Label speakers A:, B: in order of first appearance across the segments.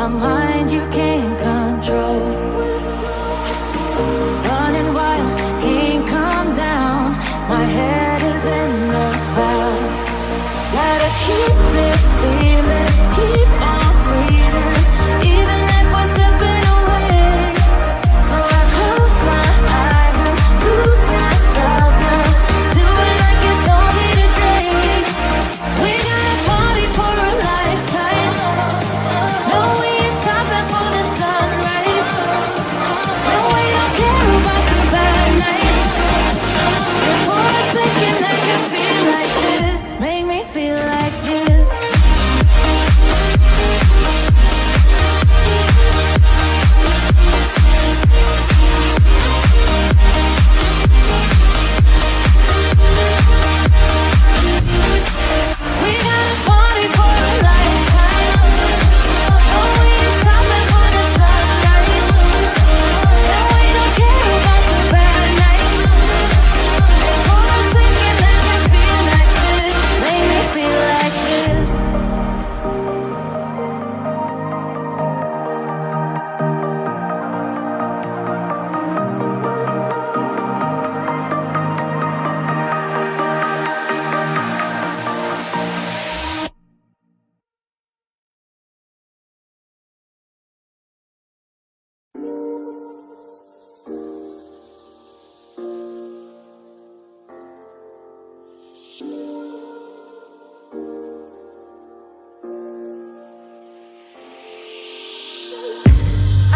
A: my mind you can't control. Running wild, can't calm down. My head is in the clouds. Gotta keep this feeling, keep on breathing, even if we're slipping away. So I close my eyes and lose myself now, doing like it's only today. We got a party for a lifetime. No, we ain't stopping for the sunrise. No, we don't care about the bad nights. For a second I can feel like this. Make me feel like this. We got a party for a lifetime. No, we ain't stopping for the sunrise. No, we don't care about the bad nights. For a second I can feel like this. Make me feel like this.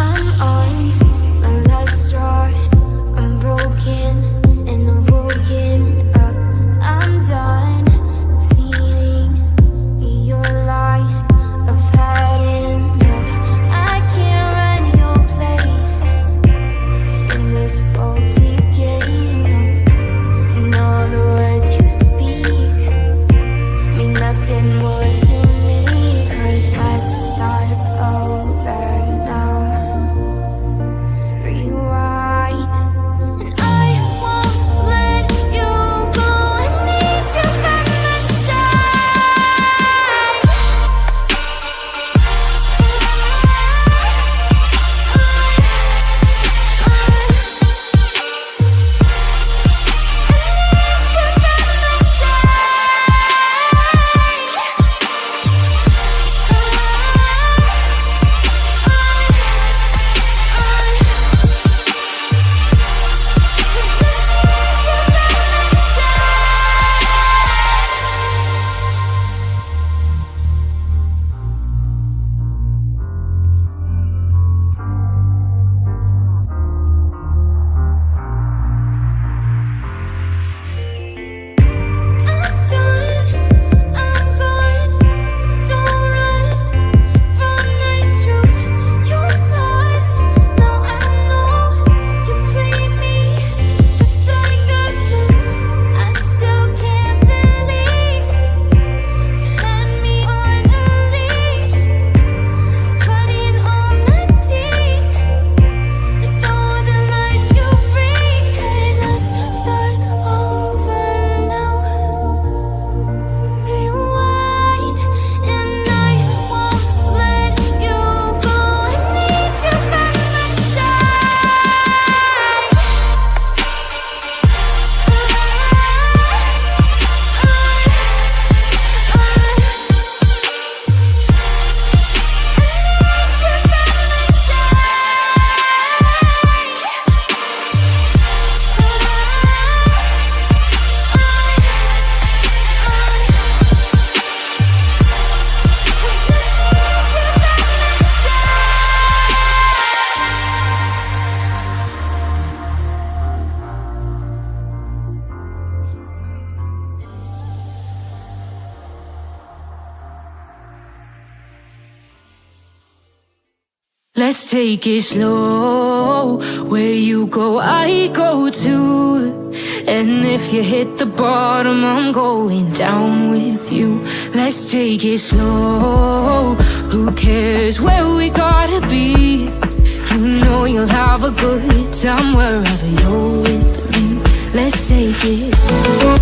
A: I'm on my last straw. I'm broken and I'm woken up. I'm done feeling your lies. I've had enough. I can't run your place in this faulty game. And all the words you speak mean nothing more to me. 'Cause let's start over now. Rewind. And I won't let you go. I need you by my side. Let's take it slow. Where you go, I go too. And if you hit the bottom, I'm going down with you. Let's take it slow. Who cares where we gotta be? You know you'll have a good time wherever you're with me. Let's take it slow.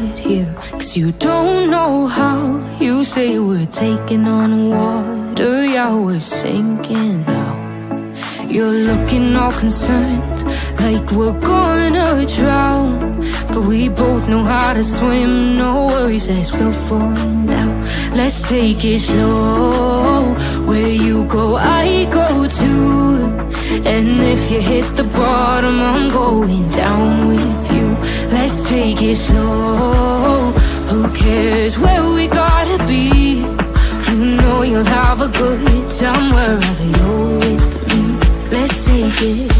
A: sit here, 'cause you don't know how. You say we're taking on water, yeah, we're sinking now. You're looking all concerned, like we're gonna drown. But we both know how to swim, no worries as we'll fall now. Let's take it slow, where you go, I go too. And if you hit the bottom, I'm going down with you. Let's take it slow, who cares where we gotta be? You know you'll have a good time wherever you're with me. Let's take it.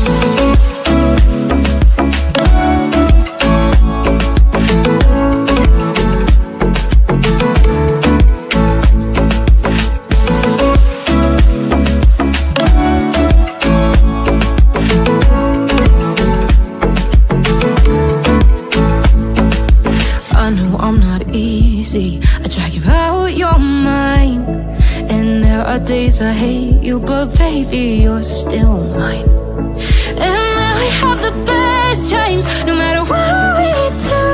A: I know I'm not easy, I drag you out your mind. And there are days I hate you, but baby, you're still mine. And we have the best times, no matter what we do.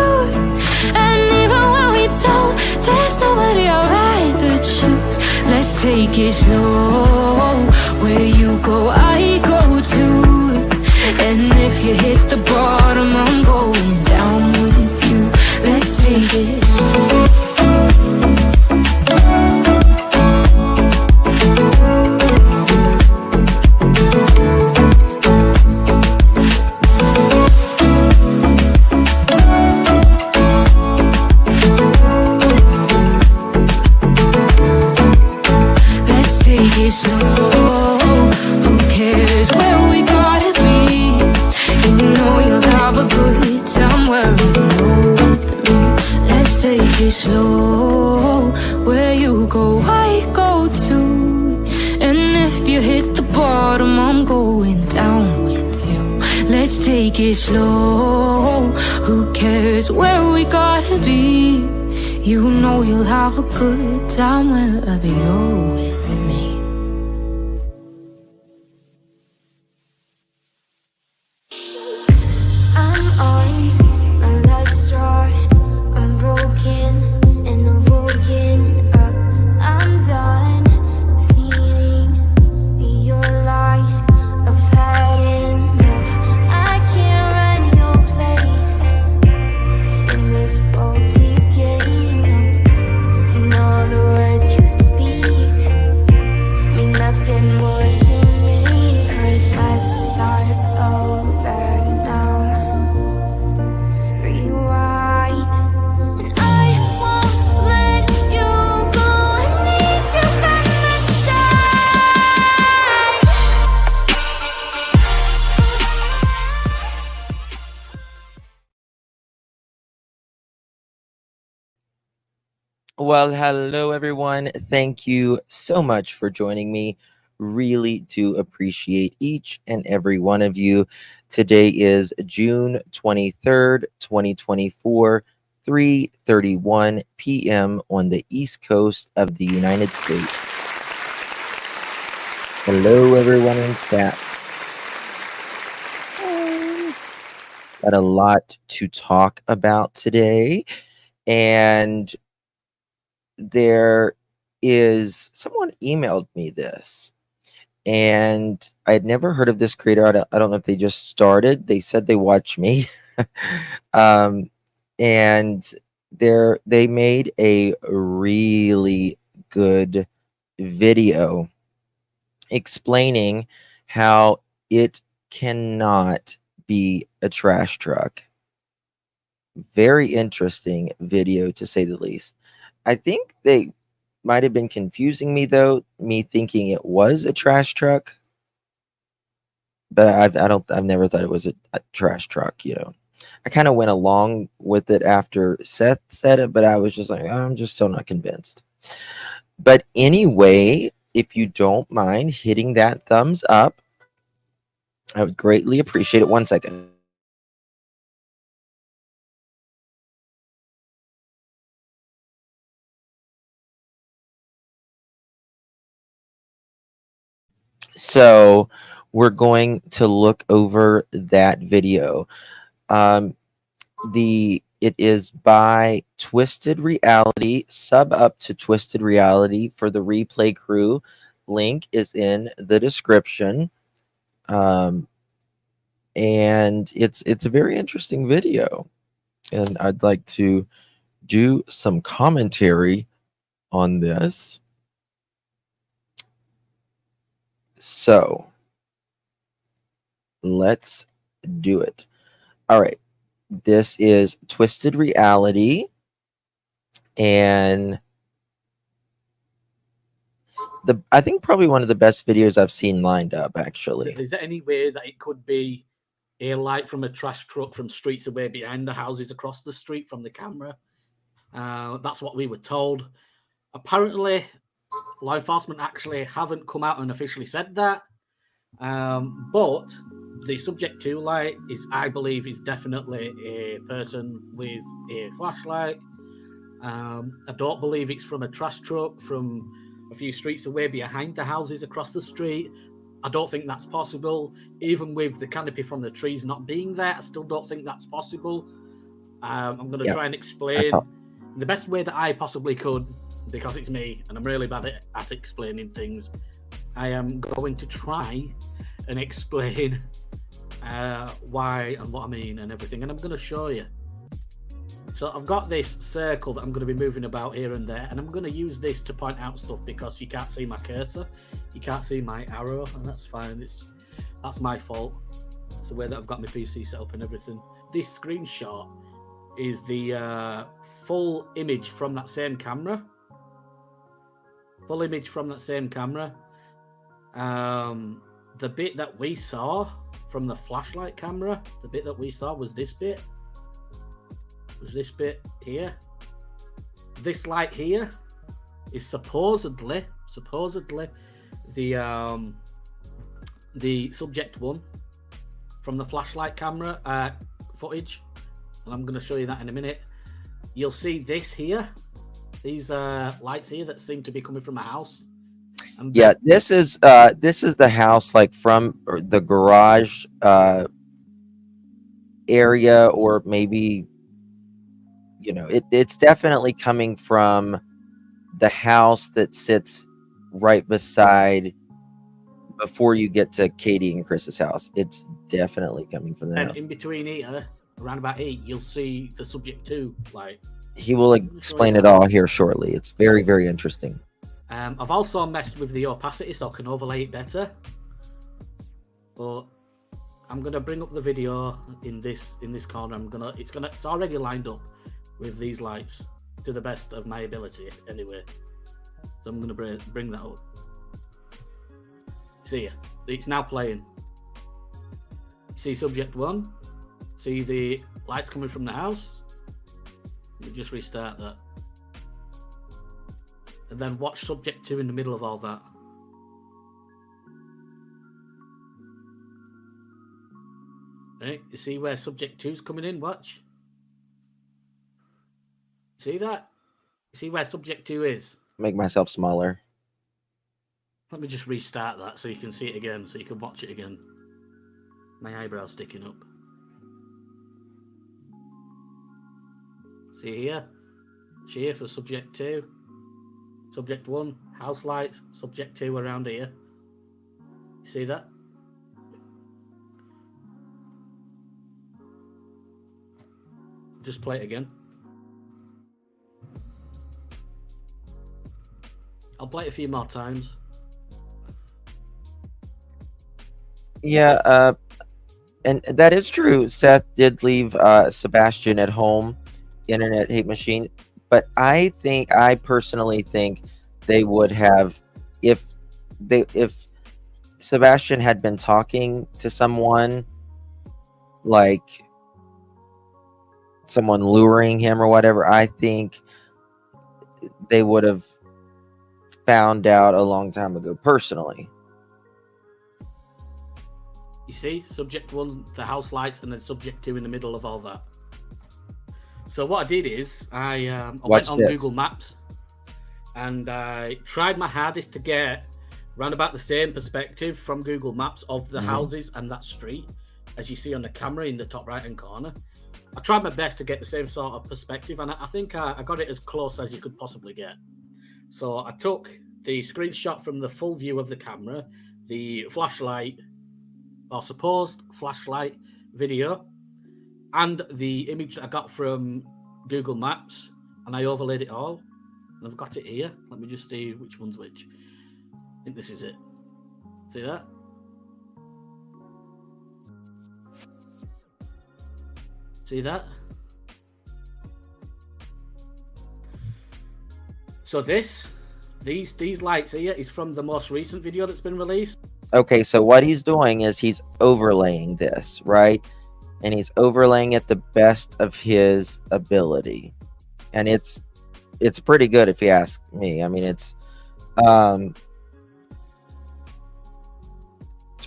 A: And even when we don't, there's nobody I'd rather choose. Let's take it slow, where you go, I go too. And if you hit the bottom, I'm going down with you. Let's take it. Slow, who cares where we gotta be? You know you'll have a good time wherever you're with me. Let's take it slow, where you go, I go too. And if you hit the bottom, I'm going down with you. Let's take it slow, who cares where we gotta be? You know you'll have a good time wherever you're with me.
B: Well, hello everyone. Thank you so much for joining me. Really do appreciate each and every one of you. Today is June 23rd, 2024, 3:31 p.m. on the East Coast of the United States. Hello everyone in chat. Got a lot to talk about today, and there is someone emailed me this, and I had never heard of this creator. I don't know if they just started. They said they watch me. um, and they made a really good video explaining how it cannot be a trash truck. Very interesting video, to say the least. I think they might have been confusing me, though, me thinking it was a trash truck. But I've never thought it was a trash truck, you know. I kind of went along with it after Seth said it, but I was just like, I'm just still not convinced. But anyway, if you don't mind hitting that thumbs up, I would greatly appreciate it. 1 second. So we're going to look over that video. The It is by Twisted Reality. Sub up to Twisted Reality for the replay crew. Link is in the description. And it's a very interesting video. And I'd like to do some commentary on this. So let's do it. All right. This is Twisted Reality. And I think probably one of the best videos I've seen lined up, actually.
C: Is there any way that it could be a light from a trash truck from streets away behind the houses across the street from the camera? That's what we were told. Apparently, law enforcement actually haven't come out and officially said that. But the subject 2 light is, I believe, is definitely a person with a flashlight. I don't believe it's from a trash truck from a few streets away behind the houses across the street. I don't think that's possible. Even with the canopy from the trees not being there, I still don't think that's possible. I'm going to try and explain the best way that I possibly could, because it's me and I'm really bad at explaining things. I am going to try and explain why and what I mean and everything, and I'm going to show you. So I've got this circle that I'm going to be moving about here and there, and I'm going to use this to point out stuff because you can't see my cursor, you can't see my arrow, and that's fine. That's my fault. It's the way that I've got my PC set up and everything. This screenshot is the full image from that same camera. Full image from that same camera. The bit that we saw from the flashlight camera, the bit that we saw was this bit. Was this bit here. This light here is supposedly the subject 1 from the flashlight camera footage, and I'm going to show you that in a minute. You'll see this here, these lights here that seem to be coming from a house.
B: Yeah, this is the house, like from the garage area, or maybe, you know, it's definitely coming from the house that sits right beside, before you get to Katie and Chris's house. It's definitely coming from the house.
C: In between here, around about 8, you'll see the subject 2 light.
B: He will explain it all here shortly. It's very, very interesting.
C: I've also messed with the opacity so I can overlay it better. But I'm gonna bring up the video in this corner. It's already lined up with these lights to the best of my ability anyway. So I'm gonna bring that up. See, it's now playing. See subject 1. See the lights coming from the house. Let me just restart that. And then watch subject 2 in the middle of all that. Right, you see where subject 2 is coming in? Watch. See that? You see where subject 2 is?
B: Make myself smaller.
C: Let me just restart that so you can see it again, so you can watch it again. My eyebrow's sticking up. See here? Cheer for subject 2. Subject 1, house lights. Subject 2 around here. You see that? Just play it again. I'll play it a few more times.
B: Yeah, and that is true. Seth did leave Sebastian at home, Internet Hate Machine. But I personally think they would have, if Sebastian had been talking to someone, like someone luring him or whatever, I think they would have found out a long time ago, personally.
C: You see, subject 1, the house lights, and then subject 2 in the middle of all that. So what I did is I went on Google Maps and I tried my hardest to get round about the same perspective from Google Maps of the houses and that street as you see on the camera in the top right hand corner. I tried my best to get the same sort of perspective, and I think I got it as close as you could possibly get. So I took the screenshot from the full view of the camera, the flashlight, or supposed flashlight video, and the image that I got from Google Maps, and I overlaid it all. And I've got it here. Let me just see which one's which. I think this is it. See that? See that? So these lights here is from the most recent video that's been released.
B: Okay, so what he's doing is he's overlaying this, right? And he's overlaying it the best of his ability. And it's pretty good if you ask me. I mean, it's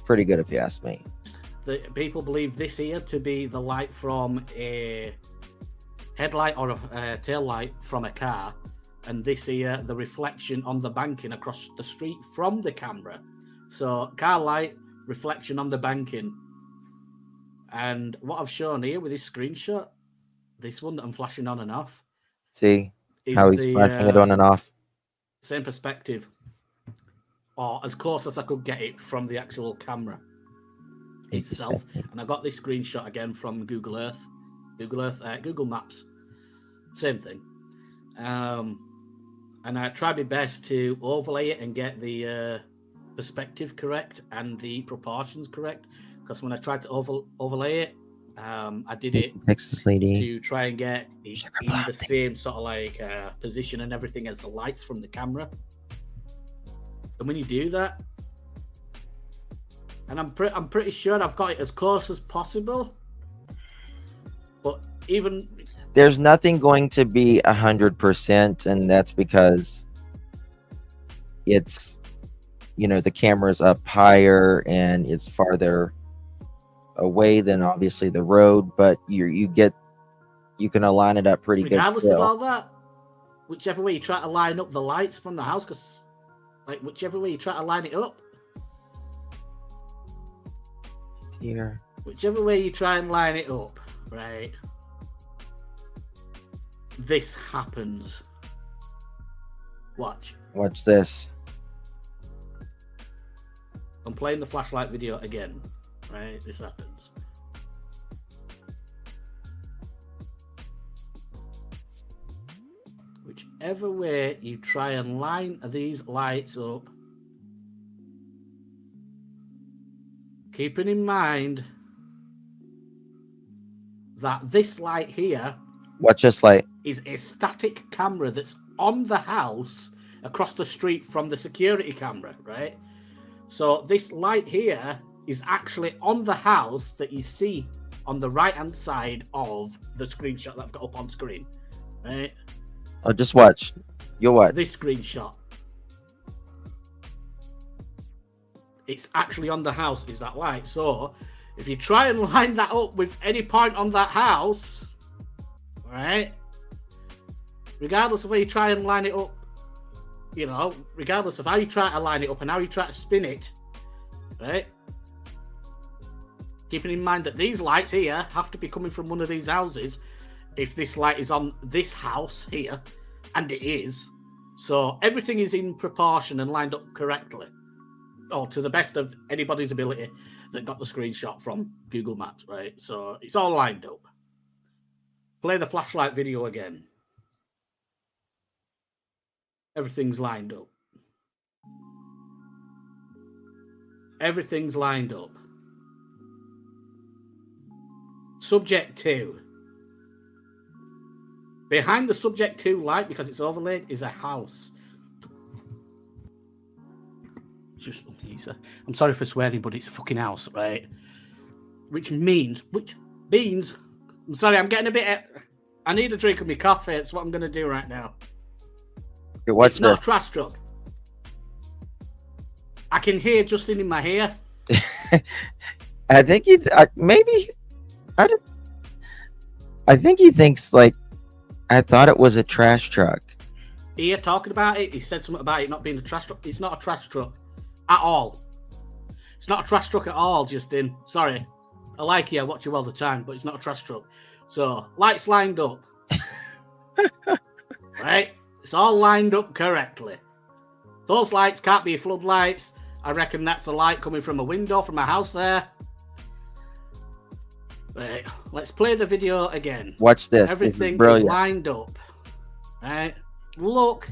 B: pretty good if you ask me.
C: The people believe this here to be the light from a headlight or a tail light from a car, and this here the reflection on the banking across the street from the camera. So car light, reflection on the banking. And what I've shown here with this screenshot, this one that I'm flashing on and off,
B: see how he's flashing it on and off.
C: Same perspective, or as close as I could get it from the actual camera itself. And I got this screenshot again from Google Maps, same thing. And I tried my best to overlay it and get the perspective correct and the proportions correct, because when I tried to overlay it, I did it
B: Texas lady
C: to try and get it in the same sort of like position and everything as the lights from the camera. And when you do that, and I'm pretty sure I've got it as close as possible, but even
B: there's nothing going to be 100%, and that's because it's, you know, the camera's up higher and it's farther away than obviously the road, but you can align it up pretty good.
C: Regardless of all that, whichever way you try to line up the lights from the house, because like whichever way you try to line it up,
B: here,
C: whichever way you try and line it up, right? This happens. Watch
B: this.
C: I'm playing the flashlight video again, right? This happens. Whichever way you try and line these lights up, keeping in mind that this light here,
B: watch this light,
C: is a static camera that's on the house across the street from the security camera, right? So this light here is actually on the house that you see on the right-hand side of the screenshot that I've got up on screen, right?
B: Oh, just watch. You'll watch.
C: This screenshot. It's actually on the house, is that light. So if you try and line that up with any point on that house, right? Regardless of where you try and line it up, you know, regardless of how you try to line it up and how you try to spin it, right? Keeping in mind that these lights here have to be coming from one of these houses if this light is on this house here, and it is. So everything is in proportion and lined up correctly, or to the best of anybody's ability that got the screenshot from Google Maps, right? So it's all lined up. Play the flashlight video again. Everything's lined up. Everything's lined up. Subject 2. Behind the subject 2 light, because it's overlaid, is a house. I'm sorry for swearing, but it's a fucking house, right? Which means, I'm sorry, I'm getting a bit. I need a drink of my coffee. It's what I'm going to do right now.
B: Okay, watch
C: it's not
B: this.
C: A trash truck. I can hear Justin in my ear.
B: I think I think he thinks like, I thought it was a trash truck.
C: Here talking about it, he said something about it not being a trash truck. It's not a trash truck at all. It's not a trash truck at all, Justin. Sorry. I like you, I watch you all the time, but it's not a trash truck. So, lights lined up. Right? It's all lined up correctly. Those lights can't be floodlights. I reckon that's a light coming from a window from a house there. Right, let's play the video again.
B: Watch this.
C: Everything
B: This is
C: is lined up. Right? Look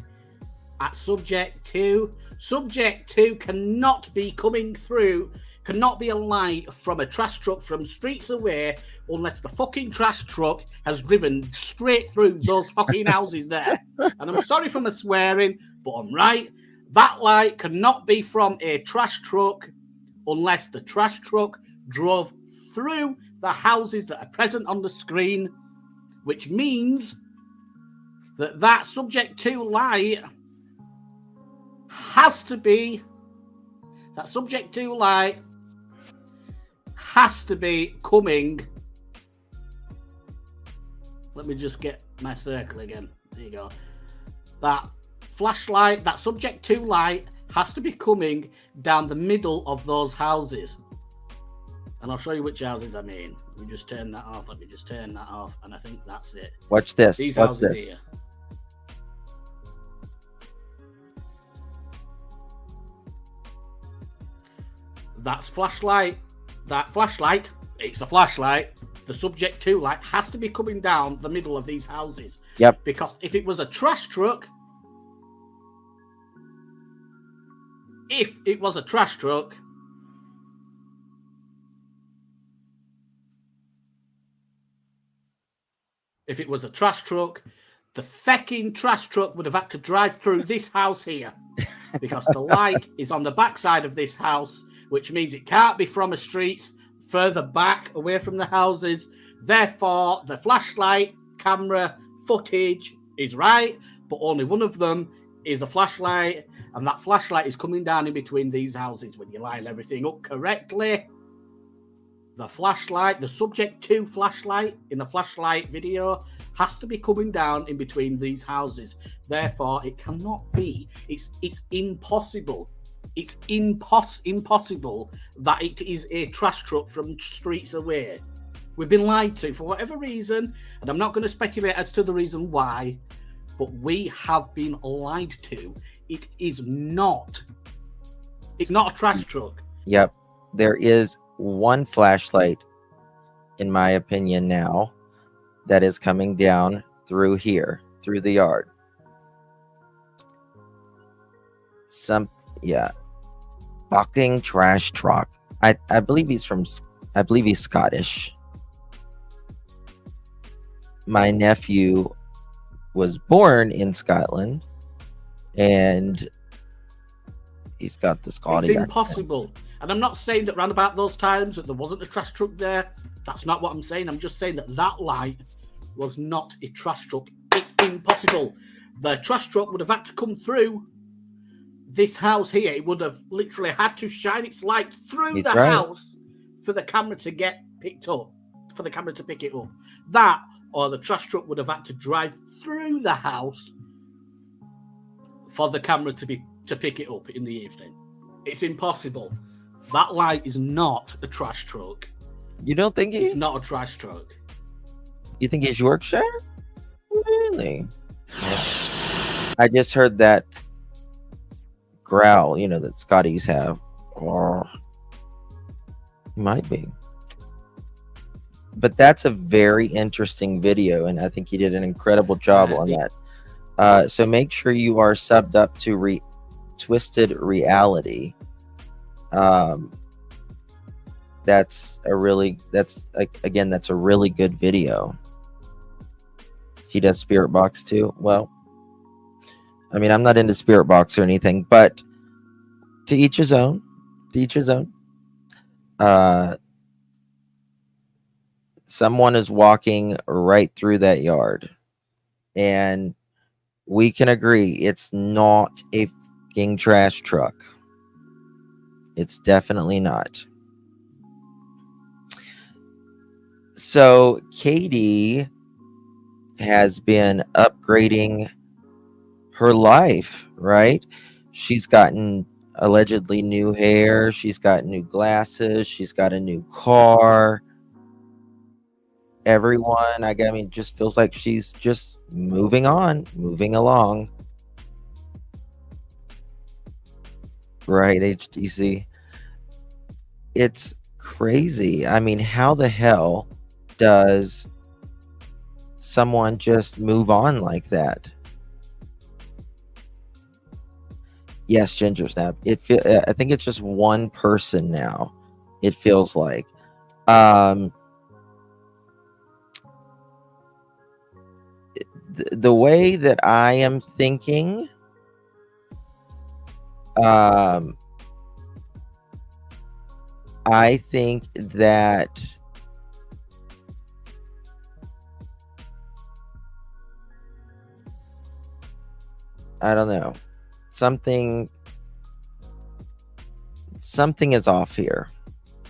C: at subject 2. Subject 2 cannot be coming through, cannot be a light from a trash truck from streets away unless the fucking trash truck has driven straight through those fucking houses there. And I'm sorry for my swearing, but I'm right. That light cannot be from a trash truck unless the trash truck drove through the houses that are present on the screen, which means that subject 2 light has to be, that subject 2 light has to be coming. Let me just get my circle again. There you go. That flashlight, that subject 2 light has to be coming down the middle of those houses. And I'll show you which houses I mean. Let me just turn that off. Let me just turn that off. And I think that's it.
B: Watch this.
C: These
B: Watch
C: houses
B: this.
C: here. That's flashlight. That flashlight, it's a flashlight. The subject 2 light has to be coming down the middle of these houses.
B: Yep.
C: Because if it was a trash truck, if it was a trash truck, the fecking trash truck would have had to drive through this house here because the light is on the backside of this house, which means it can't be from a street further back away from the houses. Therefore, the flashlight camera footage is right, but only one of them is a flashlight, and that flashlight is coming down in between these houses when you line everything up correctly. The flashlight, the subject 2 flashlight in the flashlight video has to be coming down in between these houses. Therefore, it cannot be. It's impossible. It's impossible that it is a trash truck from streets away. We've been lied to for whatever reason, and I'm not going to speculate as to the reason why, but we have been lied to. It is not. It's not a trash truck.
B: Yep. There is one flashlight, in my opinion, now that is coming down through here, through the yard. Fucking trash truck. I believe he's Scottish. My nephew was born in Scotland, and he's got the Scottish
C: It's
B: accent.
C: impossible. And I'm not saying that round about those times that there wasn't a trash truck there. That's not what I'm saying. I'm just saying that light was not a trash truck. It's impossible. The trash truck would have had to come through this house here. It would have literally had to shine its light through the house for the camera to get picked up, for the camera to pick it up. That, or the trash truck would have had to drive through the house for the camera to pick it up in the evening. It's impossible. That light is not a trash truck.
B: You don't think
C: It's not a trash truck.
B: You think he's Yorkshire? Really? I just heard that growl, that Scotties have. Or might be. But that's a very interesting video, and I think you did an incredible job on that. So make sure you are subbed up to Twisted Reality. That's a really good video. He does Spirit Box too. Well, I mean, I'm not into Spirit Box or anything, but to each his own. Someone is walking right through that yard, and we can agree it's not a fucking trash truck. It's definitely not. So Katie has been upgrading her life, right? She's gotten allegedly new hair. She's got new glasses. She's got a new car. everyone, I mean, just feels like she's just moving on, moving along. Right, HTC. It's crazy. I mean, how the hell does someone just move on like that? Yes, Ginger Snap. I think it's just one person now. It feels like. The way that I am thinking, I think that I don't know. Something is off here.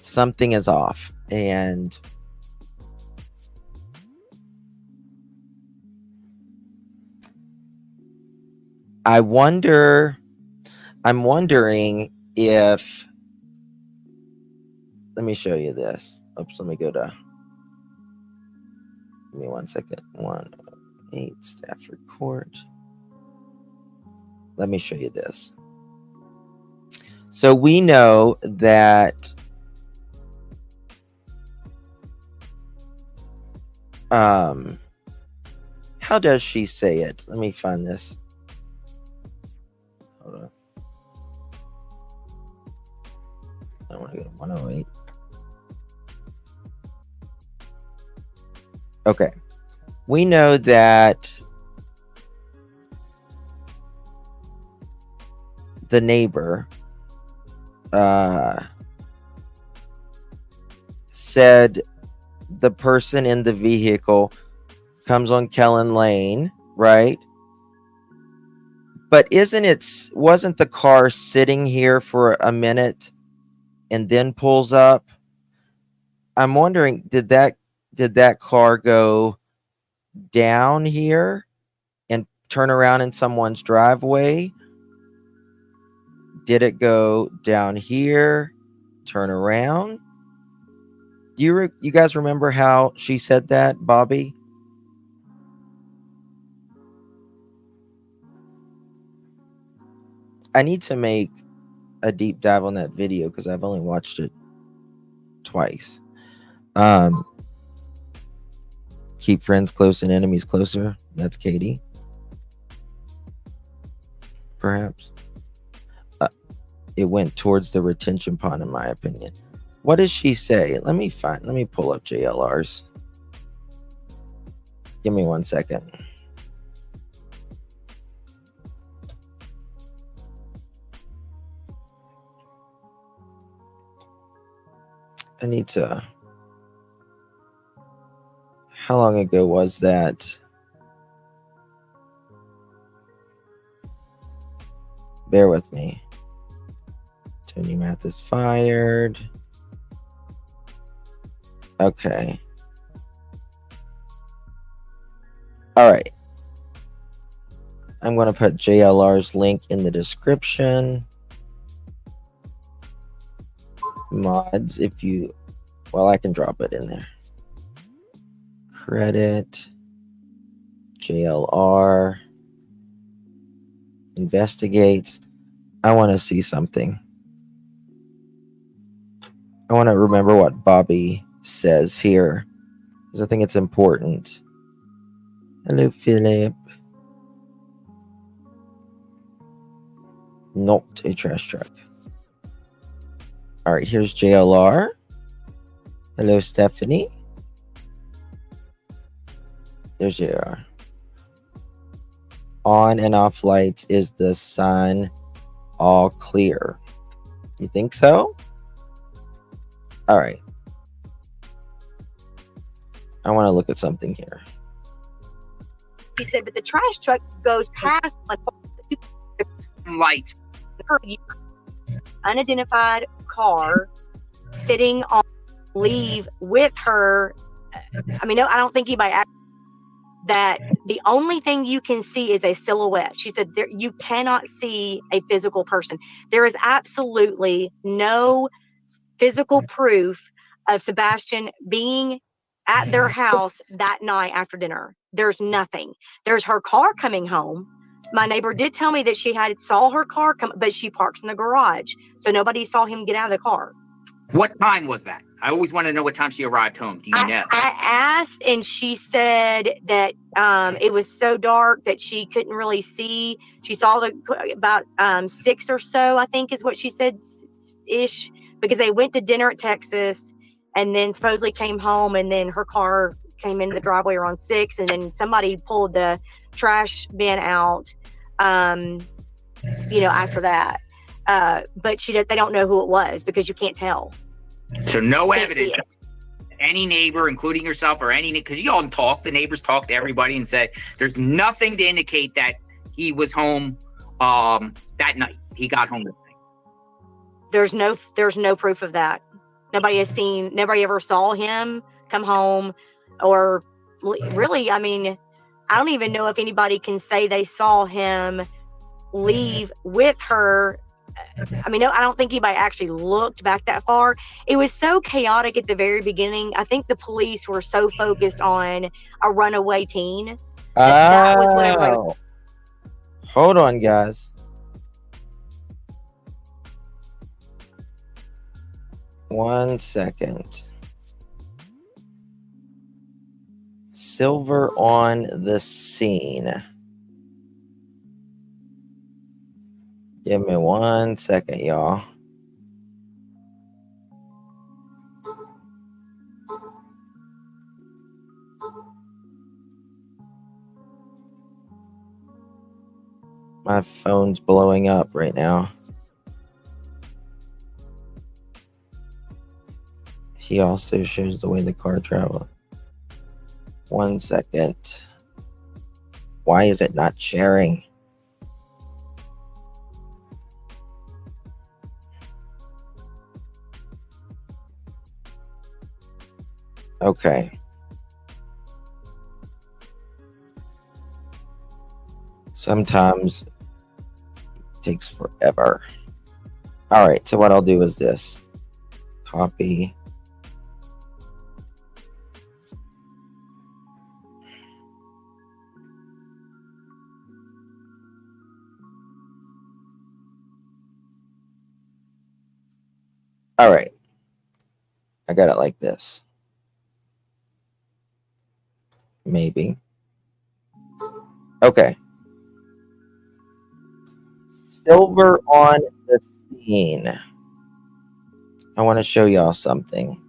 B: Something is off. And I'm wondering if, let me show you this. Oops, let me go to, give me 1 second. 108 staff report. Let me show you this. So we know that how does she say it? Let me find this. Hold on. I want to go to 108. Okay. We know that the neighbor said the person in the vehicle comes on Kellen Lane, right? But wasn't the car sitting here for a minute and then pulls up? I'm wondering, did that car go down here and turn around in someone's driveway? Did it go down here, turn around? Do you guys remember how she said that, Bobby? I need to make a deep dive on that video because I've only watched it twice. Keep friends close and enemies closer. That's Katie. Perhaps. It went towards the retention pond, in my opinion. What does she say? Let me pull up JLR's. Give me 1 second. I need to. How long ago was that? Bear with me. Tony Mathis fired. Okay. All right. I'm going to put JLR's link in the description. Mods, if you, well, I can drop it in there. Credit, JLR, investigates. I want to see something. I want to remember what Bobby says here, because I think it's important. Hello, Philip. Not a trash truck. All right, here's JLR. Hello, Stephanie. There's JLR. On and off lights. Is the sun all clear? You think so? All right. I want to look at something here.
D: He said, but the trash truck goes past like right. Unidentified car sitting on leave with her. I mean, no, I don't think anybody that the only thing you can see is a silhouette. She said there, you cannot see a physical person. There is absolutely no physical proof of Sebastian being at their house that night after dinner. There's nothing. There's her car coming home. My neighbor did tell me that she saw her car come, but she parks in the garage, so nobody saw him get out of the car.
E: What time was that? I always want to know what time she arrived home. Do you know?
D: I asked, and she said that it was so dark that she couldn't really see. She saw about 6 or so, I think is what she said, ish, because they went to dinner at Texas and then supposedly came home, and then her car came into the driveway around 6, and then somebody pulled the trash bin out, after that. But they don't know who it was because you can't tell.
E: So no evidence. Any neighbor, including yourself, or because you all talk, the neighbors talk to everybody and say there's nothing to indicate that he was home that night. He got home that night.
D: There's no proof of that. Nobody ever saw him come home, or really, I mean, I don't even know if anybody can say they saw him leave with her. I mean, no, I don't think anybody actually looked back that far. It was so chaotic at the very beginning. I think the police were so focused on a runaway teen. That was what everybody.
B: Hold on, guys. One second. Silver on the scene. Give me 1 second, y'all. My phone's blowing up right now. He also shows the way the car traveled. 1 second. Why is it not sharing? Okay. Sometimes it takes forever. All right, so what I'll do is this. Copy. All right. I got it like this. Maybe. Okay. Silver on the scene. I want to show y'all something.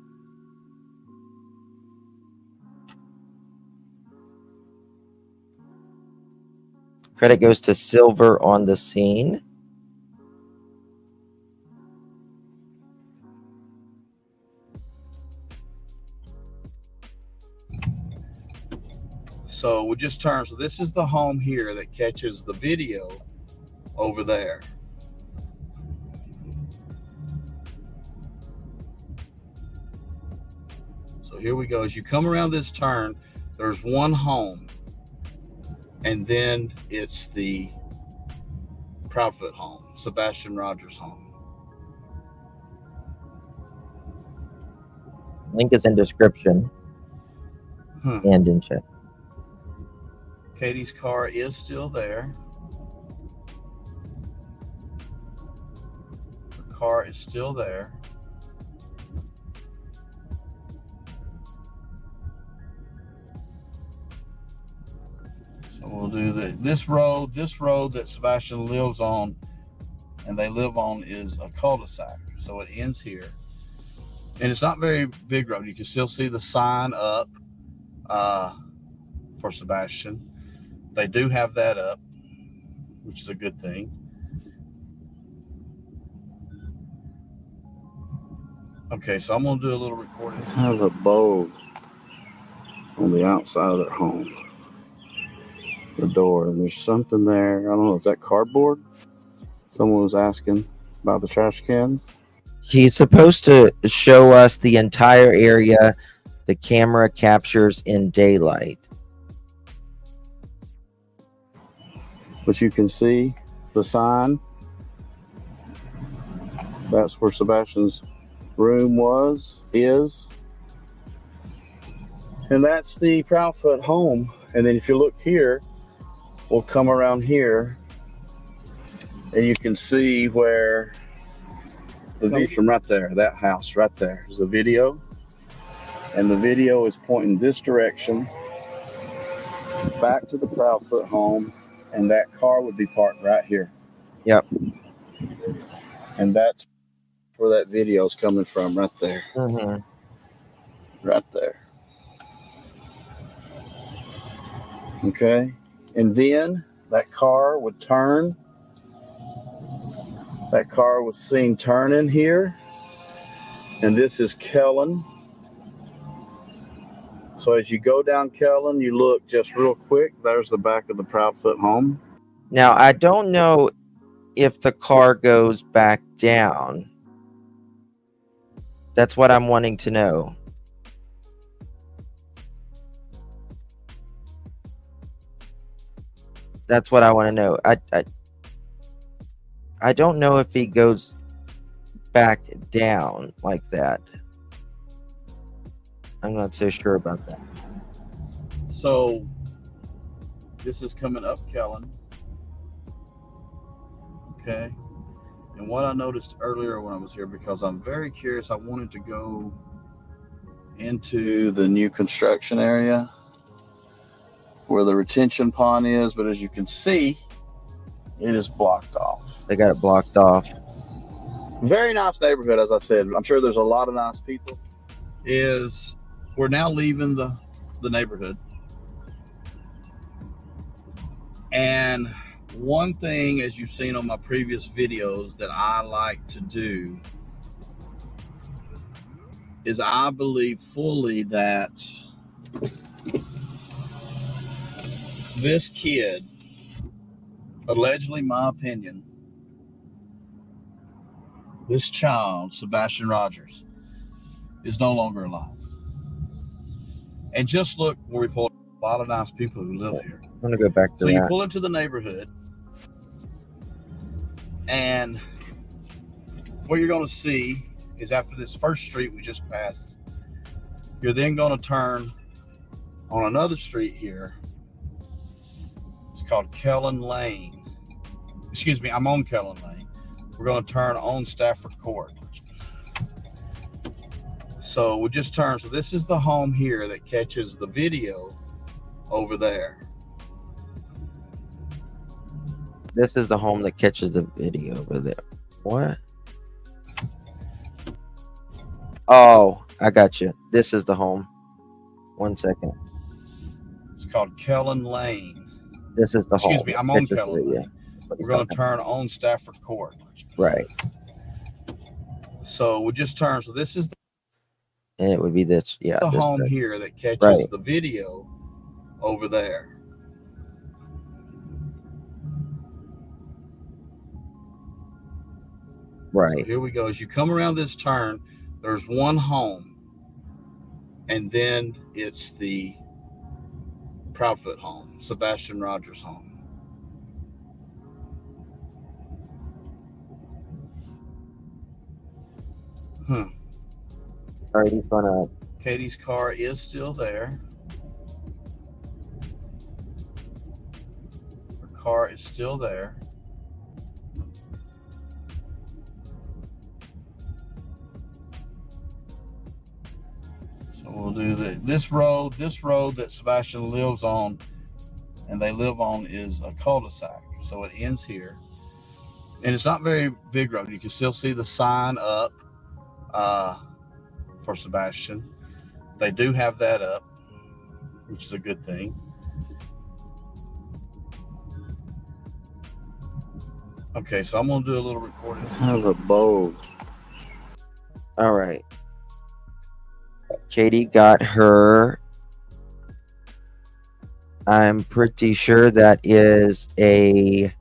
B: Credit goes to Silver on the scene.
F: So we just turned. So this is the home here that catches the video over there. So here we go. As you come around this turn, there's one home, and then it's the Proudfoot home, Sebastian Rogers' home.
B: Link is in description and in chat.
F: Katie's car is still there. The car is still there. So we'll do this road that Sebastian lives on and they live on is a cul-de-sac. So it ends here. And it's not very big road. You can still see the sign up for Sebastian. They do have that up, which is a good thing. Okay, so I'm going to do a little recording. I have a bow on the outside of their home, the door, and there's something there. I don't know, is that cardboard? Someone was asking about the trash cans.
B: He's supposed to show us the entire area the camera captures in daylight.
F: But you can see the sign. That's where Sebastian's room is. And that's the Proudfoot home. And then if you look here, we'll come around here and you can see where the view from right there, that house right there is the video. And the video is pointing this direction back to the Proudfoot home. And that car would be parked right here.
B: Yep.
F: And that's where that video is coming from right there.
B: Mm-hmm.
F: Right there. Okay. And then that car would turn. That car was seen turning here. And this is Kellen. So as you go down Kellen, you look just real quick. There's the back of the Proudfoot home.
B: Now, I don't know if the car goes back down. That's what I'm wanting to know. That's what I want to know. I don't know if he goes back down like that. I'm not so sure about that.
F: So this is coming up Kellen. Okay. And what I noticed earlier when I was here, because I'm very curious, I wanted to go into the new construction area where the retention pond is, but as you can see, it is blocked off.
B: They got it blocked off.
F: Very nice neighborhood, as I said. I'm sure there's a lot of nice people. We're now leaving the neighborhood. And one thing, as you've seen on my previous videos, that I like to do is I believe fully that this kid, allegedly, my opinion, this child, Sebastian Rogers, is no longer alive. And just look where we pulled a lot of nice people who live here.
B: I'm going to go back to
F: So
B: that.
F: you pull into the neighborhood, and what you're going to see is after this first street we just passed, you're then going to turn on another street here. It's called Kellen Lane. Excuse me, I'm on Kellen Lane. We're going to turn on Stafford Court. So we just turned. So this is the home here that catches the video over there.
B: This is the home that catches the video over there. What? Oh, I got you. This is the home. 1 second.
F: It's called Kellen Lane.
B: This is the home.
F: Excuse me, I'm on Kellen Lane. We're going to turn on Stafford Court.
B: Right.
F: So we just turned. So this is
B: And it would be this. Yeah.
F: the
B: this
F: home
B: right
F: here that catches
B: Right.
F: the video over there.
B: Right.
F: So here we go. As you come around this turn, there's one home, and then it's the Proudfoot home, Sebastian Rogers home.
B: All right. He's going to.
F: Katie's car is still there. Her car is still there. So we'll do this road that Sebastian lives on and they live on is a cul-de-sac. So it ends here. And it's not very big road. You can still see the sign up for Sebastian. They do have that up, which is a good thing. Okay, so I'm going to do a little recording. Have a bow.
B: All right. Katie got her. I'm pretty sure that is a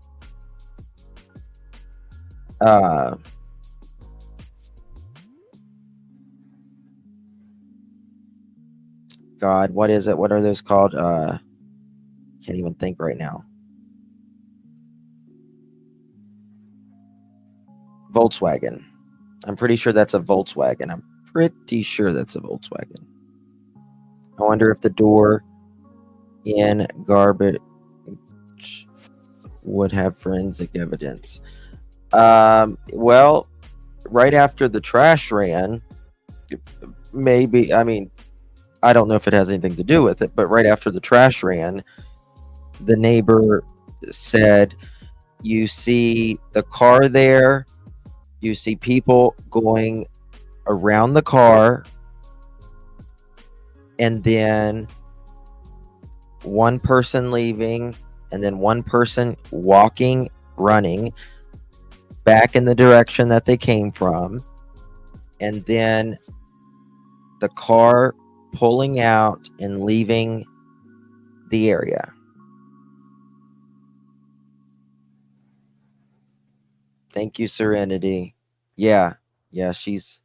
B: God, what is it? What are those called? Can't even think right now. Volkswagen. I'm pretty sure that's a Volkswagen. I'm pretty sure that's a Volkswagen. I wonder if the door in garbage would have forensic evidence. Well, right after the trash ran, maybe, I mean, I don't know if it has anything to do with it, but right after the trash ran, the neighbor said, you see the car there, you see people going around the car, and then one person leaving, and then one person walking, running back in the direction that they came from, and then the car pulling out and leaving the area. Thank you, Serenity. Yeah, she's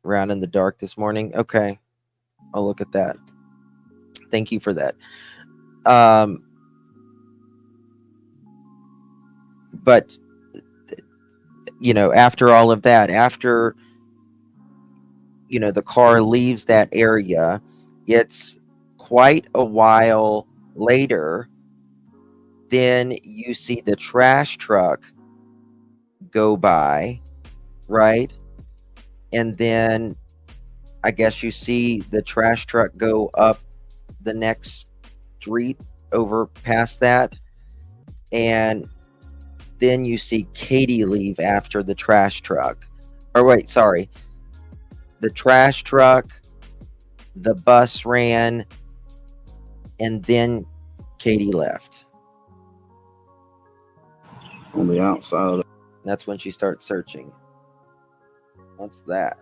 B: around in the dark this morning. Okay, I'll look at that. Thank you for that. But after all of that, after the car leaves that area, it's quite a while later, then you see the trash truck go by, right? And then I guess you see the trash truck go up the next street over past that, and then you see Katie leave after the trash truck. Or wait, sorry. The trash truck, the bus ran, and then Katie left.
F: On the outside of
B: That's when she starts searching. What's that?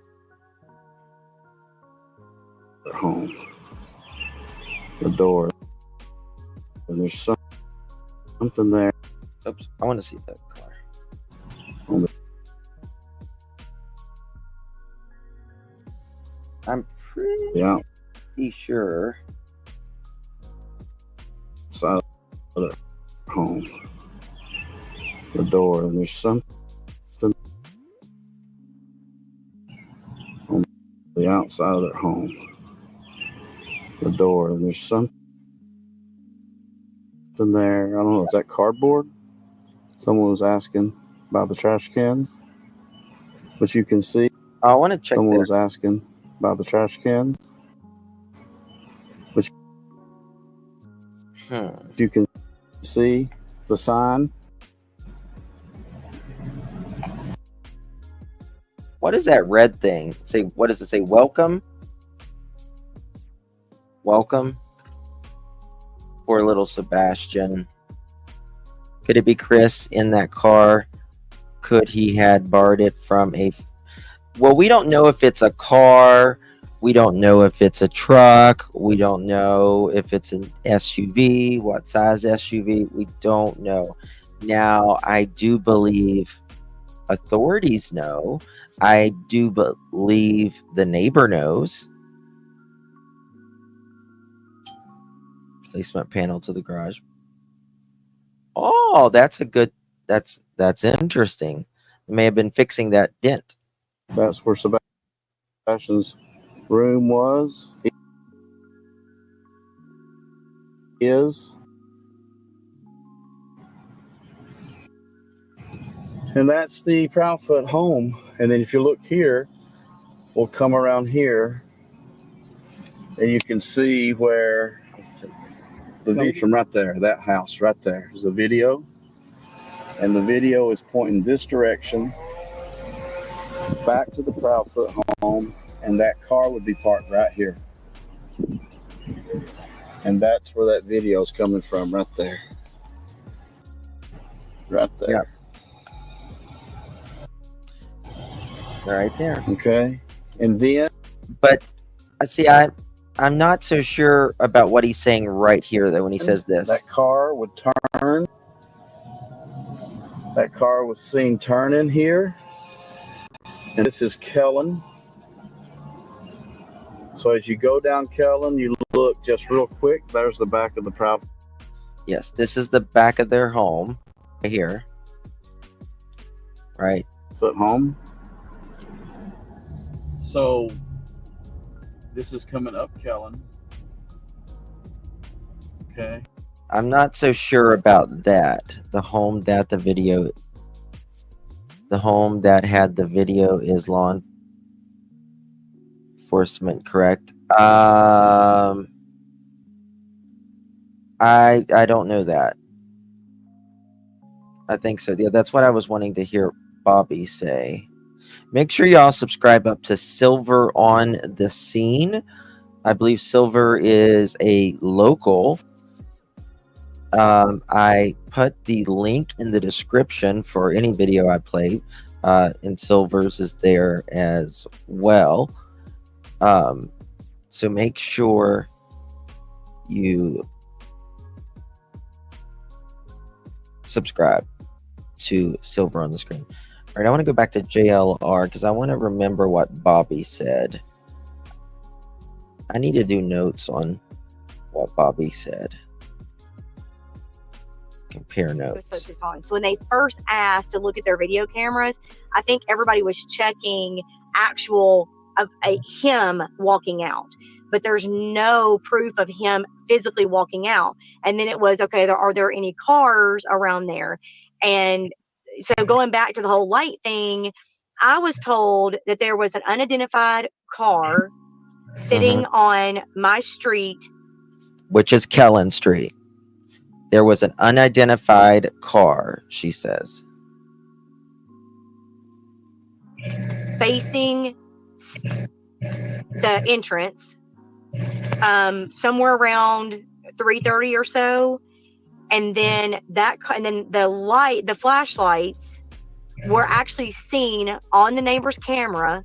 F: their home, the door, and there's something there.
B: Oops, I want to see that car.
F: On the
B: I'm pretty sure.
F: Outside of their home, the door, and there's something on the outside of their home, the door, and there's something there. I don't know, is that cardboard? Someone was asking about the trash cans, but you can see.
B: I want to check.
F: Someone was asking about the trash cans, but you can see the sign.
B: What is that red thing? What does it say? Welcome? Welcome? Poor little Sebastian. Could it be Chris in that car? Could he had borrowed it from well, we don't know if it's a car. We don't know if it's a truck. We don't know if it's an SUV. What size SUV? We don't know. Now, I do believe authorities know. I do believe the neighbor knows. Placement panel to the garage. Oh, that's interesting. They may have been fixing that dent.
F: That's where Sebastian's room is. And that's the Proudfoot home. And then if you look here, we'll come around here, and you can see where the video from right there, that house right there is the video. And the video is pointing this direction back to the Proudfoot home, and that car would be parked right here. And that's where that video is coming from, right there. Right there.
B: Yeah. Right there.
F: Okay. And then,
B: but see, I'm not so sure about what he's saying right here, though, when he says this.
F: That car would turn. That car was seen turning here. And this is Kellen. So as you go down Kellen, you look just real quick. There's the back of the Proudfoot.
B: Yes, this is the back of their home right here. Right.
F: Foot home. So This is coming up Kellen. Okay.
B: I'm not so sure about that. The home that had the video is law enforcement, correct? I don't know that. I think so. Yeah, that's what I was wanting to hear Bobby say. Make sure y'all subscribe up to Silver on the Scene. I believe Silver is a local. I put the link in the description for any video I played, and Silver's is there as well. So make sure you subscribe to Silver on the Screen. All right, I want to go back to JLR because I want to remember what Bobby said. I need to do notes on what Bobby said. Compare notes.
D: Focus on. So when they first asked to look at their video cameras, I think everybody was checking actual of him walking out, but there's no proof of him physically walking out. And then it was, okay, are there any cars around there? And so going back to the whole light thing, I was told that there was an unidentified car sitting on my street,
B: which is Kellen Street. There was an unidentified car, she says,
D: facing the entrance, somewhere around 3:30 or so, and then the flashlights were actually seen on the neighbor's camera.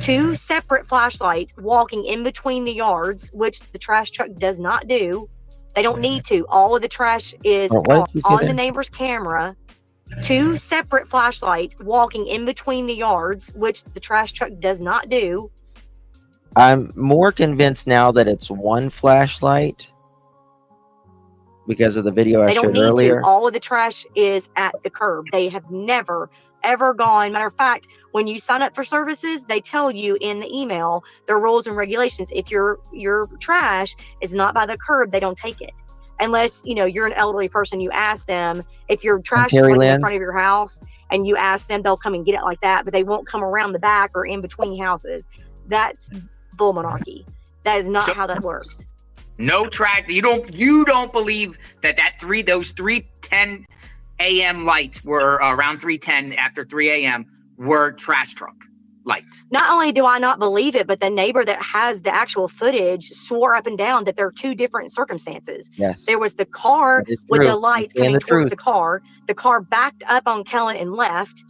D: 2 separate flashlights walking in between the yards, which the trash truck does not do. They don't need to. All of the trash is on the neighbor's camera. 2 separate flashlights walking in between the yards, which the trash truck does not do.
B: I'm more convinced now that it's 1 flashlight because of the video I showed earlier.
D: To. All of the trash is at the curb. They have never, ever gone. Matter of fact, when you sign up for services, they tell you in the email their rules and regulations. If your trash is not by the curb, they don't take it. Unless, you're an elderly person, you ask them. If your trash is in front of your house and you ask them, they'll come and get it like that, but they won't come around the back or in between houses. That's bull monarchy. That is not how that works.
E: No track. You don't believe that those 3:10 a.m. lights were around 3:10 after 3 a.m. were trash truck lights.
D: Not only do I not believe it, but the neighbor that has the actual footage swore up and down that there are 2 different circumstances.
B: Yes.
D: There was the car with the lights coming towards the car. The car backed up on Kellen and left.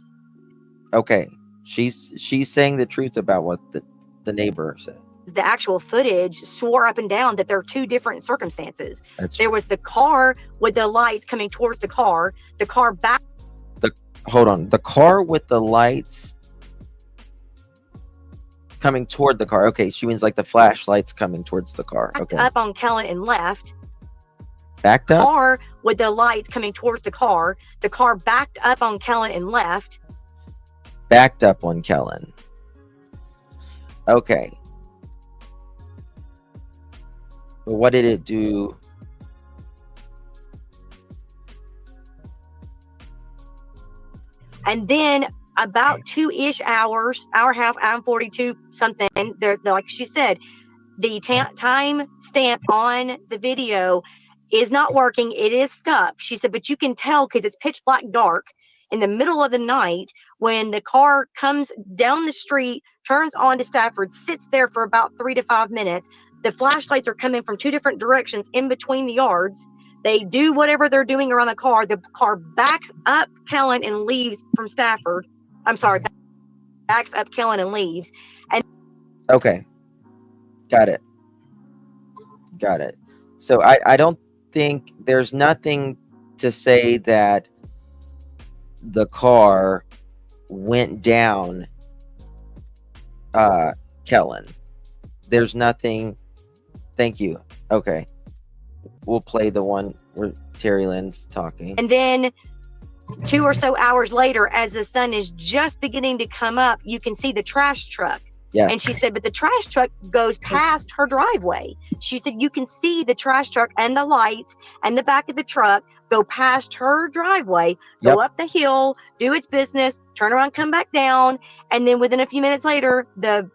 B: Okay. She's saying the truth about what the neighbor said.
D: The actual footage swore up and down that there are 2 different circumstances. There was the car with the lights coming towards the car. The car back.
B: Hold on. The car with the lights coming toward the car. Okay, she means like the flashlights coming towards the car. Okay.
D: Up on Kellen and left.
B: Backed up?
D: Car with the lights coming towards the car. The car backed up on Kellen and left.
B: Backed up on Kellen. Okay. But what did it do?
D: And then about 2-ish hours, hour and a half, hour and 42 something, they're like she said, the time stamp on the video is not working. It is stuck. She said, but you can tell because it's pitch black dark in the middle of the night when the car comes down the street, turns onto Stafford, sits there for about 3 to 5 minutes. The flashlights are coming from 2 different directions in between the yards. They do whatever they're doing around the car. The car backs up Kellen and leaves from Stafford. I'm sorry, backs up Kellen and leaves. And
B: okay. Got it. So I don't think there's nothing to say that the car went down Kellen. There's nothing. Thank you. Okay. We'll play the one where Terry Lynn's talking.
D: And then 2 or so hours later, as the sun is just beginning to come up, you can see the trash truck
B: Yes.
D: And she said, but the trash truck goes past her driveway. She said, you can see the trash truck and the lights and the back of the truck go past her driveway, go up the hill, do its business, turn around, come back down. And then within a few minutes later, the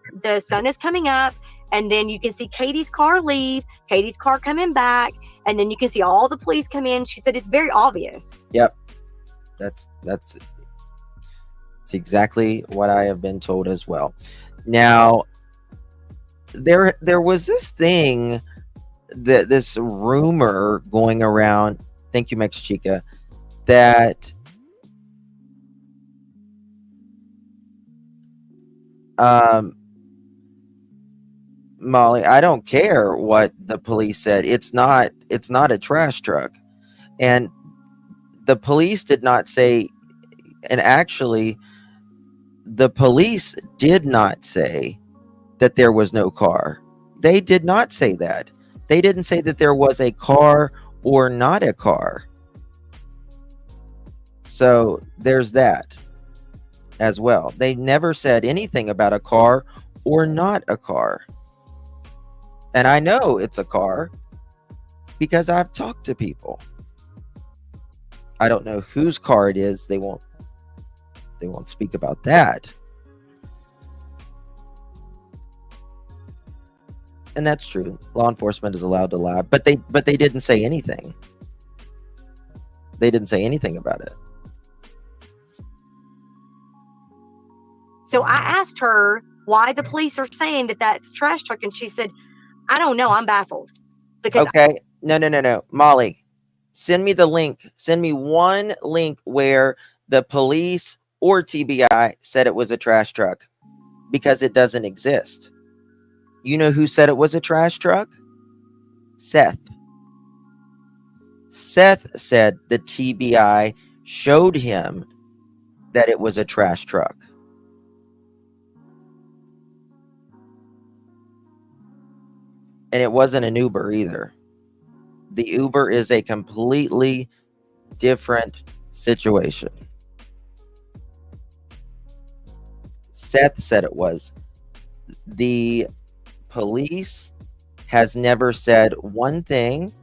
D: sun is coming up. And then you can see Katie's car leave, Katie's car coming back. And then you can see all the police come in. She said, it's very obvious.
B: Yep. That's exactly what I have been told as well. Now, there was this thing, this rumor going around, thank you, Mex Chica, that Molly, I don't care what the police said. It's not a trash truck. And the police did not say, and actually the police did not say that there was no car. They did not say that. They didn't say that there was a car or not a car. So there's that as well. They never said anything about a car or not a car. And I know it's a car because I've talked to people. I don't know whose car it is. They won't speak about that. And that's true. Law enforcement is allowed to lie, but they didn't say anything. They didn't say anything about it.
D: So I asked her why the police are saying that that's trash truck, and she said, I don't know. I'm baffled. Because
B: okay. No. Molly, send me the link. Send me one link where the police or TBI said it was a trash truck, because it doesn't exist. You know who said it was a trash truck? Seth. Seth said the TBI showed him that it was a trash truck. And it wasn't an Uber either. The Uber is a completely different situation. Seth said it was. The police has never said one thing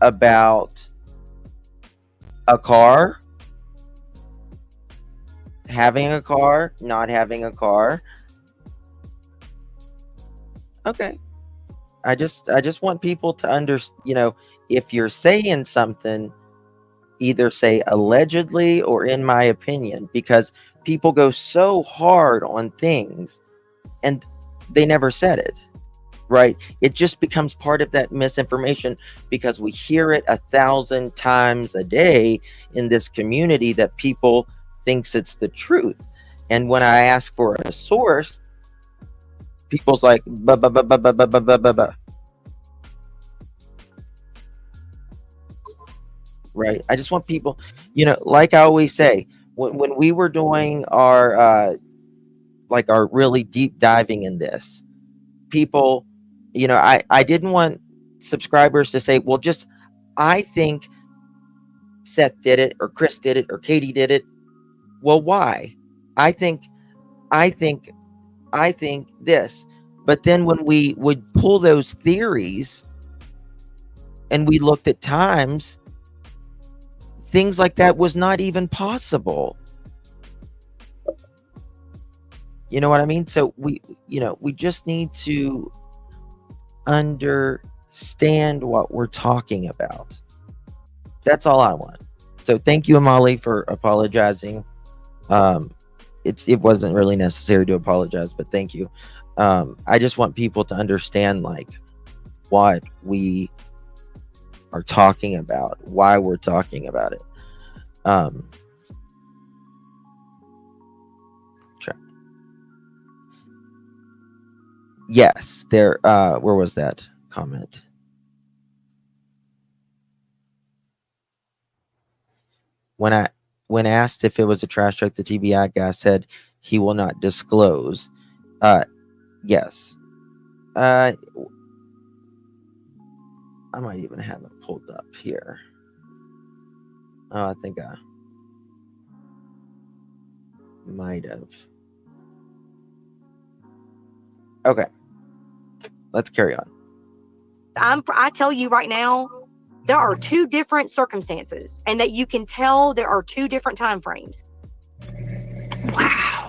B: about a car, having a car, not having a car. Okay. I just want people to understand, if you're saying something, either say allegedly or in my opinion, because people go so hard on things and they never said it, right? It just becomes part of that misinformation because we hear it 1,000 times a day in this community that people thinks it's the truth. And when I ask for a source, people's like, bah, bah, bah, bah, bah, bah, bah, bah, bah. Right? I just want people, like I always say, when we were doing our really deep diving in this, people, I didn't want subscribers to say, well, just, I think Seth did it, or Chris did it, or Katie did it. Well, why? I think this. But then when we would pull those theories and we looked at times, things like that was not even possible. You know what I mean? So we just need to understand what we're talking about. That's all I want. So thank you, Amali, for apologizing. It wasn't really necessary to apologize, but thank you. I just want people to understand what we are talking about, why we're talking about it. Yes, there. Where was that comment? When asked if it was a trash truck, the TBI guy said he will not disclose. Yes. I might even have it pulled up here. Oh, I think I might have. Okay. Let's carry on.
D: I tell you right now, there are two different circumstances, and that you can tell there are two different time frames.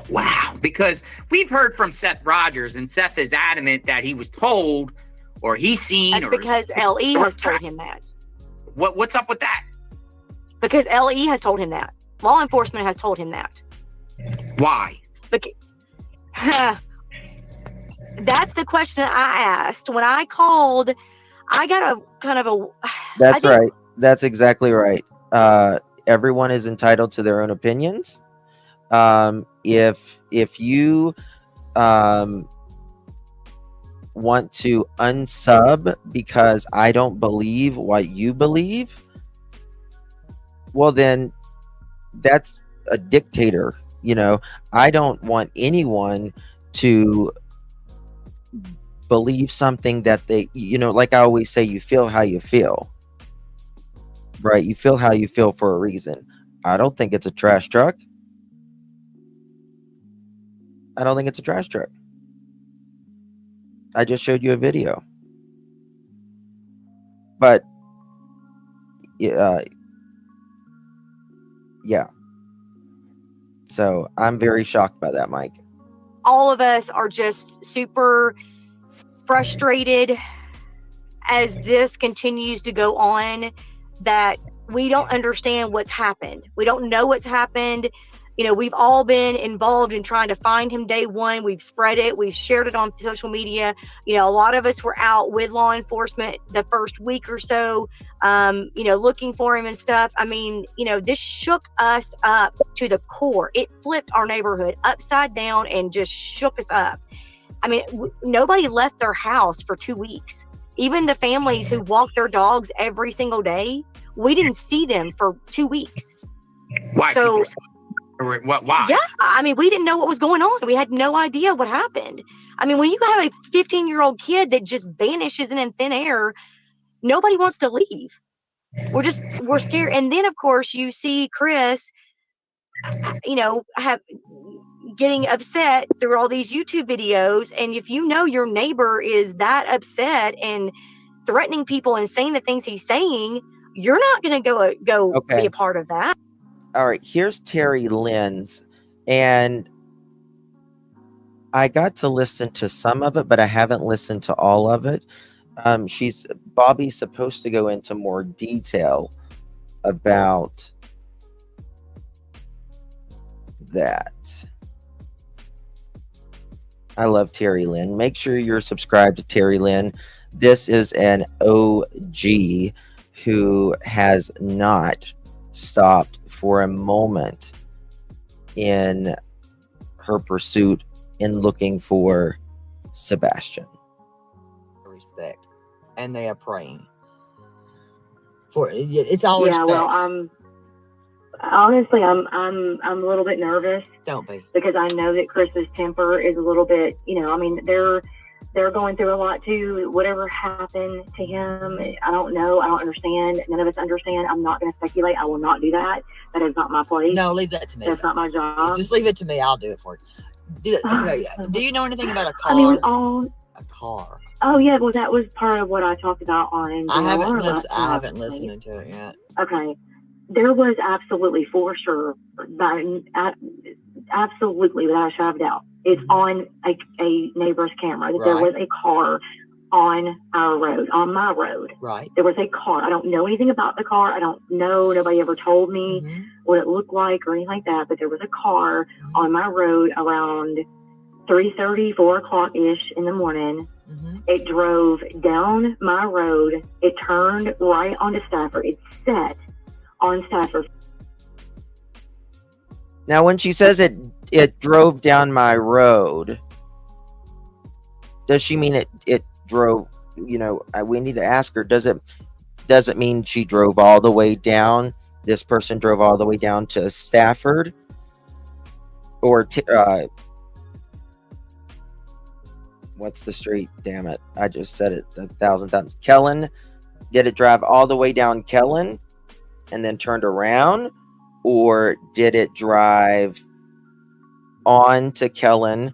E: Wow. Because we've heard from Seth Rogers, and Seth is adamant that he was told or he's seen.
D: That's because LE has told him that.
E: What's up with that?
D: Because LE has told him that. Law enforcement has told him that.
E: Why?
D: That's the question I asked. When I called, I got a kind of a...
B: That's right. That's exactly right. Everyone is entitled to their own opinions. If you want to unsub because I don't believe what you believe, well, then that's a dictator. You know, I don't want anyone to believe something that they, you know, like I always say, you feel how you feel, right? You feel how you feel for a reason. I don't think it's a trash truck. I don't think it's a trash truck. I just showed you a video. But yeah. So I'm very shocked by that, Mike.
D: All of us are just super frustrated as this continues to go on, that we don't understand what's happened. We don't know what's happened. You know, we've all been involved in trying to find him day one. We've spread it. We've shared it on social media. You know, a lot of us were out with law enforcement the first week or so, you know, looking for him and stuff. I mean, you know, this shook us up to the core. It flipped our neighborhood upside down and just shook us up. I mean, nobody left their house for 2 weeks. Even the families who walk their dogs every single day, we didn't see them for 2 weeks.
E: Why?
D: So,
E: why?
D: Yeah, I mean, we didn't know what was going on. We had no idea what happened. I mean, when you have a 15-year-old kid that just vanishes in thin air, nobody wants to leave. We're scared. And then, of course, you see Chris, you know, getting upset through all these YouTube videos. And if you know your neighbor is that upset and threatening people and saying the things he's saying, you're not going to go be a part of that.
B: All right, here's Terry Lynn's, and I got to listen to some of it, but I haven't listened to all of it. Bobby's supposed to go into more detail about that. I love Terry Lynn. Make sure you're subscribed to Terry Lynn. This is an OG who has not stopped for a moment in her pursuit in looking for Sebastian.
G: Respect, and they are praying for it. It's all respect.
D: Well, honestly, I'm a little bit nervous.
G: Don't be,
D: because I know that Chris's temper is a little bit, you know, I mean, they're going through a lot too. Whatever happened to him, I don't know. I don't understand. None of us understand. I'm not going to speculate. I will not do that. That is not my place.
G: No, leave that to me.
D: That's not my job.
G: Just leave it to me. I'll do it for you. Do you know anything about a car?
D: I mean,
G: a car.
D: Oh yeah, well that was part of what I talked about on.
G: I haven't listened to it yet.
D: Okay, there was absolutely, for sure, absolutely without a shadow of a doubt, it's on a neighbor's camera that there was a car on our road, on my road.
G: Right.
D: There was a car. I don't know anything about the car. I don't know. Nobody ever told me what it looked like or anything like that. But there was a car on my road around 3:30, 4 o'clock ish in the morning. It drove down my road. It turned right onto Stafford. It sat on Stafford.
B: Now, when she says it drove down my road, does she mean it drove? You know, we need to ask her. Does it mean she drove all the way down? This person drove all the way down to Stafford, or what's the street? Damn it! I just said it 1,000 times. Kellen. Did it drive all the way down Kellen and then turned around, or did it drive on to Kellen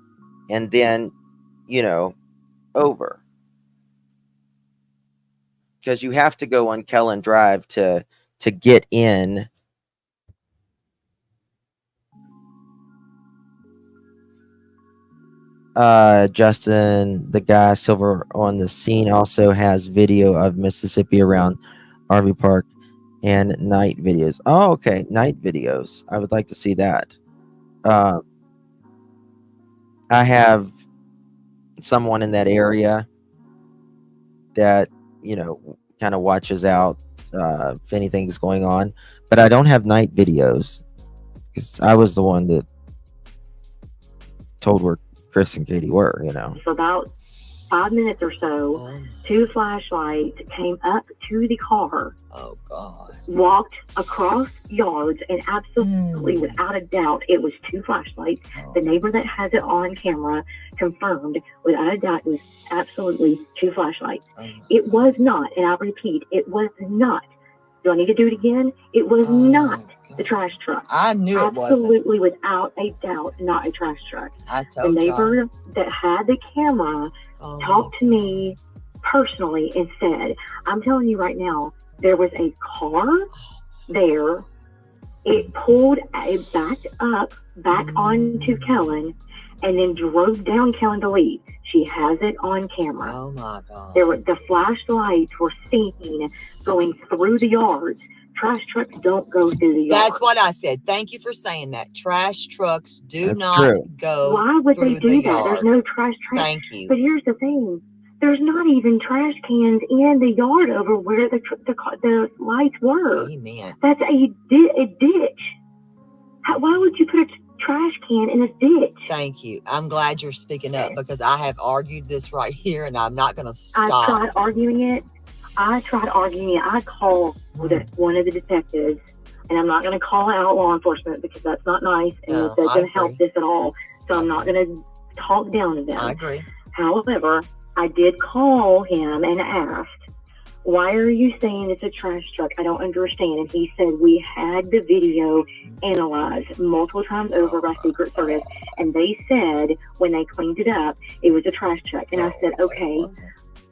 B: and then you know, over. Because you have to go on Kellen Drive to get in. Justin, the guy Silver on the scene, also has video of Mississippi around RV Park and night videos. Oh, okay, night videos. I would like to see that. I have someone in that area that, you know, kind of watches out if anything's going on, but I don't have night videos because I was the one that told where Chris and Katie were, you know.
D: For about 5 minutes or so, 2 flashlights came up to the car.
G: Oh, God.
D: Walked across yards, and absolutely, without a doubt, it was 2 flashlights. The neighbor that has it on camera confirmed, without a doubt, it was absolutely 2 flashlights. It was not, and I repeat, it was not. Do I need to do it again? It was not the trash truck.
G: I knew it wasn't.
D: Absolutely, without a doubt, not a trash truck.
G: I told
D: the neighbor that had the camera talked to me personally and said, I'm telling you right now, there was a car there. It pulled, it backed up, back onto Kellen, and then drove down Kellen to leave. She has it on camera.
G: Oh my God.
D: The flashlights were seen going through the yards. Trash trucks don't go through the yards.
G: That's what I said. Thank you for saying that. Trash trucks do
B: That's
G: not
B: true.
G: go.
D: Why would
G: through
D: they do
G: the
D: that?
G: yards.
D: There's no trash.
G: Thank you.
D: But here's the thing. There's not even trash cans in the yard over where the lights were.
G: Amen.
D: That's a ditch. Why would you put a trash can in a ditch?
G: Thank you. I'm glad you're speaking up because I have argued this right here and I'm not going to stop.
D: I tried arguing it. I called one of the detectives, and I'm not going to call out law enforcement because that's not nice and it doesn't help this at all. So I'm not going to talk down to them.
G: I agree.
D: However, I did call him and asked, why are you saying it's a trash truck? I don't understand. And he said, we had the video analyzed multiple times over by Secret Service, and they said when they cleaned it up, it was a trash truck. And I said, okay,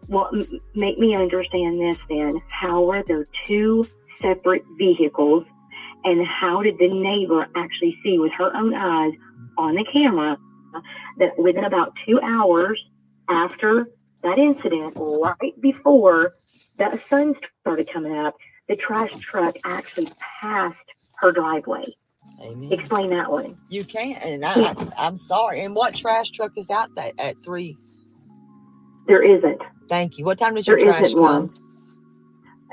D: well, make me understand this then. How are there 2 separate vehicles, and how did the neighbor actually see with her own eyes on the camera that within about 2 hours after that incident, right before the sun started coming up, the trash truck actually passed her driveway?
G: Amen.
D: Explain that one.
G: You can, and I'm sorry. And what trash truck is out there at 3?
D: There isn't.
G: Thank you. What time does your
D: There
G: trash
D: isn't
G: come?
D: one.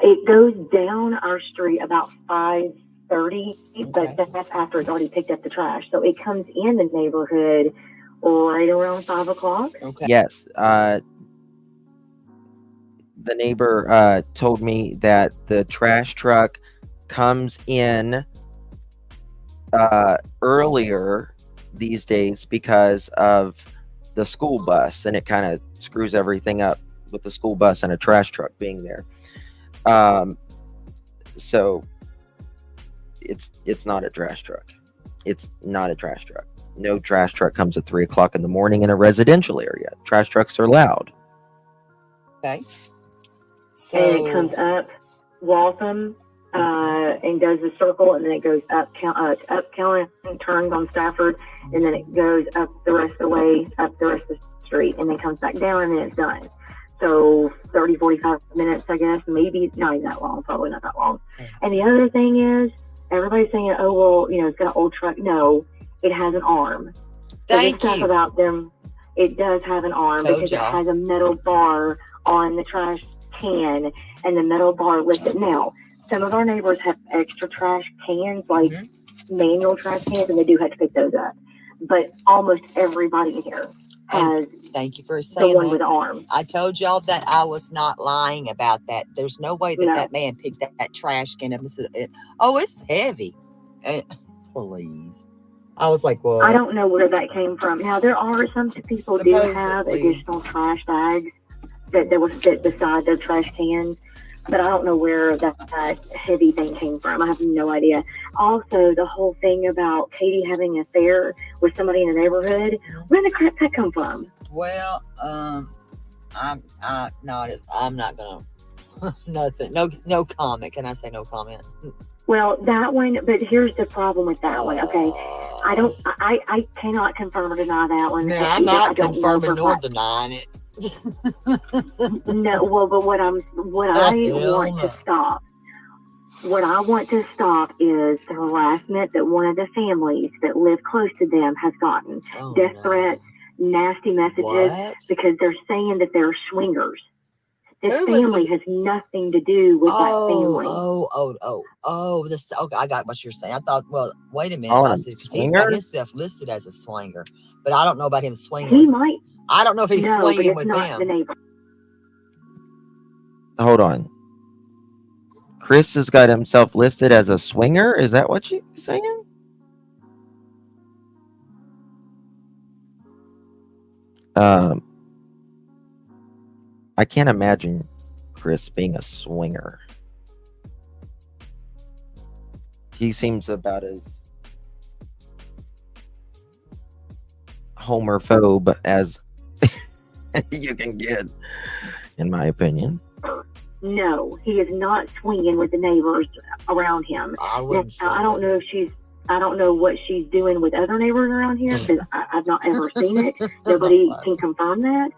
D: It goes down our street about 5:30, but that's after it's already picked up the trash. So it comes in the neighborhood right around 5 o'clock.
G: Okay.
B: Yes. The neighbor told me that the trash truck comes in earlier these days because of the school bus, and it kind of screws everything up with the school bus and a trash truck being there. So it's not a trash truck. It's not a trash truck. No trash truck comes at 3 o'clock in the morning in a residential area. Trash trucks are loud.
G: Okay. So
D: And it comes up Waltham and does the circle, and then it goes up Kellen, turns on Stafford, and then it goes up the rest of the way, up the rest of the street, and then comes back down, and then it's done. So 30, 45 minutes, I guess, maybe not even that long, probably not that long. And the other thing is, everybody's saying, oh, well, you know, it's got an old truck. No, it has an arm.
G: Thank
D: Stuff
G: you.
D: about them, it does have an arm because it has a metal bar on the trash can, and the metal bar lifts it. Now, some of our neighbors have extra trash cans, like manual trash cans, and they do have to pick those up. But almost everybody here has
G: thank you for
D: the
G: saying
D: one
G: that.
D: with the arm.
G: I told y'all that I was not lying about that. There's no way that that man picked that trash can up and said, oh, it's heavy. Please. I was like, well,
D: I don't know where that came from. Now, there are some people do have additional trash bags that sit beside their trash cans, but I don't know where that heavy thing came from. I have no idea. Also, the whole thing about Katie having an affair with somebody in the neighborhood, where did the crap that come from?
G: Well, I'm not gonna nothing. No comment. Can I say no comment?
D: Well, that one, but here's the problem with that one. Okay, I cannot confirm or deny that one.
G: Yeah, I'm
D: Either.
G: not
D: I don't know
G: confirming
D: for
G: nor
D: what.
G: denying it.
D: No, well, but what I want to stop. What I want to stop is the harassment that one of the families that live close to them has gotten. Death threats, nasty messages, because they're saying that they're swingers. This family has nothing to do with that family.
G: Okay, I got what you're saying. I thought, well, wait a minute.
B: Oh,
G: I said, because he's got himself listed as a swinger, but I don't know about him swinging.
D: He might.
G: I don't know if he's swinging with
D: not
G: them.
D: The neighbor.
B: Hold on. Chris has got himself listed as a swinger. Is that what you're saying? I can't imagine Chris being a swinger. He seems about as homophobe as you can get, in my opinion.
D: No, he is not swinging with the neighbors around him. I don't know if I don't know what she's doing with other neighbors around here because I've not ever seen it. Nobody can confirm that.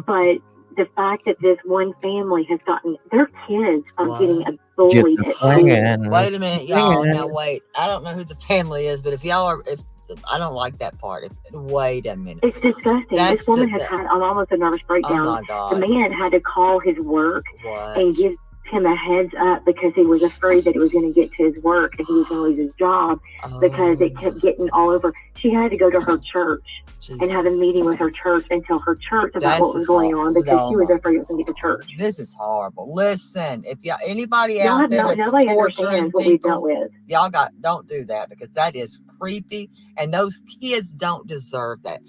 D: But the fact that this one family has gotten their kids are getting bullied at school.
G: Wait a minute, y'all. Now wait. I don't know who the family is, but if I don't like that part. Wait a minute.
D: It's disgusting. This woman has had almost a nervous breakdown.
G: Oh my God.
D: The man had to call his work and give him a heads up because he was afraid that it was going to get to his work and he was going to lose his job because it kept getting all over. She had to go to her church and have a meeting with her church and tell her church about what was going on because she was afraid it was going to get to church.
G: This is horrible. Listen, if anybody out there that's torturing
D: what we've dealt with,
G: y'all don't do that because that is creepy and those kids don't deserve that.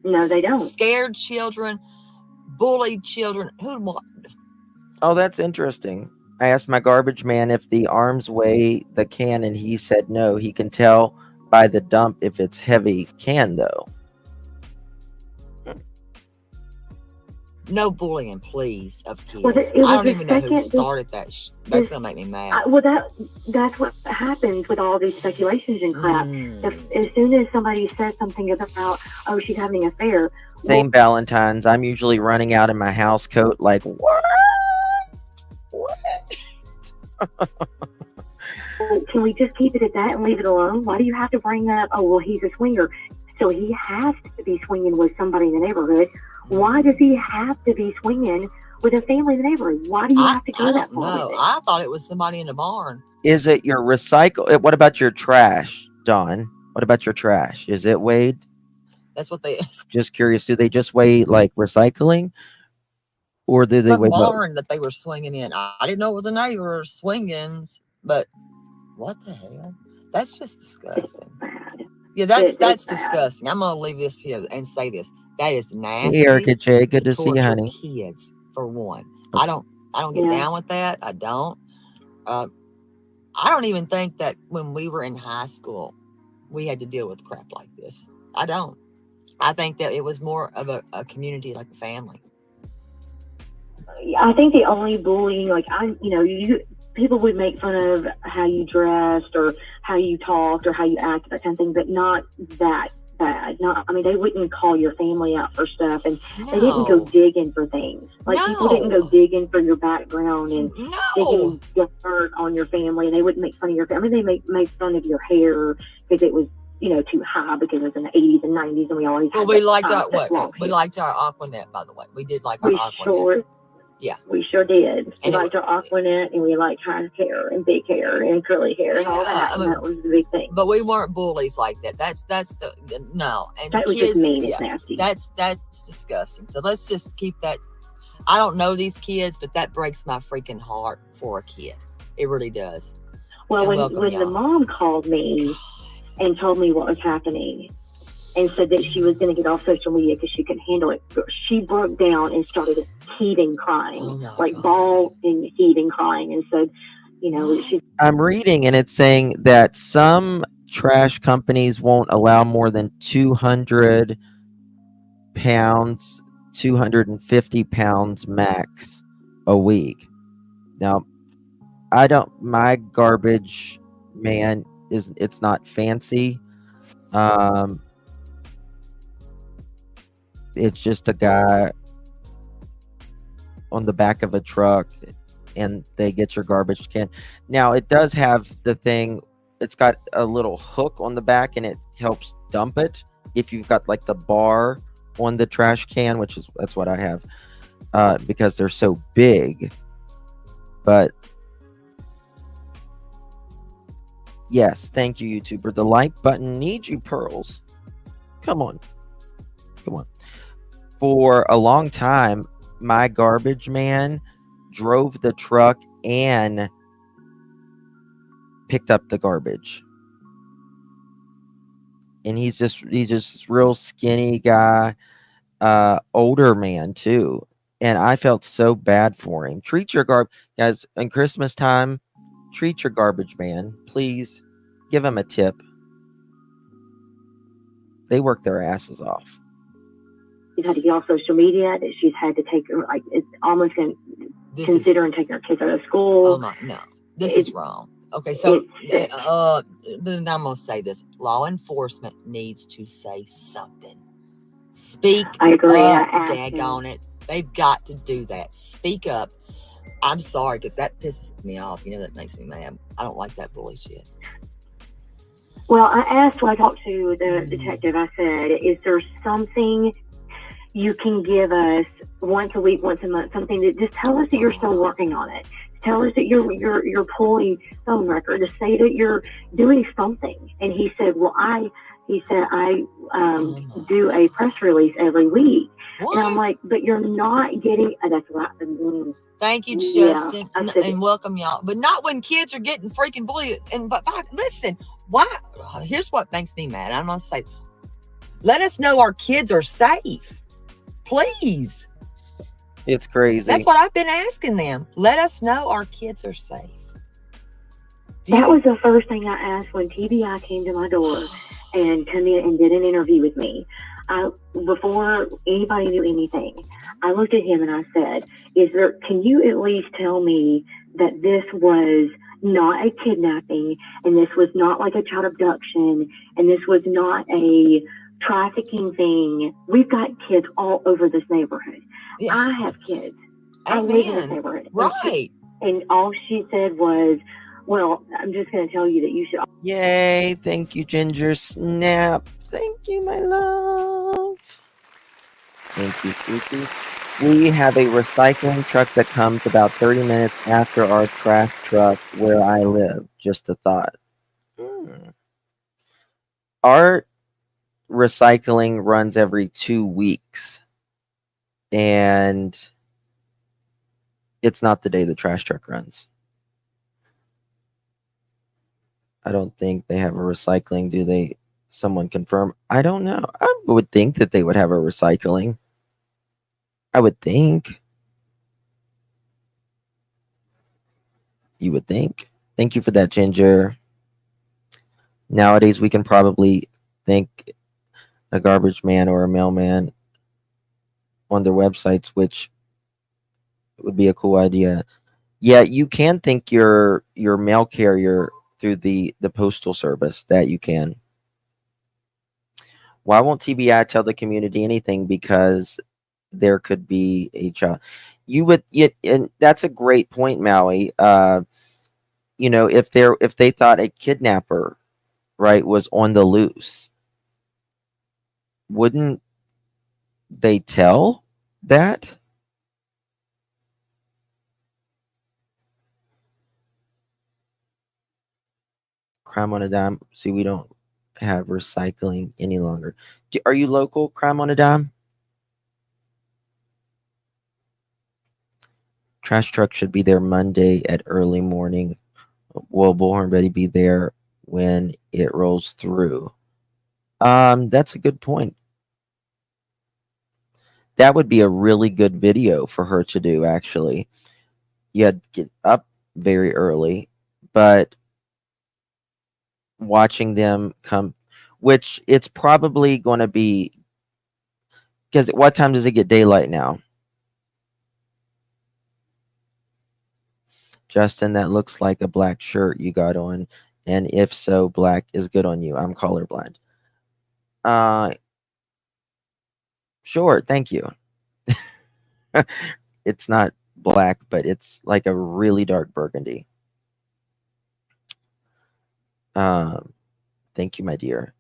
D: No, they don't.
G: Scared children, bullied children.
B: Oh, that's interesting. I asked my garbage man if the arms weigh the can, and he said no. He can tell by the dump if it's heavy can, though.
G: No bullying, please, of kids.
D: Well,
G: I don't even know who started that. That's going to make me mad.
D: That's what happens with all these speculations and crap. As soon as somebody says something about, oh, she's having an affair.
B: Same Valentine's. I'm usually running out in my house coat like, what?
D: Can we just keep it at that and leave it alone? Why do you have to bring up, oh, well, he's a swinger, so he has to be swinging with somebody in the neighborhood? Why does he have to be swinging with a family in the neighborhood? Why do you have to go that far?
G: No, I thought it was somebody in the barn.
B: Is it your recycle? What about your trash, Dawn? What about your trash? Is it weighed?
G: That's what they.
B: Just curious. Do they just weigh like recycling? Or did they wait?
G: Barn that they were swinging in. I didn't know it was a neighbor swinging, but what the hell? That's just disgusting. Yeah, that's disgusting. I'm gonna leave this here and say this. That is nasty.
B: Hey, Erica J, good to see you, honey.
G: Kids, for one, I don't get down with that. I don't. I don't even think that when we were in high school, we had to deal with crap like this. I don't. I think that it was more of a community, like a family.
D: I think the only bullying, like people would make fun of how you dressed or how you talked or how you acted, that kind of thing, but not that bad. They wouldn't call your family out for stuff, and they didn't go digging for things. People didn't go digging for your background and digging dirt on your family. And they wouldn't make fun of your family. They made fun of your hair because it was too high because it was in the 80s and 90s, and we always
G: we liked our Aquanet, by the way. We did like our Aquanet.
D: We sure did. We liked our Aquanet, and we liked high hair and big hair and curly hair and all that. And that was the big thing.
G: But we weren't bullies like that. That's no. And
D: that was
G: kids,
D: just mean and nasty.
G: That's disgusting. So let's just keep that. I don't know these kids, but that breaks my freaking heart for a kid. It really does.
D: Well, when the mom called me and told me what was happening, and said that she was going to get off social media because she couldn't handle it, she broke down and started heaving, crying, bawling, heaving, crying, and said,
B: I'm reading, and it's saying that some trash companies won't allow more than 200 pounds, 250 pounds max a week. Now, my garbage man it's not fancy. It's just a guy on the back of a truck, and they get your garbage can. Now, it does have the thing, it's got a little hook on the back, and it helps dump it if you've got like the bar on the trash can, that's what I have, because they're so big. But yes, thank you, YouTuber. The like button needs you, Pearls. Come on. For a long time, my garbage man drove the truck and picked up the garbage. And he's just real skinny guy, older man too. And I felt so bad for him. Treat your guys, in Christmas time, treat your garbage man. Please give him a tip. They work their asses off.
D: She's had to get off social media, that she's had to take her, like, it's almost considering taking her kids out of school.
G: No, this is wrong. Okay, so then I'm gonna say this: law enforcement needs to say something. Speak
D: I agree.
G: up, daggone it. They've got to do that. Speak up. I'm sorry, because that pisses me off. That makes me mad. I don't like that bullshit.
D: Well, I asked when I talked to the detective, I said, is there something you can give us once a week, once a month, something that just tell us that you're still working on it. Tell us that you're pulling phone record, to say that you're doing something. And he said, well, I do a press release every week. What? And I'm like, but you're not getting, that's right.
G: Thank you, Justin, and welcome y'all. But not when kids are getting freaking bullied. But listen, why? Here's what makes me mad. I'm gonna say, let us know our kids are safe, please.
B: It's crazy.
G: That's what I've been asking them. Let us know our kids are safe.
D: That was the first thing I asked when TBI came to my door and come in and did an interview with me. Before anybody knew anything, I looked at him and I said, can you at least tell me that this was not a kidnapping, and this was not like a child abduction, and this was not a trafficking thing? We've got kids all over this neighborhood. Yeah. I have kids. I live in this neighborhood.
G: Right.
D: And all she said was, well, I'm just going to tell you that you should.
B: Yay. Thank you, Ginger Snap. Thank you, my love. Thank you, sweetie. We have a recycling truck that comes about 30 minutes after our trash truck where I live. Just a thought. Our recycling runs every 2 weeks. And it's not the day the trash truck runs. I don't think they have a recycling. Do they? Someone confirm? I don't know. I would think that they would have a recycling. I would think. You would think. Thank you for that, Ginger. Nowadays, we can probably thank a garbage man or a mailman on their websites, which would be a cool idea. Yeah, you can thank your mail carrier through the postal service. That you can. Why won't TBI tell the community anything? Because there could be a child. And that's a great point, Maui. If they thought a kidnapper, right, was on the loose, wouldn't they tell that? Crime on a Dime. See, we don't have recycling any longer. Are you local, Crime on a Dime? Trash truck should be there Monday at early morning. Will Bullhorn Ready be there when it rolls through? That's a good point. That would be a really good video for her to do, actually. You had to get up very early, but watching them come, which it's probably going to be Because what time does it get daylight now? Justin, that looks like a black shirt you got on. And if so, black is good on you. I'm colorblind. Sure, thank you. It's not black, but it's like a really dark burgundy. Thank you, my dear.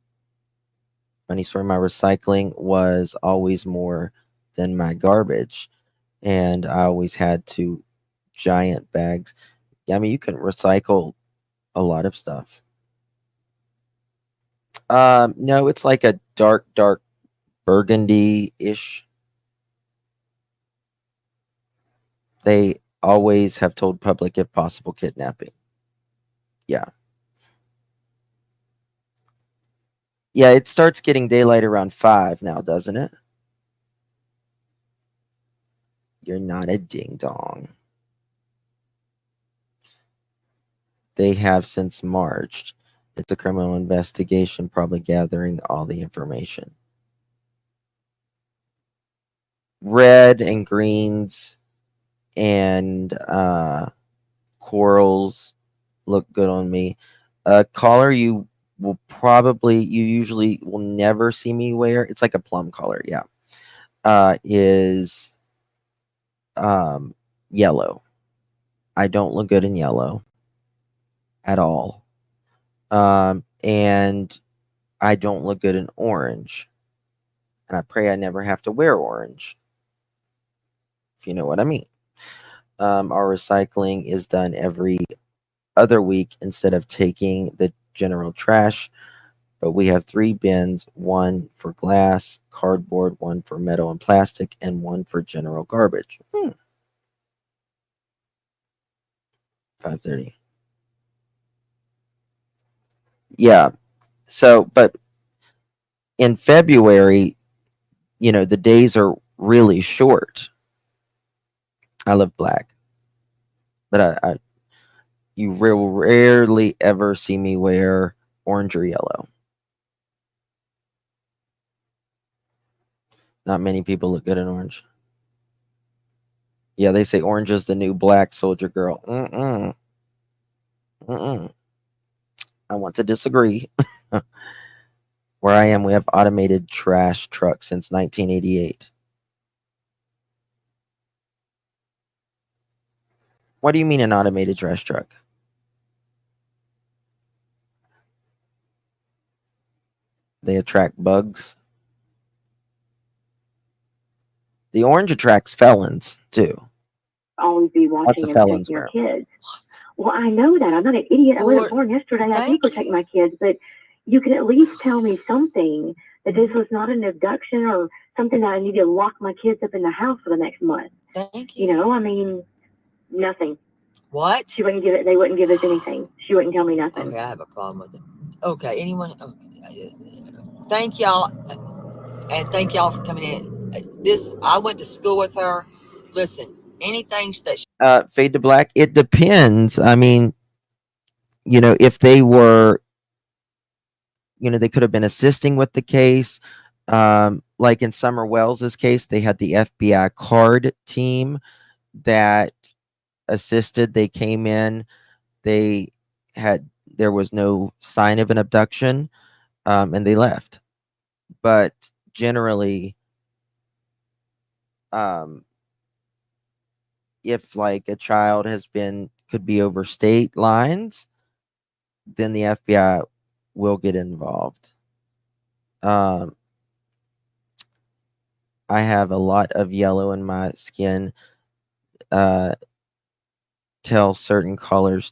B: Funny story, my recycling was always more than my garbage. And I always had two giant bags. I mean, you can recycle a lot of stuff. No, it's like a dark burgundy-ish. They always have told public if possible kidnapping. Yeah. Yeah, it starts getting daylight around 5 now, doesn't it? You're not a ding-dong. They have since marched. It's a criminal investigation, probably gathering all the information. Red and greens and corals look good on me. Collar you usually will never see me wear. It's like a plum color, yeah. Is yellow. I don't look good in yellow at all. And I don't look good in orange. And I pray I never have to wear orange, if you know what I mean. Our recycling is done every other week instead of taking the general trash, but we have 3 bins, 1 for glass, cardboard, 1 for metal and plastic, and 1 for general garbage. 5:30. Yeah. So, but in February, the days are really short. I love black, but you will rarely ever see me wear orange or yellow. Not many people look good in orange. Yeah, they say orange is the new black, soldier girl. I want to disagree. Where I am, we have automated trash trucks since 1988. What do you mean an automated trash truck? They attract bugs. The orange attracts felons too.
D: Always be watching
B: Lots of
D: and
B: felons
D: protecting your
B: wear 'em.
D: kids. Well, I know that. I'm not an idiot. I
G: Well,
D: wasn't born yesterday. I do
G: thank
D: protect
G: you.
D: my kids, but you can at least tell me something that this was not an abduction or something that I need to lock my kids up in the house for the next month.
G: Thank you.
D: I mean, nothing.
G: What?
D: She wouldn't give it. They wouldn't give us anything. She wouldn't tell me nothing.
G: Okay, I have a problem with it. Okay, anyone? Okay. Thank y'all, and thank y'all for coming in. I went to school with her. Listen, anything that
B: Fade to black. It depends. I mean, if they were, they could have been assisting with the case. Like in Summer Wells's case, they had the FBI card team that assisted. They came in. There was no sign of an abduction, and they left. But generally, if like a child could be over state lines, then the FBI will get involved. I have a lot of yellow in my skin. Tell certain colors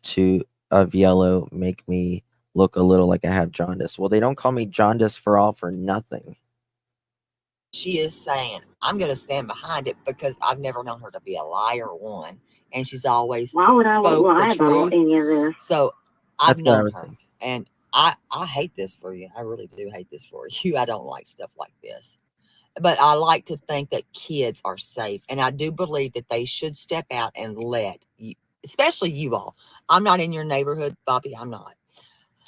B: of yellow make me look a little like I have jaundice. Well, they don't call me jaundice for nothing.
G: she is saying, I'm going to stand behind it because I've never known her to be a liar, one, and she's always
D: Why would I
G: spoke
D: lie
G: the
D: about
G: truth.
D: any of this?
G: So I've
B: That's what I
G: known
B: was
G: her,
B: thinking.
G: and I hate this for you. I really do hate this for you. I don't like stuff like this. But I like to think that kids are safe. And I do believe that they should step out and let you, especially you all. I'm not in your neighborhood, Bobby. I'm not.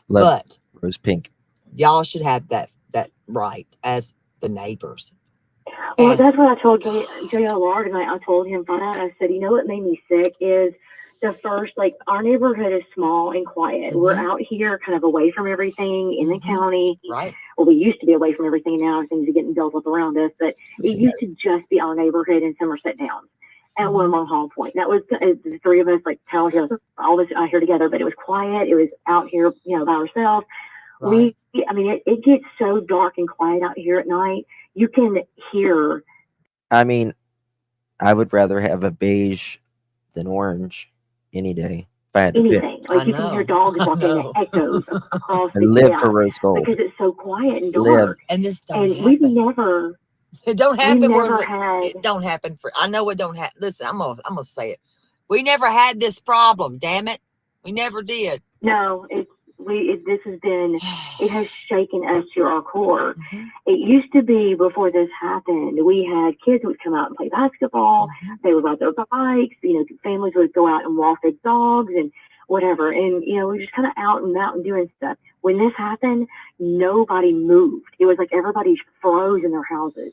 G: But
B: Rose pink.
G: Y'all should have that right as the neighbors.
D: Well,
G: And
D: that's what I told JLR tonight. I told him that. I said, you know what made me sick is the first, like, our neighborhood is small and quiet. We're
G: Mhm.
D: out here kind of away from everything in the
G: Mhm.
D: county.
G: right.
D: Well, we used to be away from everything. Now things are getting built up around us, but it used to just be our neighborhood in Somerset Downs at
G: Mhm.
D: One Long Hall Point. That was the three of us, like, all this out here together, but it was quiet. It was out here, by ourselves.
G: Right.
D: I mean, it gets so dark and quiet out here at night. You can hear
B: I mean, I would rather have a beige than orange any day if I had to pick.
D: anything.
G: I
D: Like, you can hear
G: know.
D: dogs
G: I
D: barking, the
G: know.
D: echoes across
B: I
D: the
B: live for rose gold.
D: because it's so quiet and
B: Live.
D: dark.
G: And this don't
D: And we've
G: happen.
D: never,
G: It don't
D: we
G: happen
D: never
G: where
D: had.
G: it don't happen for. I know it don't happen. Listen, I'm gonna say it. We never had this problem. Damn it, we never did.
D: No, this has been, it has shaken us to our core.
G: Mhm.
D: It used to be before this happened, we had kids who would come out and play basketball.
G: Mhm.
D: They would ride their bikes. Families would go out and walk their dogs and whatever. And, we were just kind of out and doing stuff. When this happened, nobody moved. It was like everybody froze in their houses.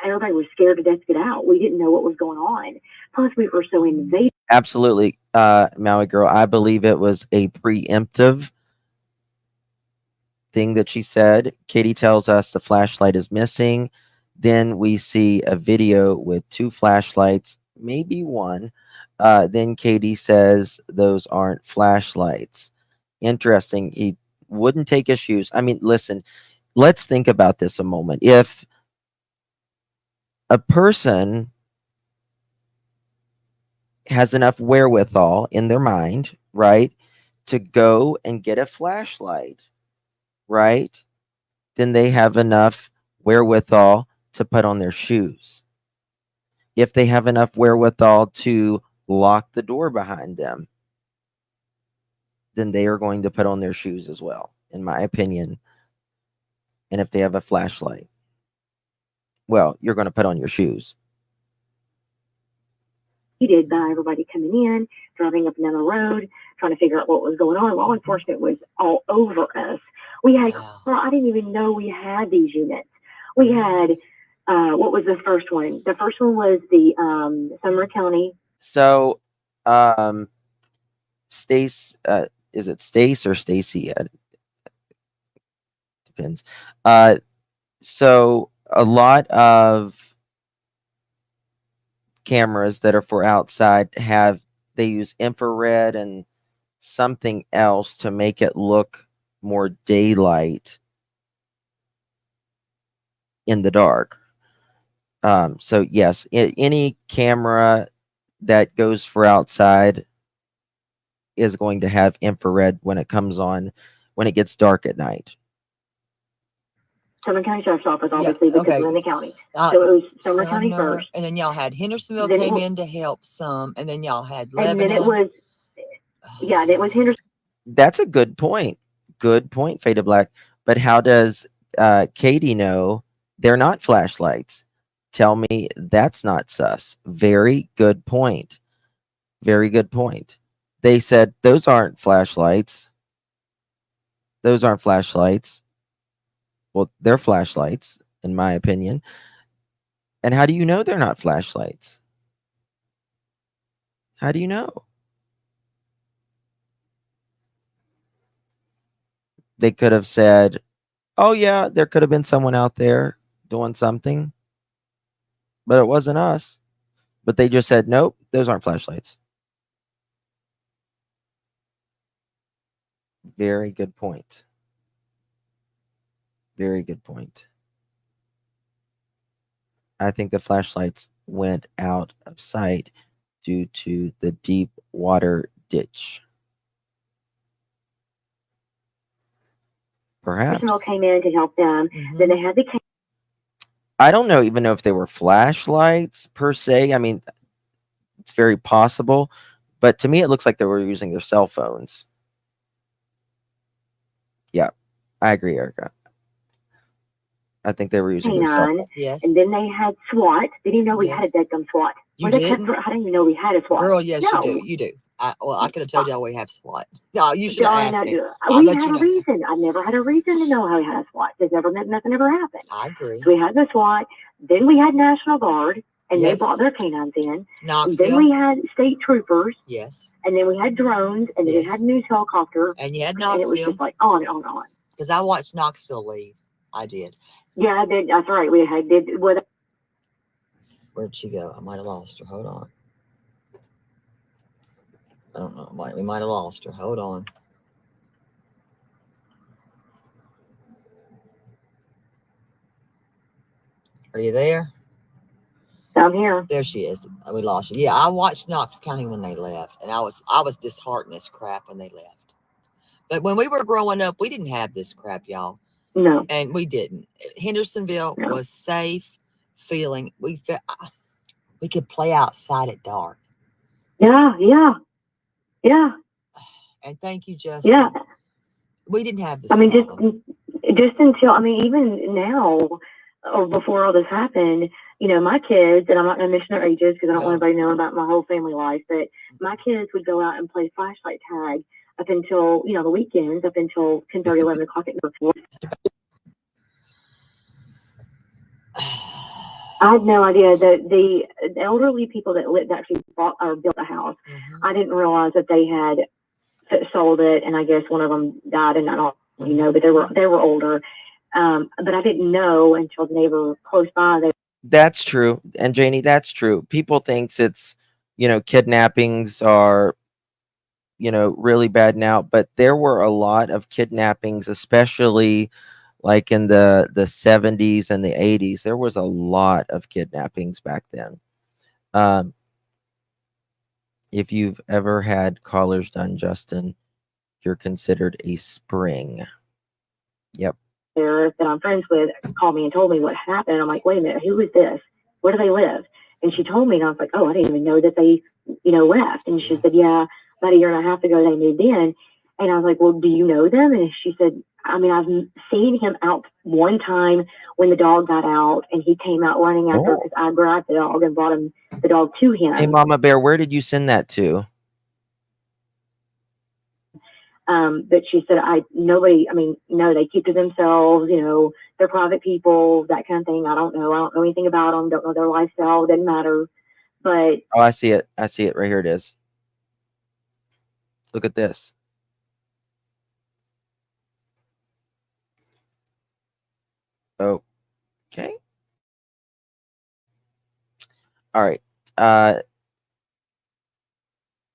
D: Everybody was scared to death to get out. We didn't know what was going on. Plus, we were so invasive.
B: Absolutely, Maui girl. I believe it was a preemptive thing that she said. Katie tells us the flashlight is missing. Then we see a video with 2 flashlights, maybe one. Then Katie says those aren't flashlights. Interesting. He wouldn't take his shoes. I mean, listen, let's think about this a moment. If a person has enough wherewithal in their mind, right, to go and get a flashlight, right, then they have enough wherewithal to put on their shoes. If they have enough wherewithal to lock the door behind them, then they are going to put on their shoes as well, in my opinion. And if they have a flashlight, well, you're going to put on your shoes.
D: Did by everybody coming in, driving up and down the road, trying to figure out what was going on. Law enforcement was all over us. We had,
G: Wow.
D: I didn't even know we had these units. We had, what was the first one? The first one was the Sumner County.
B: So, Stace, is it Stace or Stacy? Depends. So a lot of cameras that are for outside they use infrared and something else to make it look more daylight in the dark. So yes, any camera that goes for outside is going to have infrared when it comes on, when it gets dark at night.
D: Sumner County Sheriff's Office, obviously, because
G: okay.
D: we're in the county. So it was Sumner County
G: Sumner,
D: first.
G: and then y'all had Hendersonville
D: Then
G: came in to help some, and then y'all had
D: And
G: Lebanon.
D: then it was, it was Henderson.
B: That's a good point. Good point, Fada Black. But how does Katie know they're not flashlights? Tell me that's not sus. Very good point. Very good point. They said those aren't flashlights. Those aren't flashlights. Well, they're flashlights, in my opinion. And how do you know they're not flashlights? How do you know? They could have said, oh, yeah, there could have been someone out there doing something, but it wasn't us. But they just said, nope, those aren't flashlights. Very good point. Very good point. I think the flashlights went out of sight due to the deep water ditch. Perhaps.
D: Came in to help them.
G: Mhm.
D: Then they had the
B: I don't even know if they were flashlights per se. I mean, it's very possible, but to me, it looks like they were using their cell phones. Yeah, I agree, Erica. I think they were using their cell
D: K9,
B: phones.
G: Yes.
D: and then they had SWAT. Didn't even know we had a
G: Yes.
D: dead gum SWAT.
G: You
D: Or they
G: didn't?
D: I didn't even know we had a SWAT.
G: Girl, yes,
D: No.
G: you do. You do. I could have told y'all we have SWAT. No, you should have
D: Darn,
G: asked me.
D: we
G: let
D: had
G: you
D: a
G: know.
D: reason. I never had a reason to know how we had a SWAT. Nothing ever happened.
G: I agree.
D: So we had the SWAT. Then we had National Guard, and they
G: Yes.
D: brought their canines in. Then
G: Knoxville.
D: we had state troopers,
G: Yes.
D: and then we had drones, and then we had
G: Yes.
D: news helicopter,
G: And you had
D: and it was
G: Knoxville.
D: just like on and on and on.
G: Because I watched Knoxville leave. I did.
D: Yeah, I did. That's right. We had did what?
G: Where'd she go? I might have lost her. Hold on. I don't know. We might have lost her. Hold on. Are you there?
D: I'm here.
G: There she is. We lost you. Yeah, I watched Knox County when they left, and I was disheartened as crap when they left. But when we were growing up, we didn't have this crap, y'all.
D: No.
G: And we didn't. Hendersonville was safe, feeling we could play outside at dark.
D: Yeah.
G: And thank you, Justin.
D: Yeah.
G: We didn't have this.
D: I mean,
G: problem.
D: just until, I mean, even now or before all this happened, you know, my kids, and I'm not going to mention their ages because I don't want anybody knowing about my whole family life, but my kids would go out and play flashlight tag up until, you know, the weekends, up until 10:30, 11 o'clock at night. I had no idea that the elderly people that lived actually bought or built a house. I didn't realize that they had sold it, and I guess one of them died, and I don't, you know, but they were older. But I didn't know until the neighbor close by.
B: That's true. And Janie, that's true. People thinks it's, you know, kidnappings are, you know, really bad now, but there were a lot of kidnappings, especially like in the 70s and the 80s. There was a lot of kidnappings back then. If you've ever had collars done, Justin, you're considered a spring. Yep.
D: That I'm friends with called me and told me what happened. I'm like, wait a minute, who is this? Where do they live? And she told me, and I was like, oh, I didn't even know that they, you know, left. And she said, yeah, about a year and a half ago they moved in. And I was like, well, do you know them? And she said, I mean, I've seen him out one time when the dog got out, and he came out running after because I grabbed the dog and brought the dog to him.
B: Hey, Mama Bear, where did you send that to?
D: But she said, no, they keep to themselves, you know, they're private people, that kind of thing. I don't know anything about them, don't know their lifestyle, doesn't matter. But
B: oh, I see it right here. It is. Look at this. Okay. All right.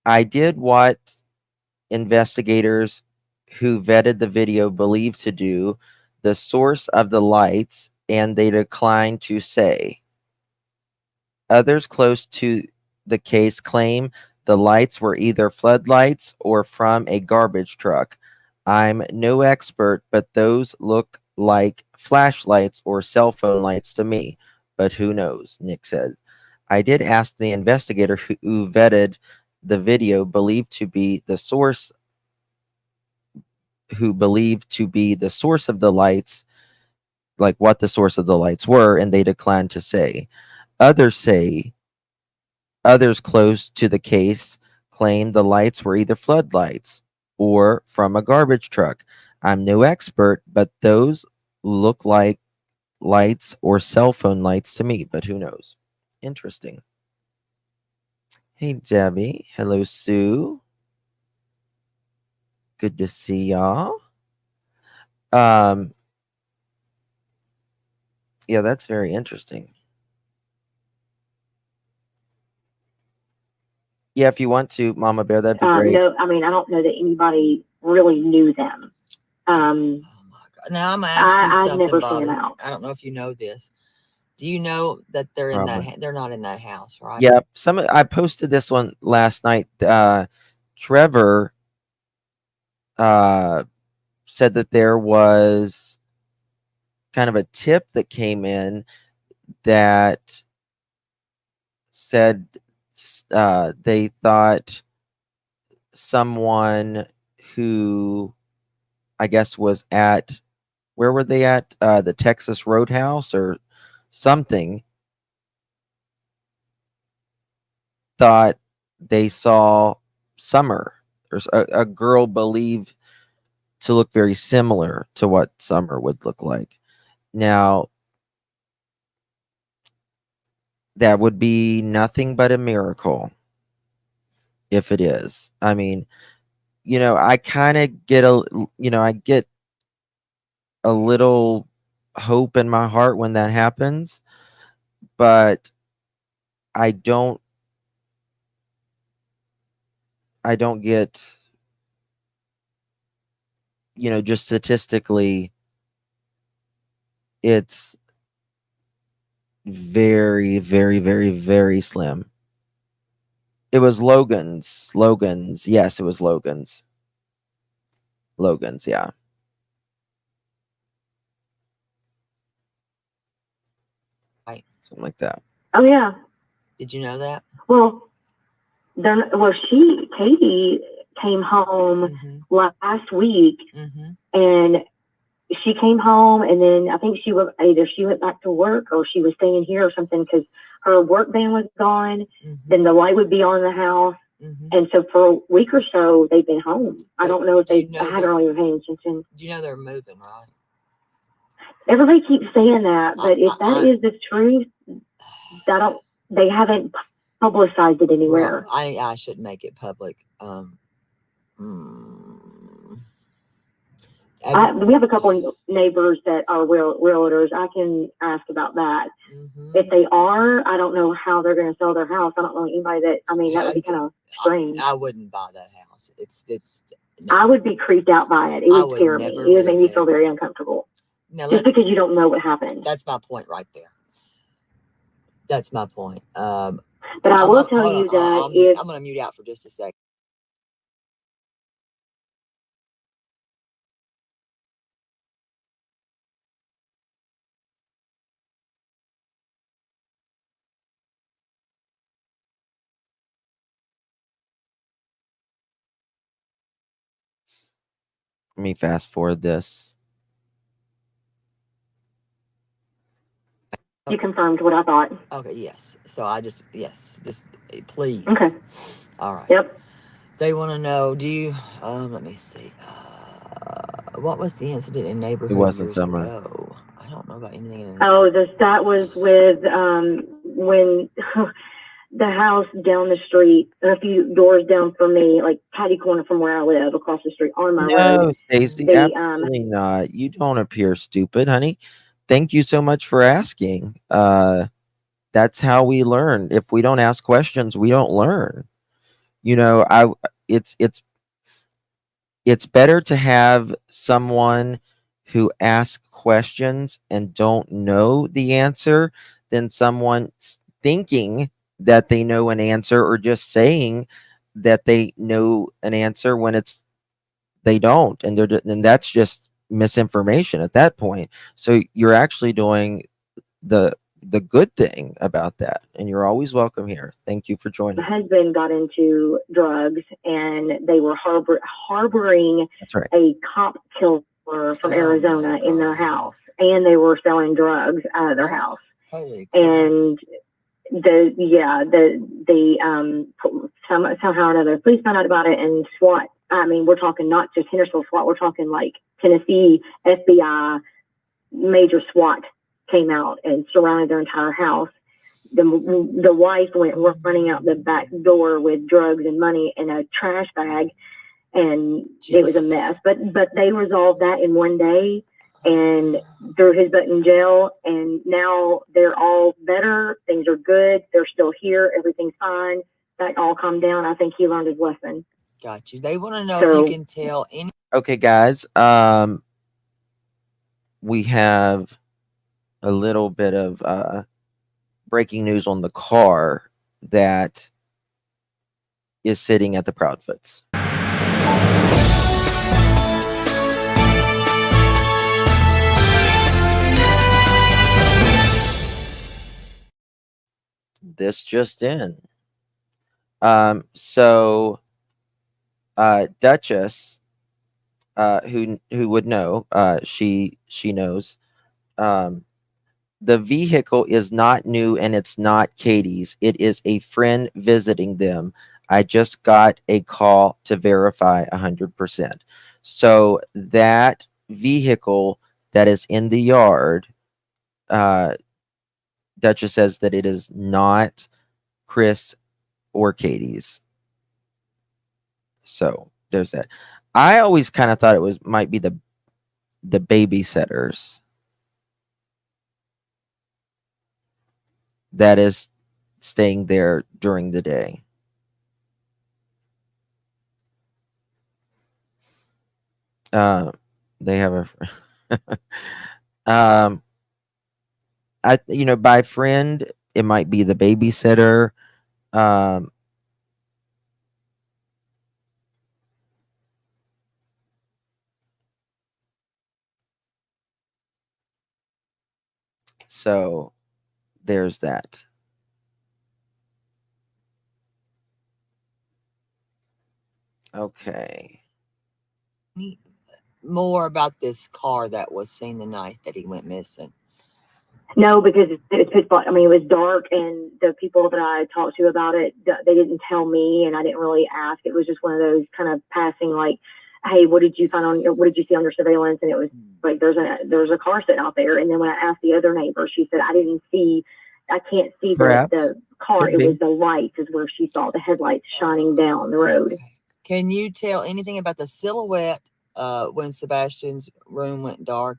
B: I did what investigators who vetted the video believe to do, the source of the lights, and they declined to say. Others close to the case claim the lights were either floodlights or from a garbage truck. I'm no expert, but those look like flashlights or cell phone lights to me. But who knows, Nick said. I did ask the investigator who vetted the video believed to be the source of the lights, like what the source of the lights were, and they declined to say. Others close to the case claim the lights were either floodlights or from a garbage truck. I'm no expert, but those look like lights or cell phone lights to me, but who knows? Interesting. Hey, Debbie. Hello, Sue. Good to see y'all. Yeah, that's very interesting. Yeah, if you want to, Mama Bear, that'd be great.
D: No, I mean, I don't know that anybody really knew them.
G: Oh my God. Now I'm gonna ask you something,
D: I've never
G: Bobby.
D: seen them out.
G: I don't know if you know this. Do you know that they're in that? They're not in that house, right?
B: Yeah, I posted this one last night. Trevor said that there was kind of a tip that came in that said they thought someone who I guess was at, where were they at? The Texas Roadhouse or something, thought they saw Summer. There's a girl believed to look very similar to what Summer would look like. Now, that would be nothing but a miracle if it is. I mean, I kind of get I get a little hope in my heart when that happens, but I don't get, just statistically, it's very, very, very, very slim. It was Logan's. Yes, it was Logan's. Yeah.
G: Right.
B: Something like that.
D: Oh yeah.
G: Did you know that?
D: Well, then, Katie came home last week, and she came home, and then I think she went back to work or she was staying here or something because her work van was gone. Then the light would be on in the house, and so for a week or so they've been home. I don't know if I haven't really been paying attention.
G: Do you know they're moving, right?
D: Everybody keeps saying that, but if that is the truth, they haven't publicized it anywhere.
G: Well, I should make it public.
D: We have a couple of neighbors that are realtors. I can ask about that. If they are, I don't know how they're going to sell their house. I don't know anybody that would be kind of strange.
G: I wouldn't buy that house.
D: No. I would be creeped out by it. It would scare me. It would make me feel very uncomfortable. Just because you don't know what happened.
G: That's my point right there. That's my point.
D: But I will tell you that
G: I'm going to mute out for just a second.
B: Let me fast forward this.
D: You confirmed what I thought.
G: Okay, yes. So just please.
D: Okay.
G: All right.
D: Yep.
G: They want to know, do you, let me see. What was the incident in neighborhood?
B: It wasn't
G: years
B: Summer.
G: ago? I don't know about anything.
D: That was with when the house down the street, a few doors down from me, like catty corner from where I live, across the street on my road.
B: No, Stacey, absolutely not. You don't appear stupid, honey. Thank you so much for asking. That's how we learn. If we don't ask questions, we don't learn. It's better to have someone who asks questions and don't know the answer than someone thinking that they know an answer or just saying that they know an answer when they don't, and that's just misinformation at that point. So you're actually doing the good thing about that, and you're always welcome here. Thank you for joining.
D: My husband got into drugs, and they were harboring a cop killer from Arizona in their house, and they were selling drugs out of their house.
G: Holy
D: and somehow or another, police found out about it, and SWAT. I mean, we're talking not just Hendersonville SWAT. We're talking like Tennessee FBI, major SWAT came out and surrounded their entire house. The wife went running out the back door with drugs and money in a trash bag, and it was a mess. But they resolved that in one day and threw his butt in jail, and now they're all better. Things are good. They're still here. Everything's fine. That all calmed down. I think he learned his lesson.
G: Got you. They want to know if you can tell any.
B: Okay, guys. We have a little bit of breaking news on the car that is sitting at the Proudfoots. This just in. So Duchess, who would know, she knows. The vehicle is not new and it's not Katie's. It is a friend visiting them. I just got a call to verify 100%. So that vehicle that is in the yard, Duchess says that it is not Chris or Katie's. So there's that. I always kind of thought it might be the babysitters that is staying there during the day. They have a by friend, it might be the babysitter. So there's that. Okay.
G: More about this car that was seen the night that he went missing.
D: No, because it's pitch black. I mean, it was dark, and the people that I talked to about it, they didn't tell me, and I didn't really ask. It was just one of those kind of passing, like, "Hey, what did you see on your surveillance?" And it was like, "There's a car sitting out there." And then when I asked the other neighbor, she said, "I can't see the car. It was the lights is where she saw the headlights shining down the road."
G: Can you tell anything about the silhouette when Sebastian's room went dark?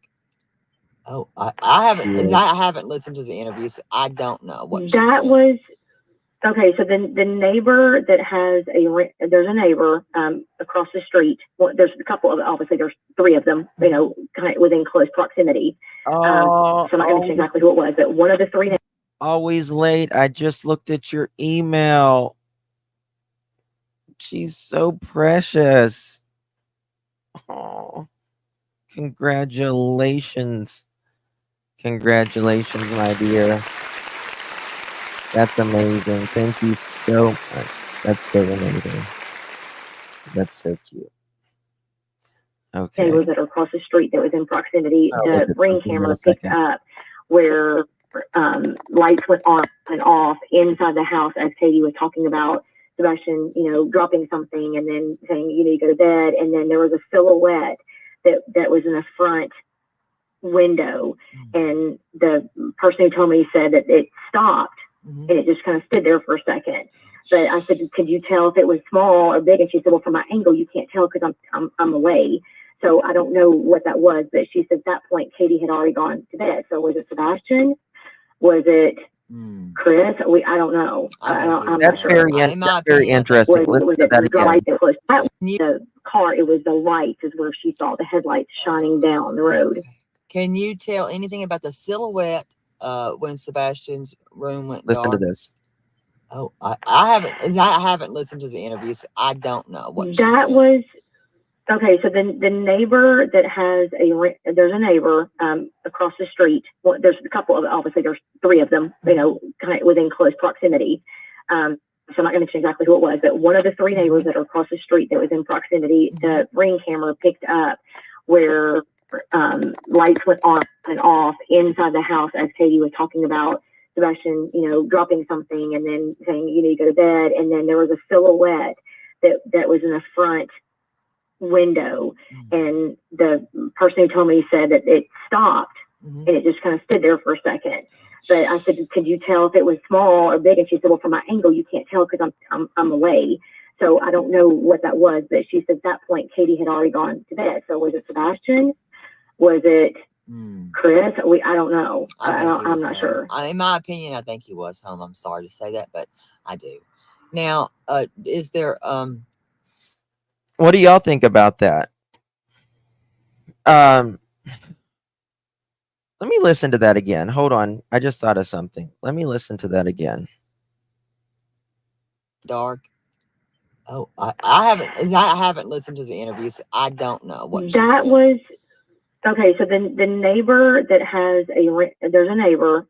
G: Oh, I haven't listened to the interview, so I don't know what
D: that was. Okay, so the neighbor that has there's a neighbor across the street. Well, there's a couple of, obviously there's three of them, kind of within close proximity. So I'm not going to mention exactly who it was, but one of the three.
B: Always late. I just looked at your email. She's so precious. Oh, congratulations. Congratulations, my dear. That's amazing. Thank you so much. That's so amazing. That's so cute. Okay.
D: Was that across the street that was in proximity. The ring camera picked up where lights went on and off inside the house as Katie was talking about Sebastian, dropping something and then saying, you need to go to bed. And then there was a silhouette that was in the front window. And the person who told me said that it stopped and it just kind of stood there for a second. But I said, could you tell if it was small or big? And she said, well, from my angle, you can't tell because I'm away. So I don't know what that was. But she said at that point, Katie had already gone to bed. So was it Sebastian? Was it Chris? I don't know. I'm
B: that's
D: not
B: very,
D: sure.
B: that's very interesting.
D: Was
B: it
D: the car? It was the lights is where she saw the headlights shining down the road.
G: Can you tell anything about the silhouette when Sebastian's room went dark?
B: Listen to this.
G: Oh, I haven't listened to the interview, so I don't know what
D: that was. Okay, so the neighbor that has there's a neighbor across the street. Well, there's a couple of, obviously there's three of them, kind of within close proximity. So I'm not going to mention exactly who it was, but one of the three neighbors that are across the street that was in proximity. The ring camera picked up where lights went on and off inside the house as Katie was talking about Sebastian, dropping something and then saying, you need to go to bed. And then there was a silhouette that was in the front window. And the person who told me said that it stopped and it just kind of stood there for a second. But I said, could you tell if it was small or big? And she said, well, from my angle, you can't tell because I'm away. So I don't know what that was. But she said at that point, Katie had already gone to bed. So was it Sebastian? Was it Chris? I don't know. I'm not sure.
G: In my opinion, I think he was home. I'm sorry to say that, but I do. Now, is there
B: what do y'all think about that? Let me listen to that again. Hold on. I just thought of something. Let me listen to that again.
G: Dark. Oh, I haven't listened to the interview, so I don't know what
D: that was. Okay, so the neighbor that has there's a neighbor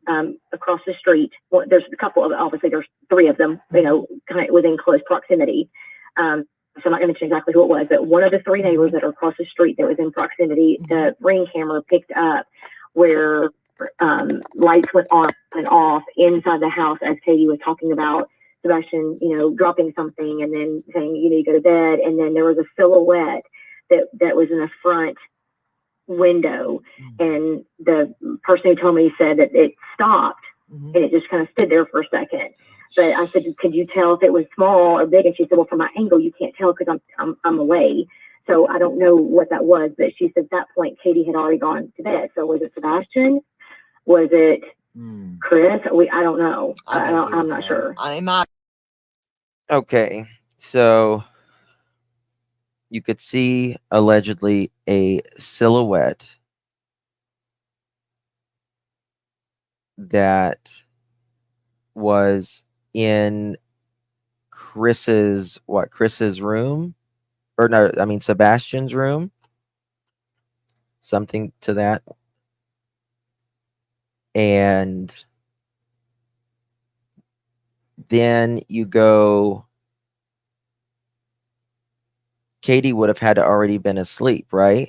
D: across the street. Well, there's a couple of, obviously there's three of them, kind of within close proximity. So I'm not going to mention exactly who it was, but one of the three neighbors that are across the street that was in proximity. The ring camera picked up where lights went on and off inside the house as Katie was talking about Sebastian, dropping something and then saying, you need to go to bed. And then there was a silhouette that was in the front window. And the person who told me said that it stopped and it just kind of stood there for a second. But I said, could you tell if it was small or big? And she said, well, from my angle, you can't tell because I'm away. So I don't know what that was. But she said at that point, Katie had already gone to bed. So was it Sebastian? Was it Chris? I don't know. I'm not sure.
B: Okay, so you could see allegedly a silhouette that was in Chris's room, or no, I mean Sebastian's room, something to that. And then you go, Katie would have had to already been asleep, right?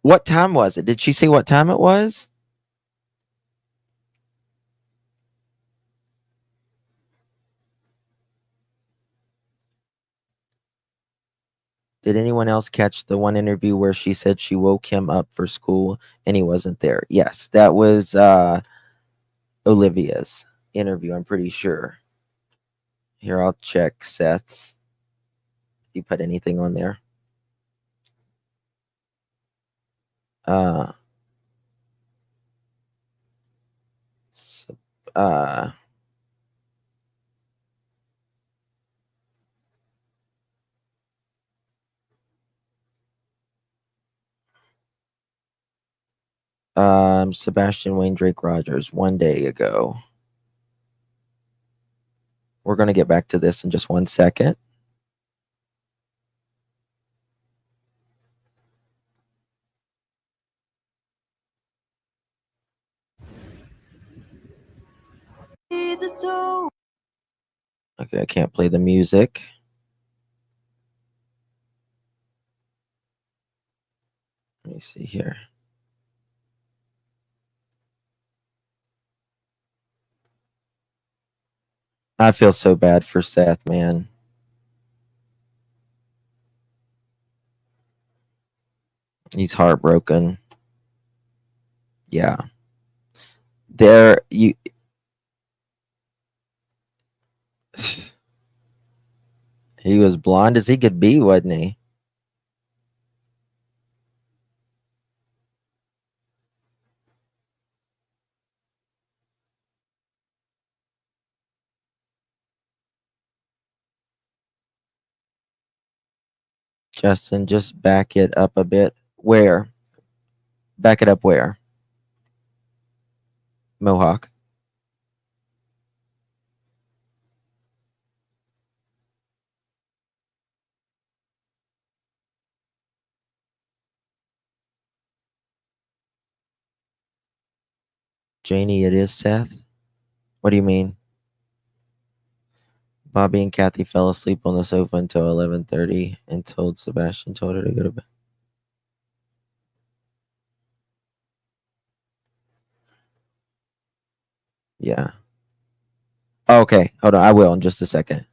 B: What time was it? Did she say what time it was? Did anyone else catch the one interview where she said she woke him up for school and he wasn't there? Yes, that was Olivia's interview, I'm pretty sure. Here, I'll check Seth's. If you put anything on there. Sebastian Wayne Drake Rogers 1 day ago. We're going to get back to this in just 1 second. Okay, I can't play the music. Let me see here. I feel so bad for Seth, man. He's heartbroken. Yeah. He was blonde as he could be, wasn't he? Justin, just back it up a bit. Where? Back it up where? Mohawk. Janie, it is Seth? What do you mean? Bobby and Kathy fell asleep on the sofa until 11:30 and Sebastian told her to go to bed. Yeah. Okay, hold on. I will in just a second.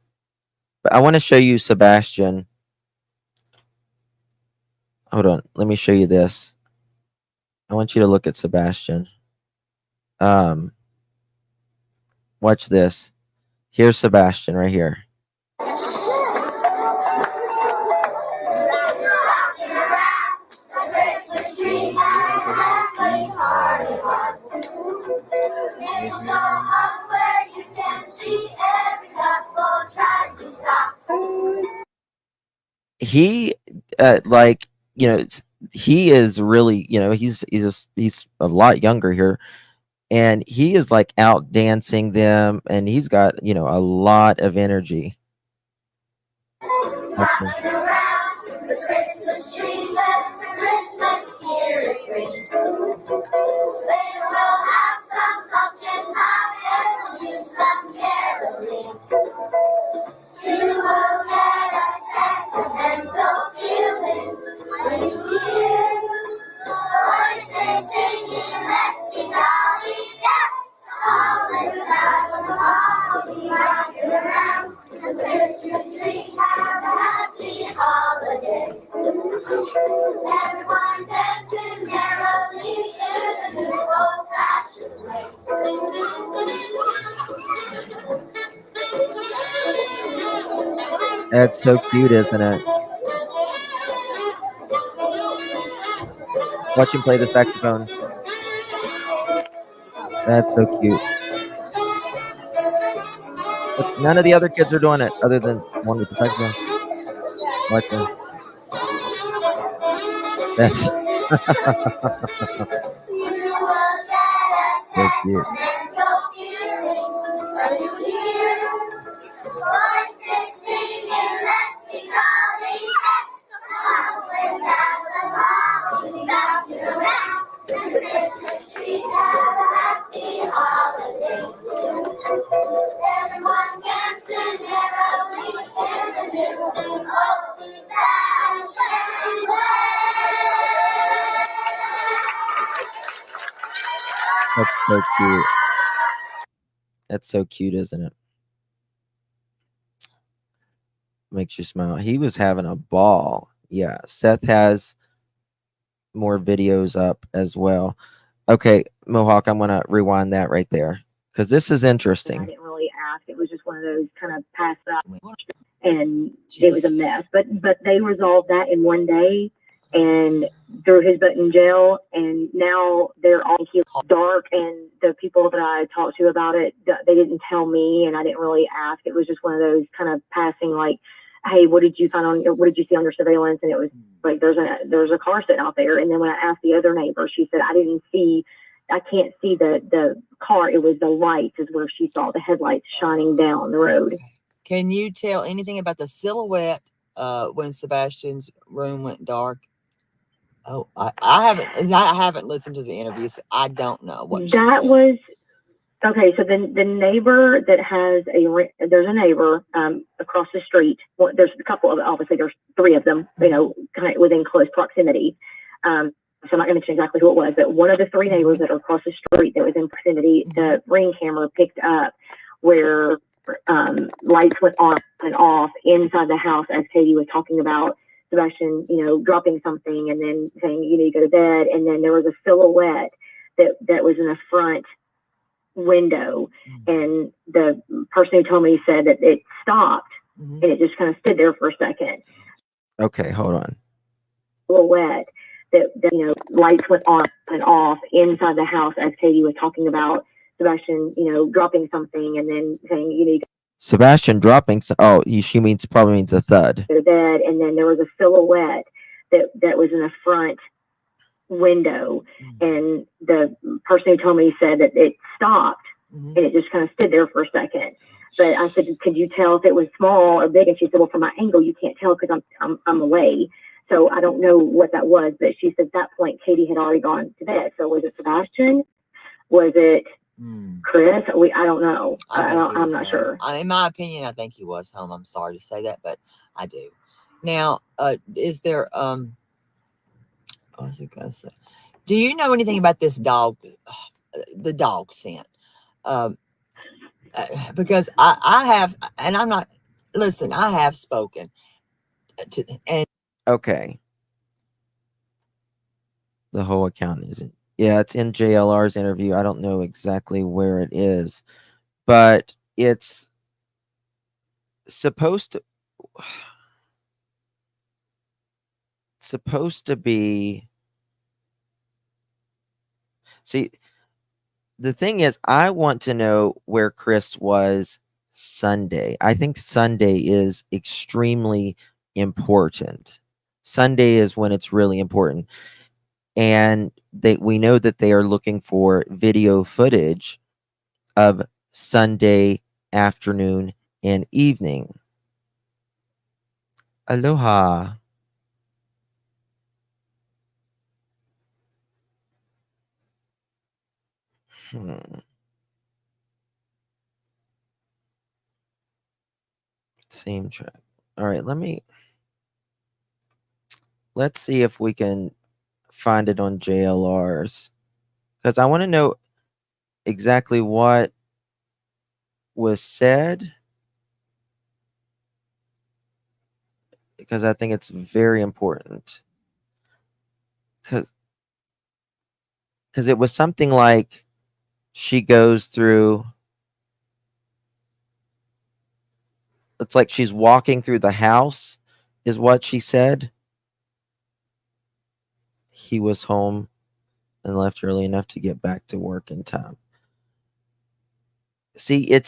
B: But I want to show you Sebastian. Hold on. Let me show you this. I want you to look at Sebastian. Watch this. Here's Sebastian right here. He like, you know, he is really, you know, he's a lot younger here, and he is like out dancing them, and he's got, you know, a lot of energy. That's so cute, isn't it? Watch him play the saxophone. That's so cute. But none of the other kids are doing it other than one with the saxophone. Watch him. That's so cute. That's so cute. That's so cute, isn't it? Makes you smile. He was having a ball. Yeah, Seth has more videos up as well. Okay, Mohawk, I'm gonna rewind that right there because this is
D: I
B: interesting.
D: didn't really ask. It was just one of those kind of pass up, and it was a mess. But they resolved that in one day and threw his butt in jail. And now they're all dark. And the people that I talked to about it, they didn't tell me, and I didn't really ask. It was just one of those kind of passing, like, hey, what did you find on? What did you see on your surveillance? And it was like there's a car sitting out there. And then when I asked the other neighbor, she said I can't see the car. It was the lights is where she saw the headlights shining down the road.
G: Can you tell anything about the silhouette when Sebastian's room went dark? Oh, I haven't listened to the interview, so I don't know what
D: that was. Okay, so the neighbor that has there's a neighbor across the street. Well, there's a couple of, obviously there's three of them, kind of within close proximity. So I'm not going to mention exactly who it was, but one of the three neighbors that are across the street that was in proximity, the Ring camera picked up where lights went on and off inside the house as Katie was talking about Sebastian, dropping something and then saying, you need to go to bed. And then there was a silhouette that was in the front window, and the person who told me said that it stopped and it just kind of stood there for a second.
B: Okay, hold on.
D: Silhouette that lights went on and off inside the house as Katie was talking about Sebastian, dropping something and then saying, you need to
B: Sebastian dropping. She probably means a thud.
D: go to bed. And then there was a silhouette that was in the front window, and the person who told me said that it stopped and it just kind of stood there for a second. But I said, could you tell if it was small or big? And she said, well, from my angle you can't tell because I'm away, so I don't know what that was. But she said at that point Katie had already gone to bed. So was it Sebastian? Was it Chris? I don't know. I'm not sure.
G: In my opinion, I think he was home. I'm sorry to say that, but I do. Now, is there what was I gonna say? Do you know anything about this dog, the dog scent? Because I have, and I'm not. Listen, I have spoken to, and
B: okay, the whole account isn't. Yeah, it's in JLR's interview. I don't know exactly where it is, but it's supposed to be. See, the thing is, I want to know where Chris was Sunday. I think Sunday is extremely important. Sunday is when it's really important. And we know that they are looking for video footage of Sunday afternoon and evening. Aloha. Same track. All right, let's see if we can find it on JLR's, because I want to know exactly what was said, because I think it's very important, because it was something like she goes through, looks like she's walking through the house, is what she said. He was home and left early enough to get back to work in time. See, I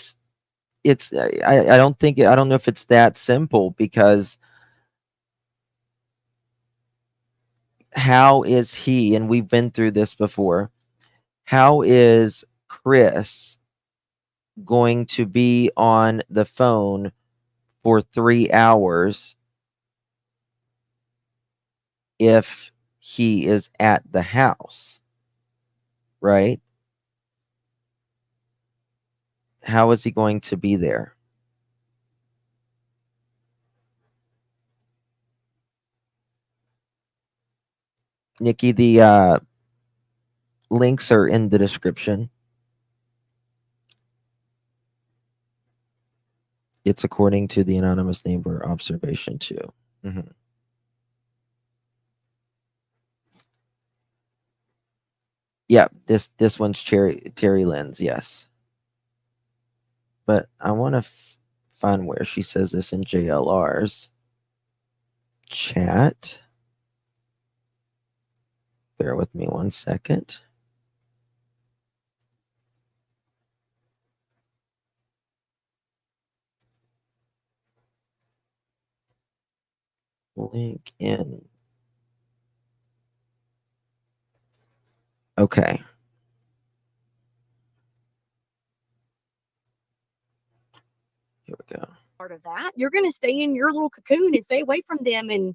B: don't know if it's that simple, because how is he, and we've been through this before, how is Chris going to be on the phone for 3 hours if he is at the house, right? How is he going to be there? Nikki, the links are in the description. It's according to the anonymous neighbor observation too. Mm-hmm. Yeah, this one's Terry Lynn's, yes. But I want to find where she says this in JLR's chat. Bear with me 1 second. Link in. Okay. Here we go.
D: Part of that, you're going to stay in your little cocoon and stay away from them, and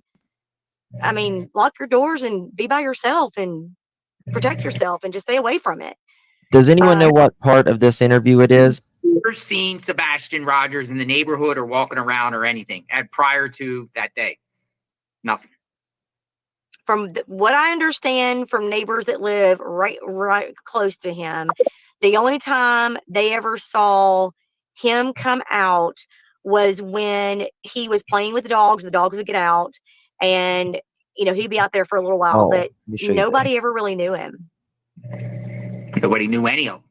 D: I mean, lock your doors and be by yourself and protect yourself and just stay away from it.
B: Does anyone know what part of this interview it is?
E: Never seen Sebastian Rogers in the neighborhood or walking around or anything prior to that day. Nothing.
D: From what I understand from neighbors that live right close to him, the only time they ever saw him come out was when he was playing with the dogs. The dogs would get out, and he'd be out there for a little while, but nobody ever really knew him.
E: Nobody knew any of them.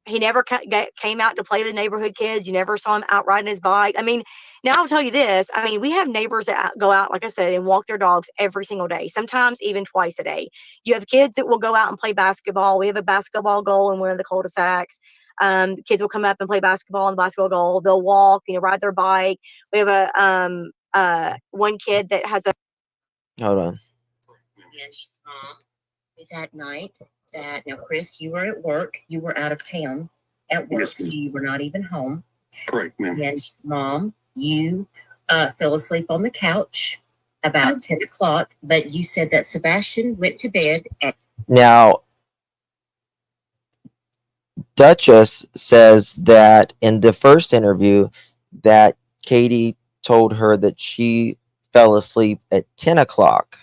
D: He never came out to play with neighborhood kids. You never saw him out riding his bike. I mean, now I'll tell you this. I mean, we have neighbors that go out, like I said, and walk their dogs every single day, sometimes even twice a day. You have kids that will go out and play basketball. We have a basketball goal in one of the cul-de-sacs. Kids will come up and play basketball in the basketball goal. They'll walk, ride their bike. We have a one kid that has a.
B: Hold on.
H: Yes, that night. Now, Chris, you were at work. You were out of town at work, so you were not even home.
F: Correct, ma'am.
H: Yes, Mom, you fell asleep on the couch about 10 o'clock, but you said that Sebastian went to bed at.
B: Now, Duchess says that in the first interview that Katie told her that she fell asleep at 10 o'clock.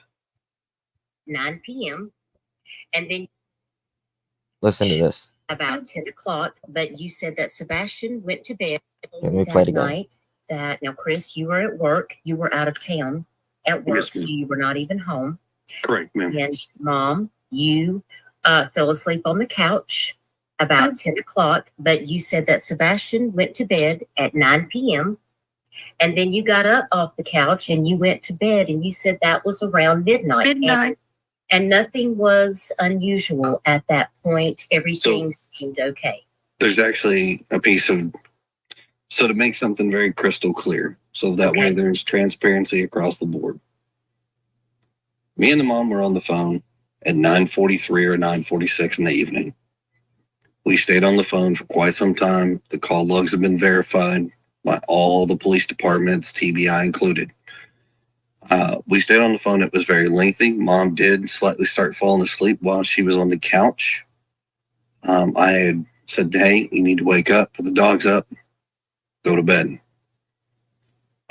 H: 9 p.m. And then.
B: Listen to this.
H: About 10 o'clock, but you said that Sebastian went to bed
B: that
H: night. Now, Chris, you were at work. You were out of town at work, so you were not even home.
F: Correct, ma'am.
H: Yes, Mom, you fell asleep on the couch about 10 o'clock, but you said that Sebastian went to bed at 9 p.m. And then you got up off the couch and you went to bed, and you said that was around midnight. And nothing was unusual at that point. Everything seemed okay.
F: There's actually a piece of, so to make something very crystal clear, so that way there's transparency across the board. Me and the mom were on the phone at 9:43 or 9:46 in the evening. We stayed on the phone for quite some time. The call logs have been verified by all the police departments, TBI included. We stayed on the phone. It was very lengthy. Mom did slightly start falling asleep while she was on the couch. I had said, hey, you need to wake up, put the dogs up, go to bed.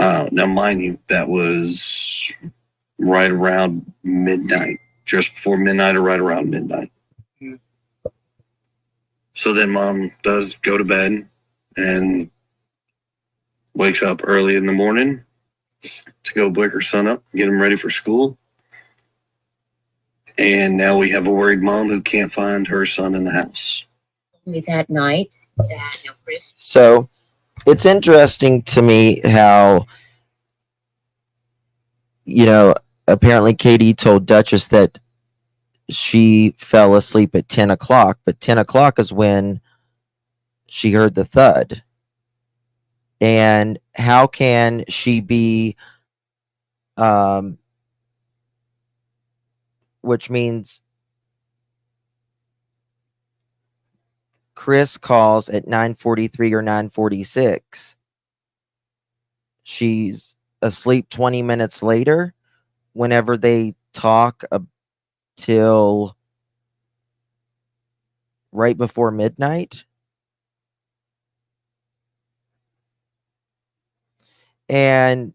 F: Now, mind you, that was right around midnight, just before midnight or right around midnight. So then Mom does go to bed and wakes up early in the morning to go wake her son up, get him ready for school. And now we have a worried mom who can't find her son in the house.
H: That night, Chris.
B: So It's interesting to me how, apparently Katie told Duchess that she fell asleep at 10 o'clock, but 10 o'clock is when she heard the thud. And how can she be, which means Chris calls at 9:43 or 9:46. She's asleep 20 minutes later whenever they talk till right before midnight. And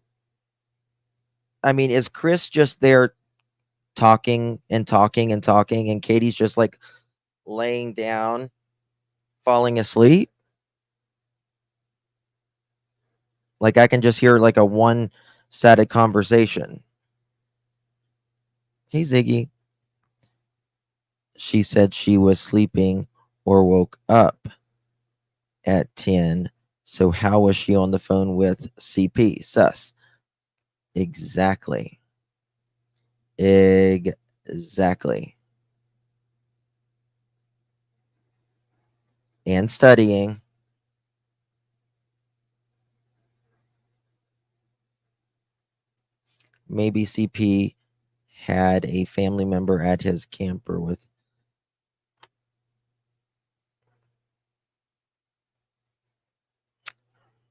B: I mean, is Chris just there talking and talking and talking, and Katie's just like laying down, falling asleep? Like I can just hear like a one-sided conversation. Hey, Ziggy. She said she was sleeping or woke up at 10. So how was she on the phone with CP? Sus. Exactly. Exactly. And studying. Maybe CP had a family member at his camper with.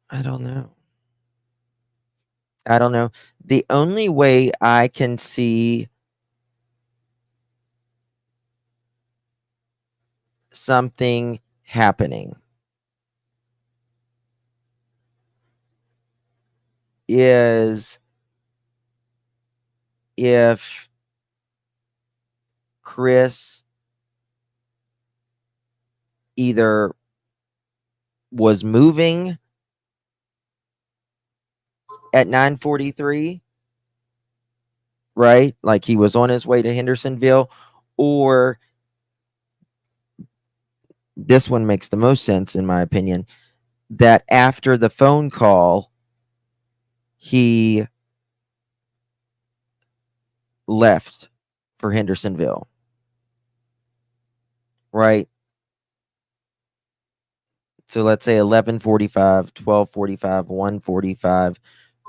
B: I don't know. I don't know. The only way I can see something happening is if Chris either was moving at 9:43, right? Like he was on his way to Hendersonville, or this one makes the most sense in my opinion, that after the phone call he left for Hendersonville, right? So let's say 11:45, 12:45, 1:45,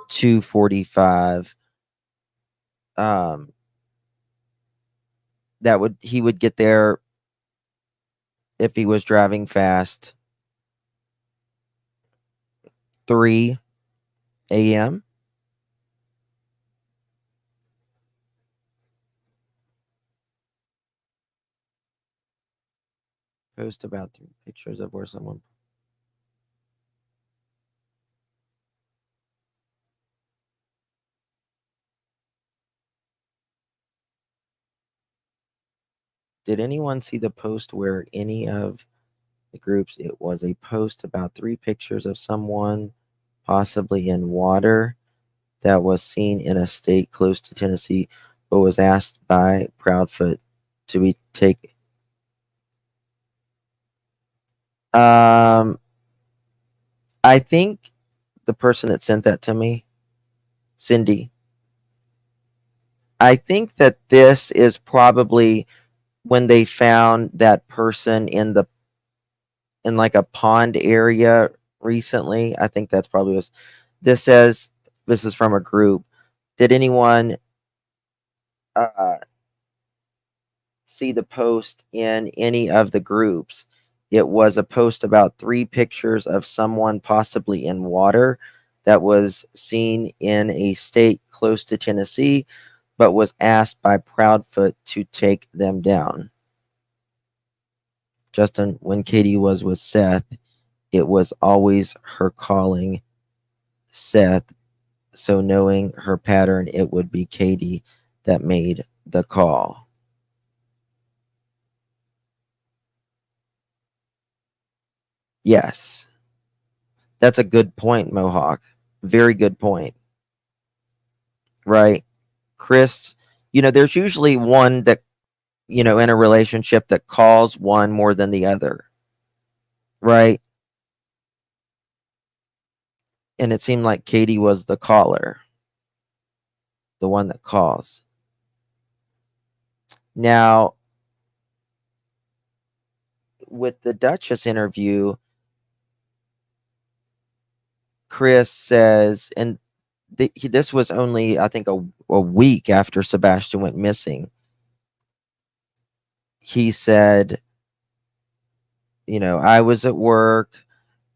B: 2:45. He would get there if he was driving fast 3 a.m. Post about 3 pictures of where someone. Did anyone see the post where any of the groups? It was a post about 3 pictures of someone possibly in water that was seen in a state close to Tennessee, but was asked by Proudfoot to be taken. I think the person that sent that to me, Cindy, I think that this is probably when they found that person in like a pond area recently. I think that's probably was. This says this is from a group. Did anyone see the post in any of the groups? It was a post about 3 pictures of someone possibly in water that was seen in a state close to Tennessee, but was asked by Proudfoot to take them down. Justin, when Katie was with Seth, it was always her calling Seth. So knowing her pattern, it would be Katie that made the call. Yes. That's a good point, Mohawk. Very good point. Right? Chris, there's usually one that, in a relationship that calls one more than the other. Right? And it seemed like Katie was the caller, the one that calls. Now, with the Duchess interview, Chris says, and this was only, I think, a week after Sebastian went missing. He said, I was at work.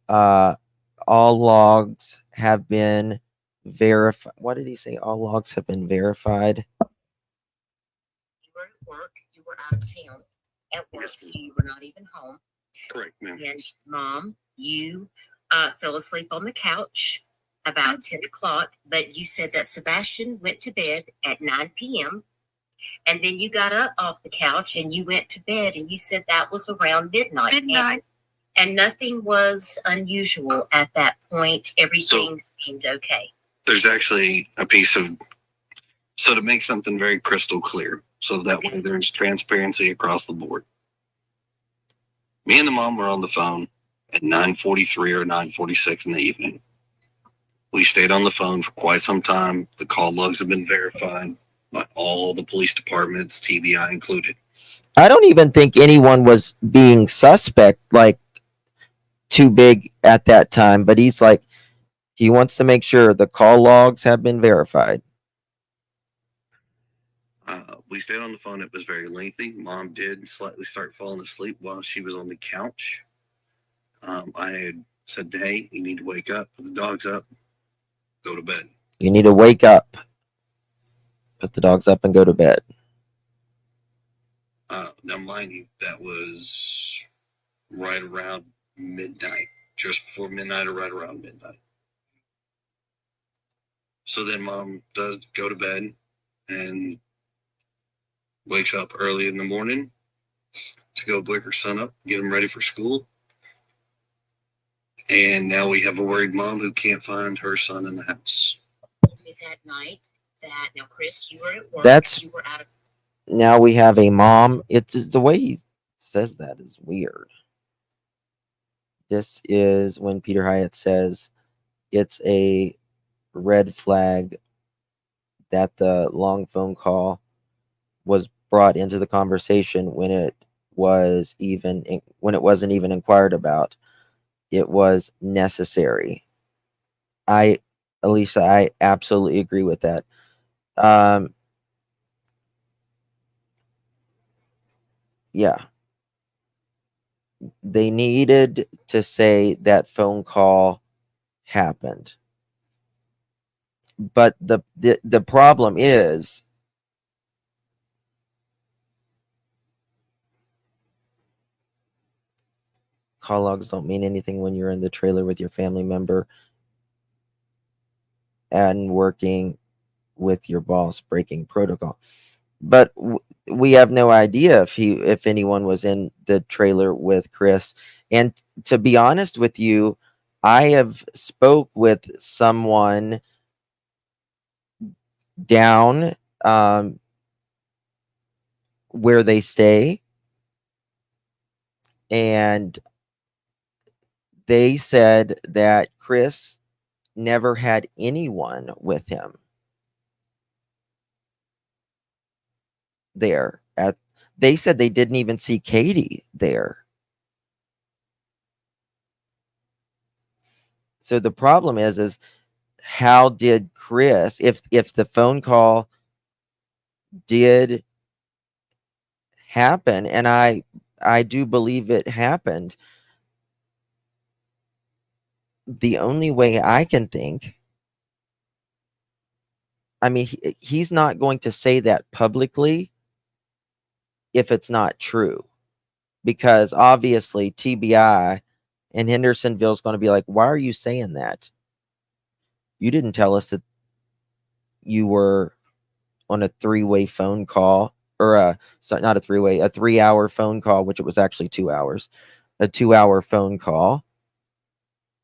B: All logs have been verified. What did he say? All logs have been verified.
H: You were at work. You were out of town at work, so you were not even home.
F: Correct, ma'am.
H: And Mom, you fell asleep on the couch about 10 o'clock, but you said that Sebastian went to bed at 9 p.m. And then you got up off the couch and you went to bed, and you said that was around midnight. And nothing was unusual at that point. Everything seemed okay.
F: There's actually a piece of, so to make something very crystal clear, so that way there's transparency across the board. Me and the mom were on the phone at 9:43 or 9:46 in the evening. We stayed on the phone for quite some time. The call logs have been verified by all the police departments, TBI included.
B: I don't even think anyone was being suspect, like, too big at that time, but he's like, he wants to make sure the call logs have been verified.
F: We stayed on the phone. It was very lengthy. Mom did slightly start falling asleep while she was on the couch. I had said, hey, you need to wake up, put the dogs up, go to bed.
B: You need to wake up, put the dogs up, and go to bed.
F: Now, mind you, that was right around midnight, just before midnight or right around midnight. So then Mom does go to bed and wakes up early in the morning to go wake her son up, get him ready for school. And now we have a worried mom who can't find her son in the house.
H: That night, now Chris, you were at work.
B: That's,
H: you were out of.
B: now we have a mom. It's just, the way he says that is weird. This is when Peter Hyatt says it's a red flag that the long phone call was brought into the conversation when it wasn't even inquired about. It was necessary. Elisa, I absolutely agree with that. Yeah. They needed to say that phone call happened. But the problem is, call logs don't mean anything when you're in the trailer with your family member and working with your boss, breaking protocol. But we have no idea if anyone was in the trailer with Chris. And to be honest with you, I have spoke with someone down where they stay, and they said that Chris never had anyone with him there. They said they didn't even see Katie there. So the problem is how did Chris, if the phone call did happen, and I do believe it happened, the only way I can think, I mean, he's not going to say that publicly if it's not true, because obviously TBI and Hendersonville is going to be like, why are you saying that? You didn't tell us that you were on a three-way phone call, or not a three-way, a 3-hour phone call, which it was actually 2 hours, a 2-hour phone call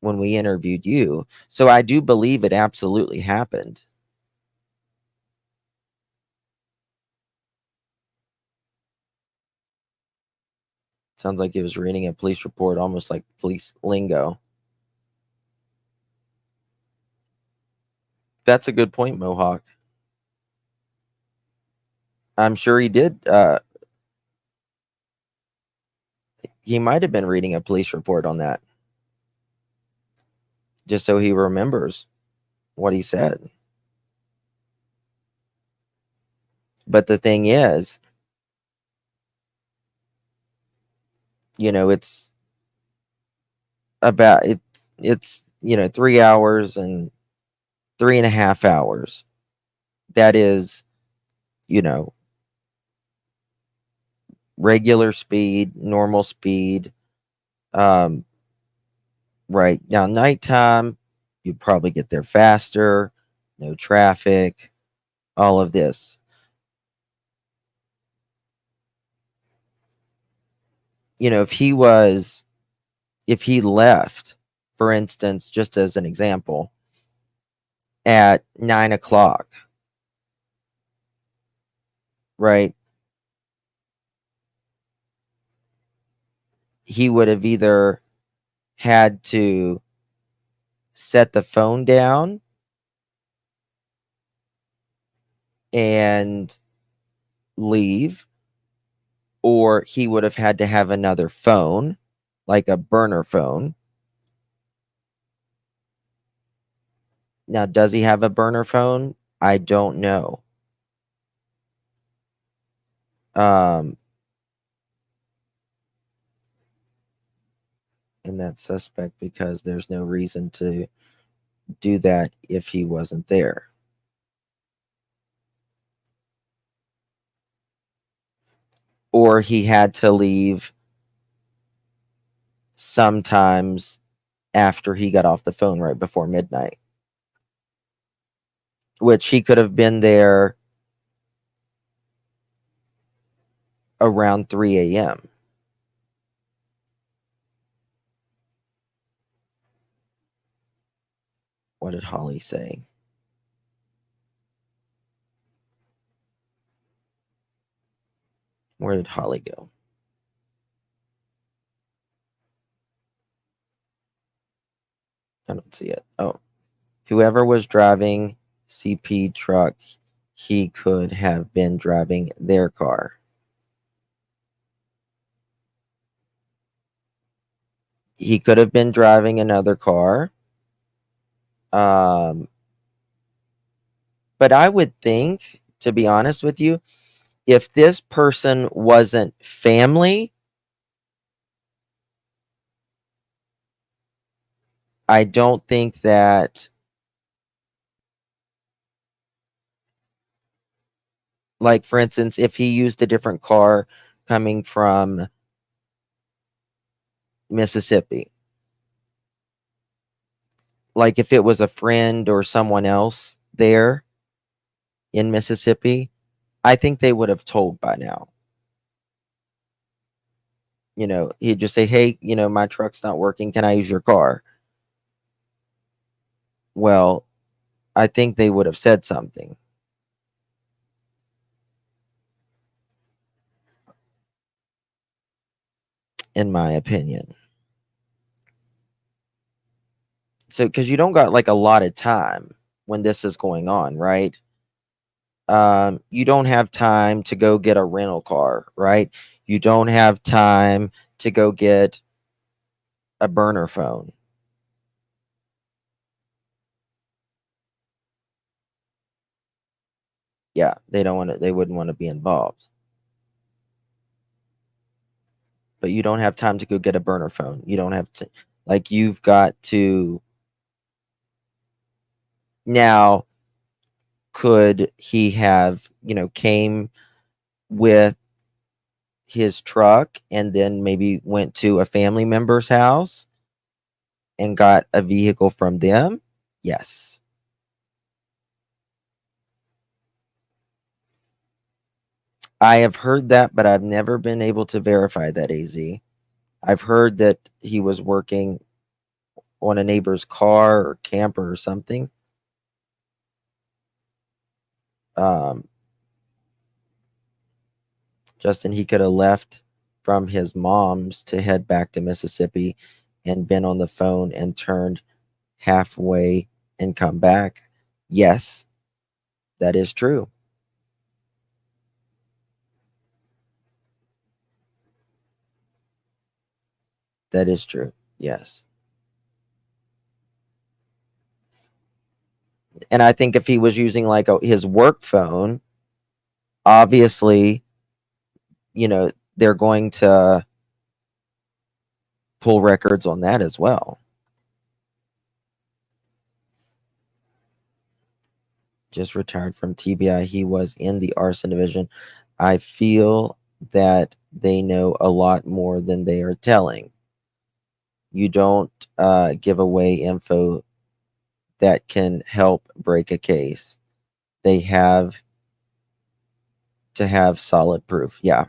B: when we interviewed you. So I do believe it absolutely happened. Sounds like he was reading a police report, almost like police lingo. That's a good point, Mohawk. I'm sure he did. He might have been reading a police report on that, just so he remembers what he said. But the thing is, it's about it's 3 hours and 3.5 hours. That is, regular speed, normal speed. Right now, nighttime, you probably get there faster, no traffic, all of this. If he left, for instance, just as an example, at 9 o'clock, right? He would have either had to set the phone down and leave, or he would have had to have another phone, like a burner phone. Now, does he have a burner phone? I don't know. And that's suspect because there's no reason to do that if he wasn't there. Or he had to leave sometimes after he got off the phone right before midnight, which he could have been there around 3 a.m. What did Holly say? Where did Holly go? I don't see it. Oh, whoever was driving CP truck, he could have been driving their car. He could have been driving another car. But I would think, to be honest with you, if this person wasn't family, I don't think that, like, for instance, if he used a different car coming from Mississippi, like if it was a friend or someone else there in Mississippi, I think they would have told by now. He'd just say, hey, my truck's not working. Can I use your car? Well, I think they would have said something. In my opinion. So, because you don't got like a lot of time when this is going on, right? You don't have time to go get a rental car, right? You don't have time to go get a burner phone. Yeah, they wouldn't want to be involved. But you don't have time to go get a burner phone. You don't have to, like, you've got to. Now, could he have, came with his truck and then maybe went to a family member's house and got a vehicle from them? Yes. I have heard that, but I've never been able to verify that, AZ. I've heard that he was working on a neighbor's car or camper or something. Justin, he could have left from his mom's to head back to Mississippi and been on the phone and turned halfway and come back. Yes, that is true. That is true. Yes. And I think if he was using like his work phone, obviously, they're going to pull records on that as well. Just retired from TBI. He was in the arson division. I feel that they know a lot more than they are telling. You don't give away info that can help break a case. They have to have solid proof. Yeah.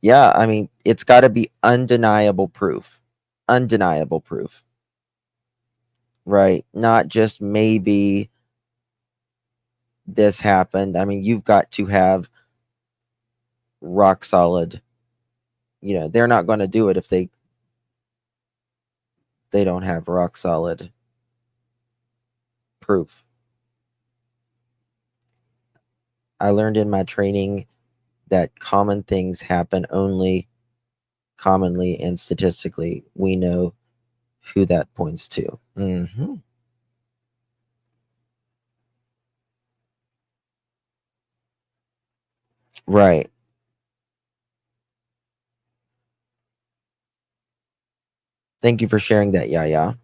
B: Yeah, I mean, it's got to be undeniable proof. Undeniable proof. Right? Not just maybe this happened. I mean, you've got to have rock solid. They're not going to do it if they don't have rock solid proof. I learned in my training that common things happen only commonly, and statistically we know who that points to. Mm-hmm. Right. Thank you for sharing that, Yaya.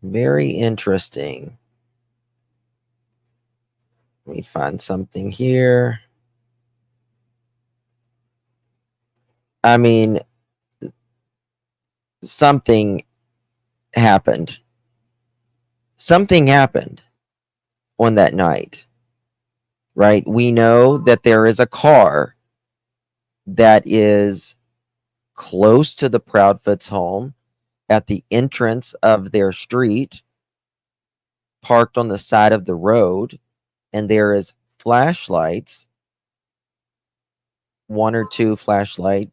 B: Very interesting. Let me find something here. I mean, something happened. Something happened on that night, right? We know that there is a car that is close to the Proudfoots' home at the entrance of their street, parked on the side of the road, and there is flashlights, one or two flashlight,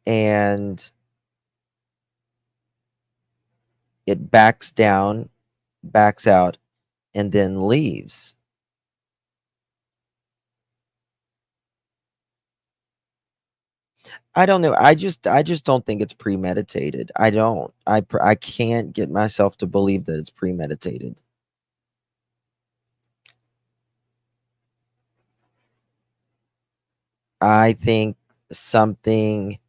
B: and it backs down, backs out, and then leaves. I don't know. I just don't think it's premeditated. I don't. I can't get myself to believe that it's premeditated. I think something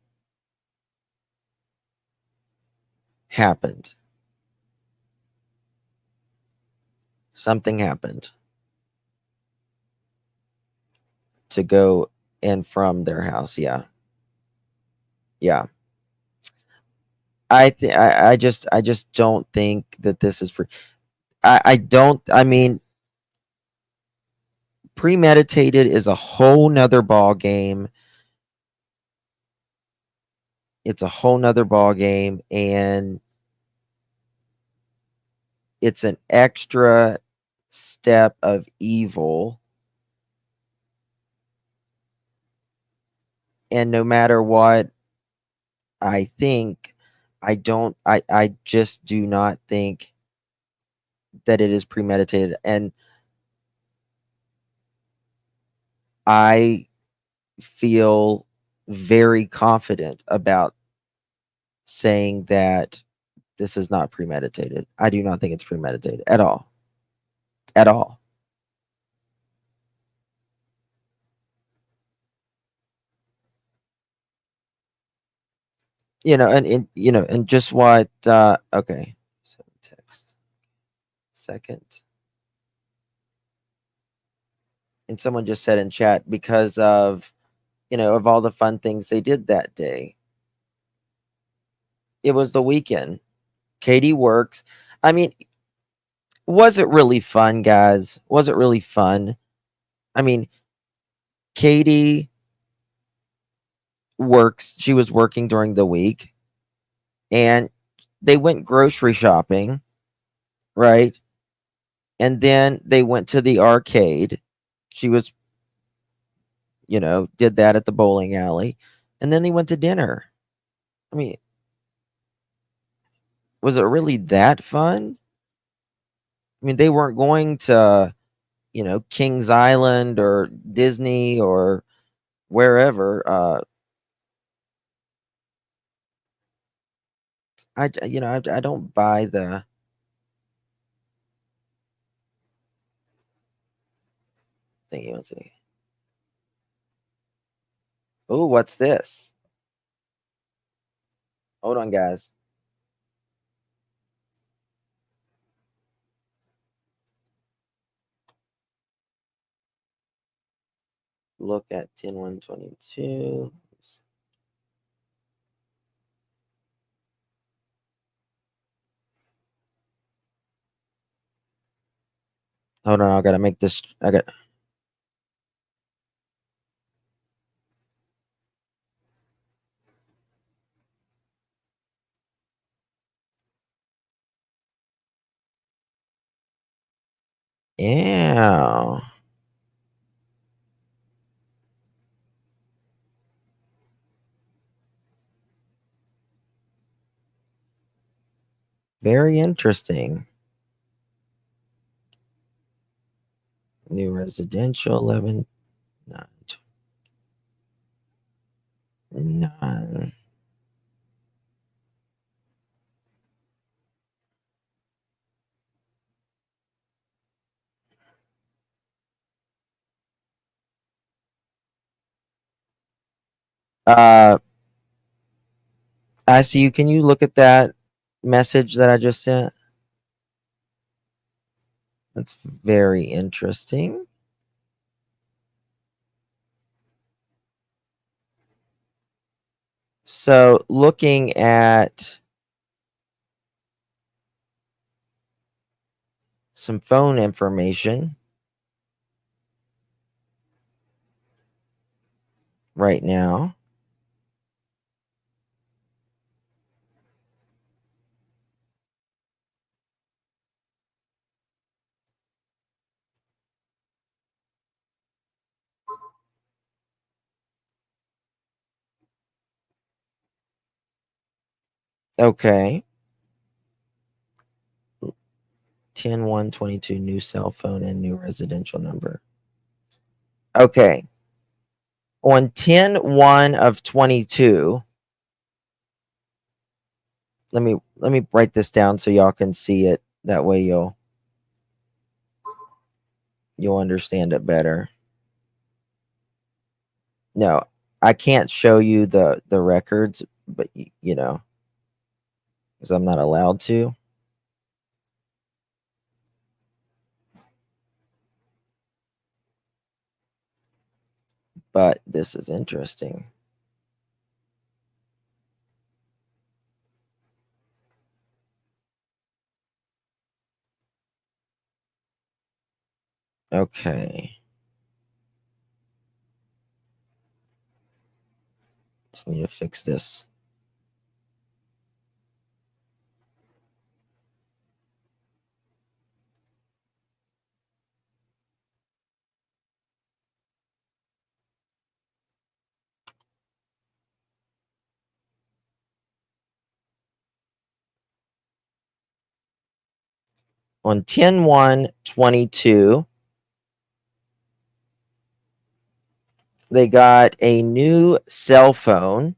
B: happened. Something happened to go in from their house. Yeah. Yeah. I just don't think that this is I don't. I mean, premeditated is a whole nother ball game. It's a whole nother ball game, and it's an extra step of evil. And no matter what I think, I just do not think that it is premeditated. And I feel very confident about saying that this is not premeditated. I do not think it's premeditated at all. At all. And just what okay. Text. Second. And someone just said in chat, because of of all the fun things they did that day. It was the weekend. Katie works. I mean, was it really fun, guys? Was it really fun? I mean, Katie works. She was working during the week, and they went grocery shopping, right? And then they went to the arcade. She was did that at the bowling alley, and then they went to dinner. I mean, was it really that fun? I mean, they weren't going to, Kings Island or Disney or wherever. I don't buy the thing. Let's see. Oh, what's this? Hold on, guys. Look at 10-1-22. Hold on, I gotta make this. Yeah. Very interesting. New residential 11 9 9. I see you. Can you look at that message that I just sent? That's very interesting. So, looking at some phone information right now. Okay. 10-1-22 new cell phone and new residential number. Okay. On 10-1 of 22, let me write this down so y'all can see it. That way you'll understand it better. No, I can't show you the records, but because I'm not allowed to. But this is interesting. Okay. Just need to fix this. On 10-1-22, they got a new cell phone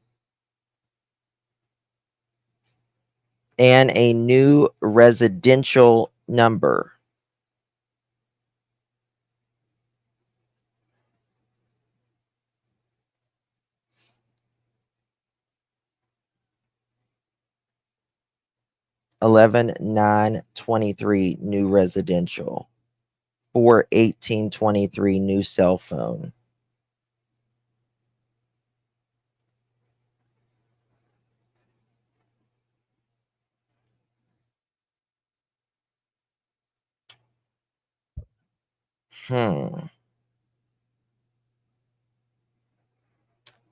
B: and a new residential number. Eleven 9-23 new residential. 4-18-23 new cell phone.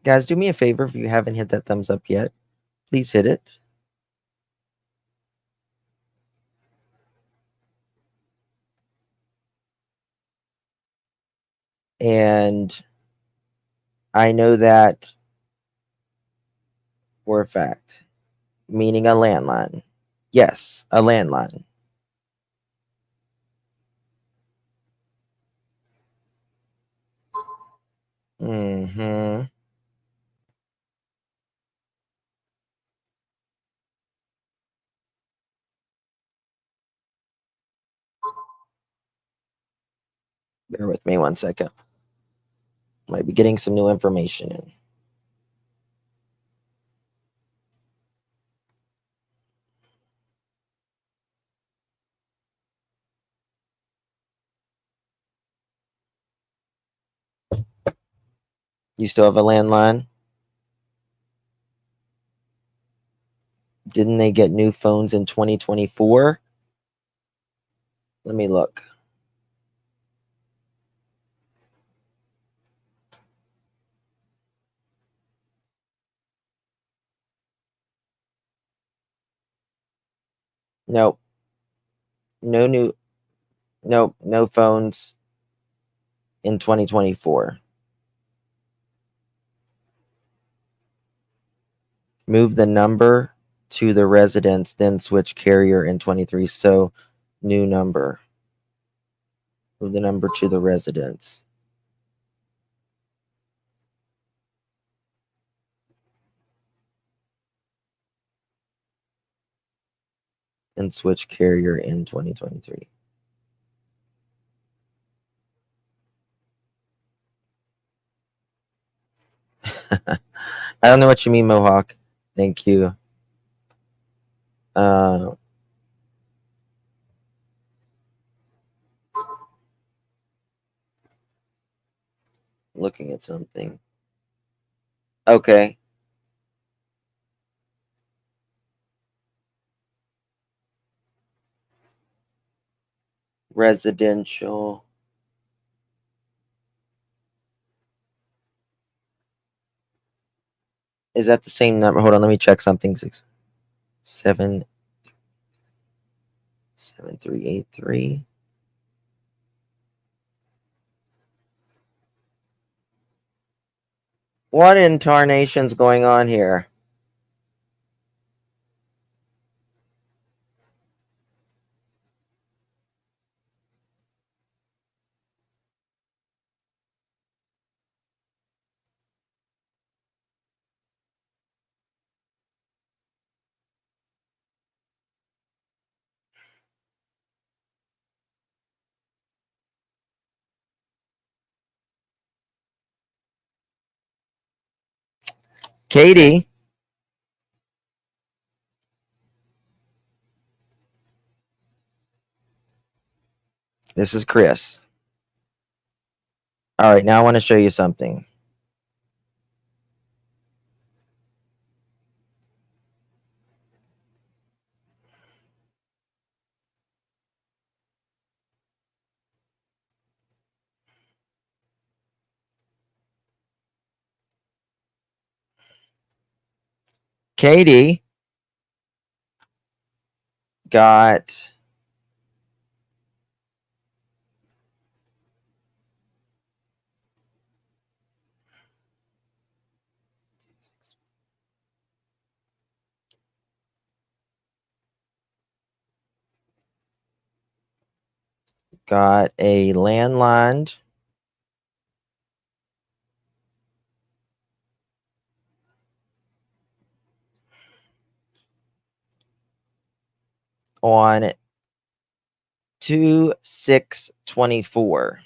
B: Guys, do me a favor if you haven't hit that thumbs up yet. Please hit it. And I know that for a fact. Meaning a landline. Yes, a landline. Mm-hmm. Bear with me 1 second. Might be getting some new information in. You still have a landline? Didn't they get new phones in 2024? Let me look. Nope. No phones in 2024. Move the number to the residence, then switch carrier in 23. So, new number. Move the number to the residence. And switch carrier in 2023. I don't know what you mean, Mohawk. Thank you. Looking at something. Okay. Residential. Is that the same number? Hold on, let me check something. 7383. What in tarnation's going on here? Katie. This is Chris. All right, now I want to show you something. Katie got a landline on 2624.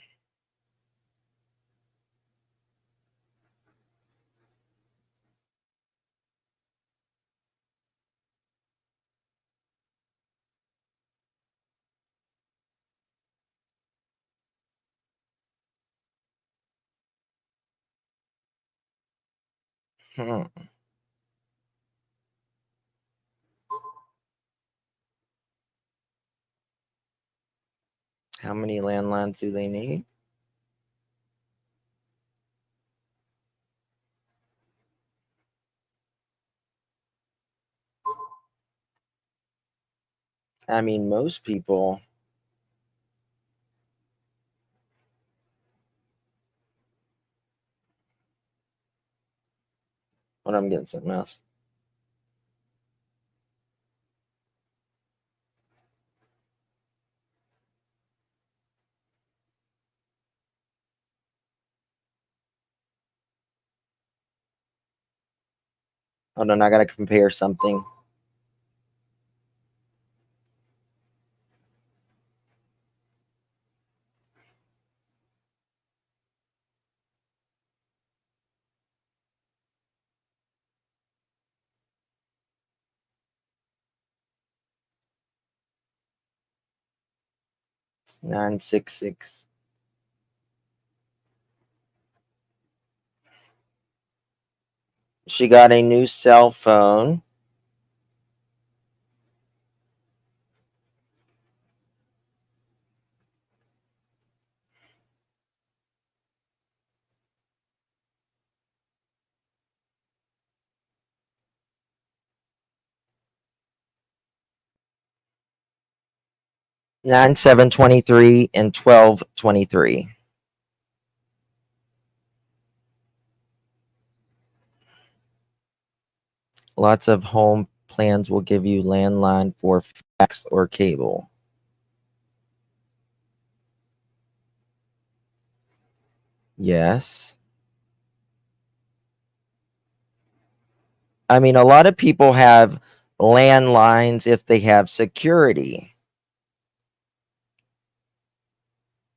B: How many landlines do they need? I mean, most people. When I'm getting something else. Hold on, I gotta compare something. It's 966. She got a new cell phone. $9,723 and $1,223. Lots of home plans will give you landline for fax or cable. Yes. I mean, a lot of people have landlines if they have security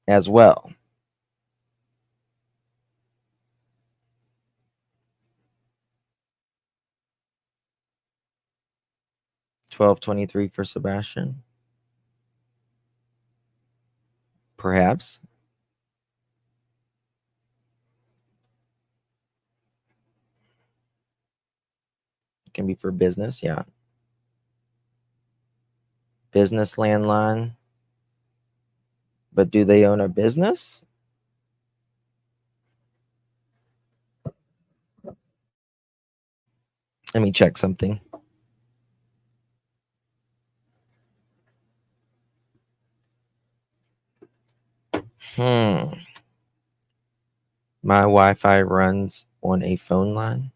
B: as well. $1,223 for Sebastian. Perhaps. It can be for business, yeah. Business landline. But do they own a business? Let me check something. My Wi-Fi runs on a phone line.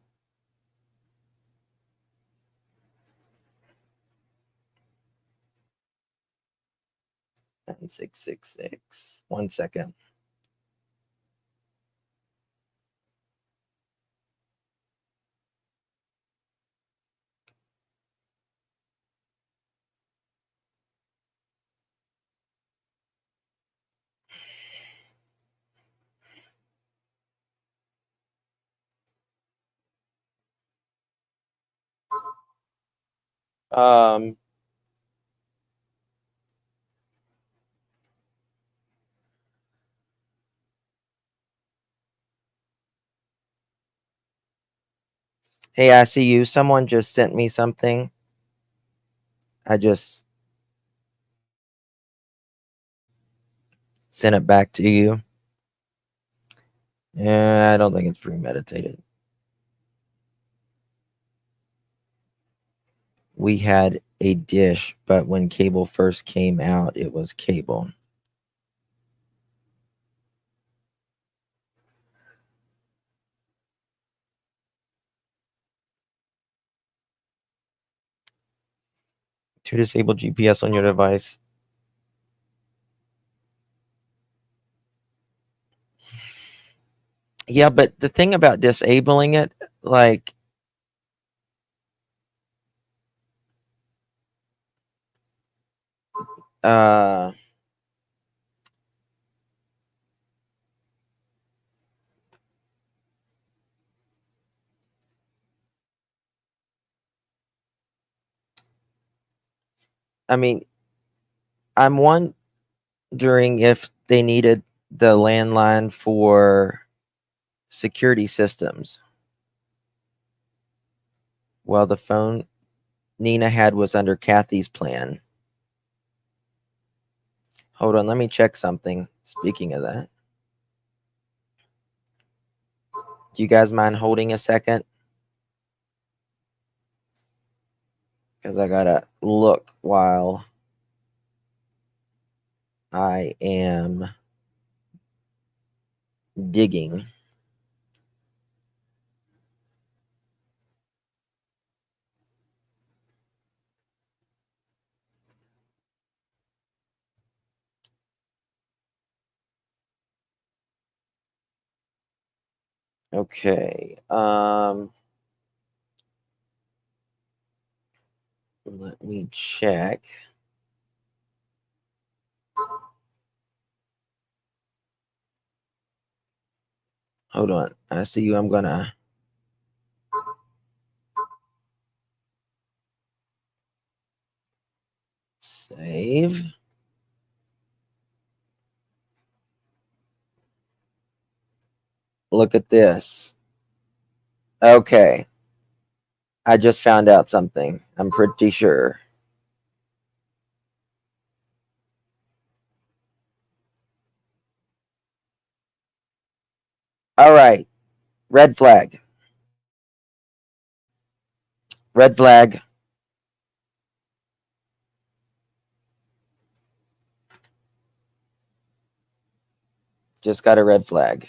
B: And 666. 1 second. Um, hey, I see you. Someone just sent me something. I just sent it back to you. Yeah, I don't think it's premeditated. We had a dish, but when cable first came out, it was cable. To disable GPS on your device. Yeah, but the thing about disabling it, like, I mean, I'm wondering if they needed the landline for security systems. Well, the phone Nina had was under Kathy's plan. Hold on, let me check something. Speaking of that, do you guys mind holding a second? Because I gotta look while I am digging. Okay. Let me check. Hold on. I see you. I'm gonna save. Look at this. Okay. I just found out something. I'm pretty sure. All right. Red flag. Red flag. Just got a red flag.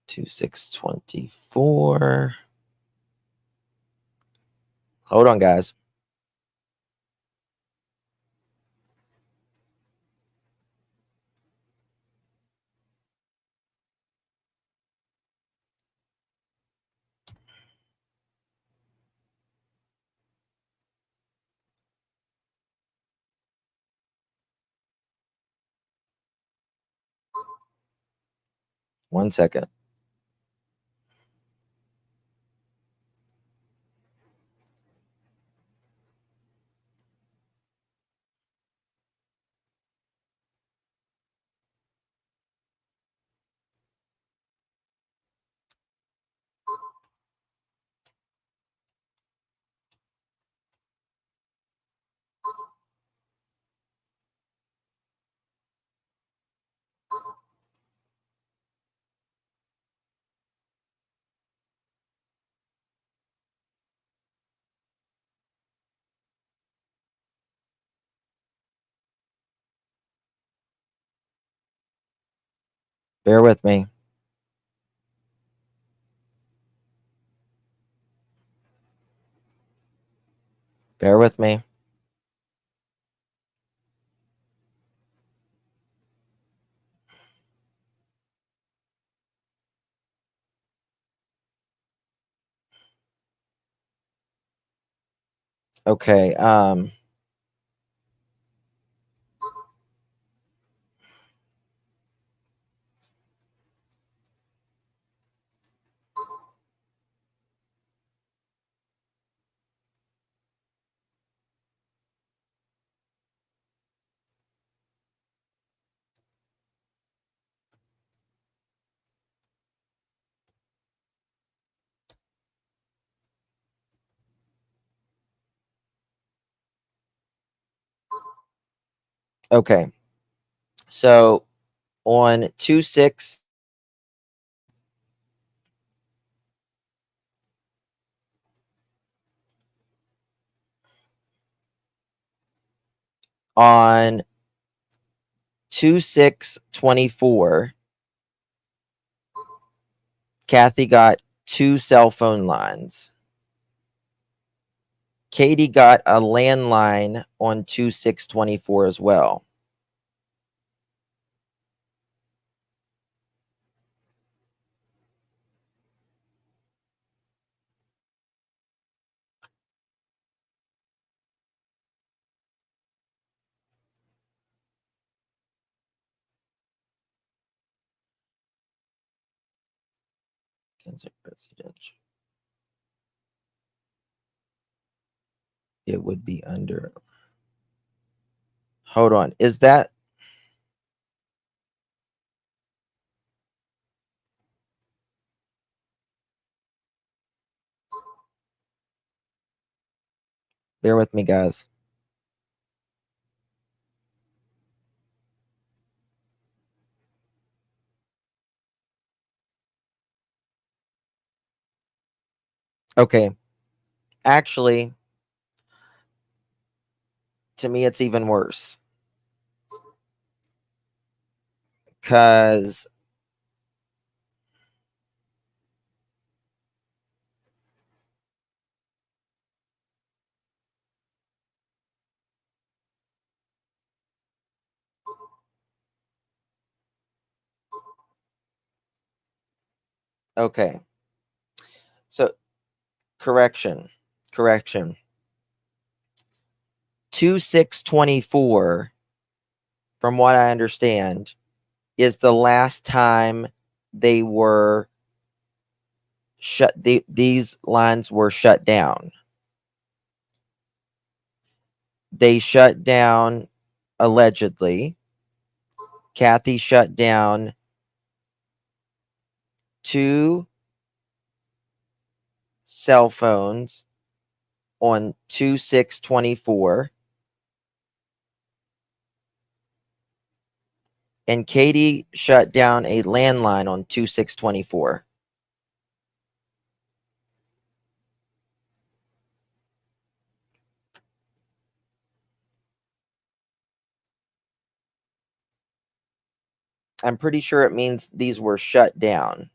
B: Two 624. Hold on, guys. One second. Bear with me. Bear with me. Okay. Okay. So on 2/6, on 2/6/24, Kathy got 2 cell phone lines. Katie got a landline on 2/6/24 as well. Residential. It would be under. Hold on. Is that? Bear with me, guys. Okay. Actually, to me, it's even worse. Because Okay. So correction. 2624, from what I understand, is the last time they were shut. These lines were shut down. They shut down allegedly. Kathy shut down 2 cell phones on 2624, and Katie shut down a landline on 2624. I'm pretty sure it means these were shut down.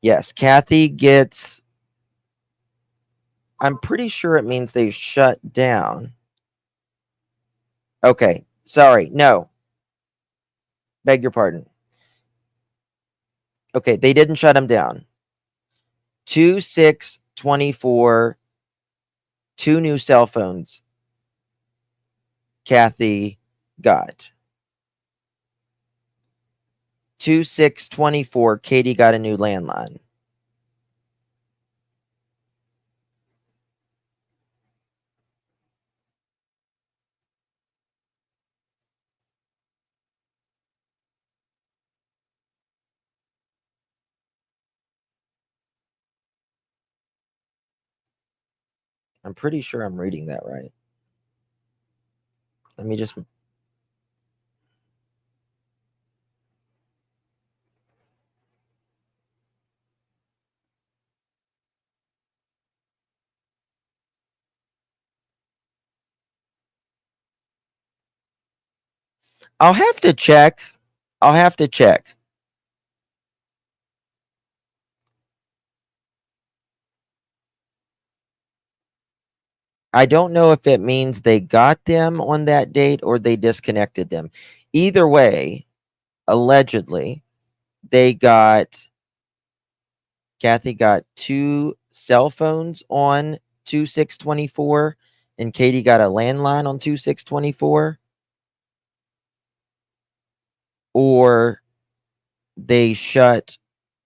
B: Yes, Kathy gets. I'm pretty sure it means they shut down. Okay, sorry. No. Beg your pardon. Okay, they didn't shut them down. 2624, 2 new cell phones Kathy got. 2624, Katie got a new landline. I'm pretty sure I'm reading that right. Let me just. I'll have to check. I don't know if it means they got them on that date or they disconnected them. Either way, allegedly, Kathy got 2 cell phones on 2624, and Katie got a landline on 2624, or they shut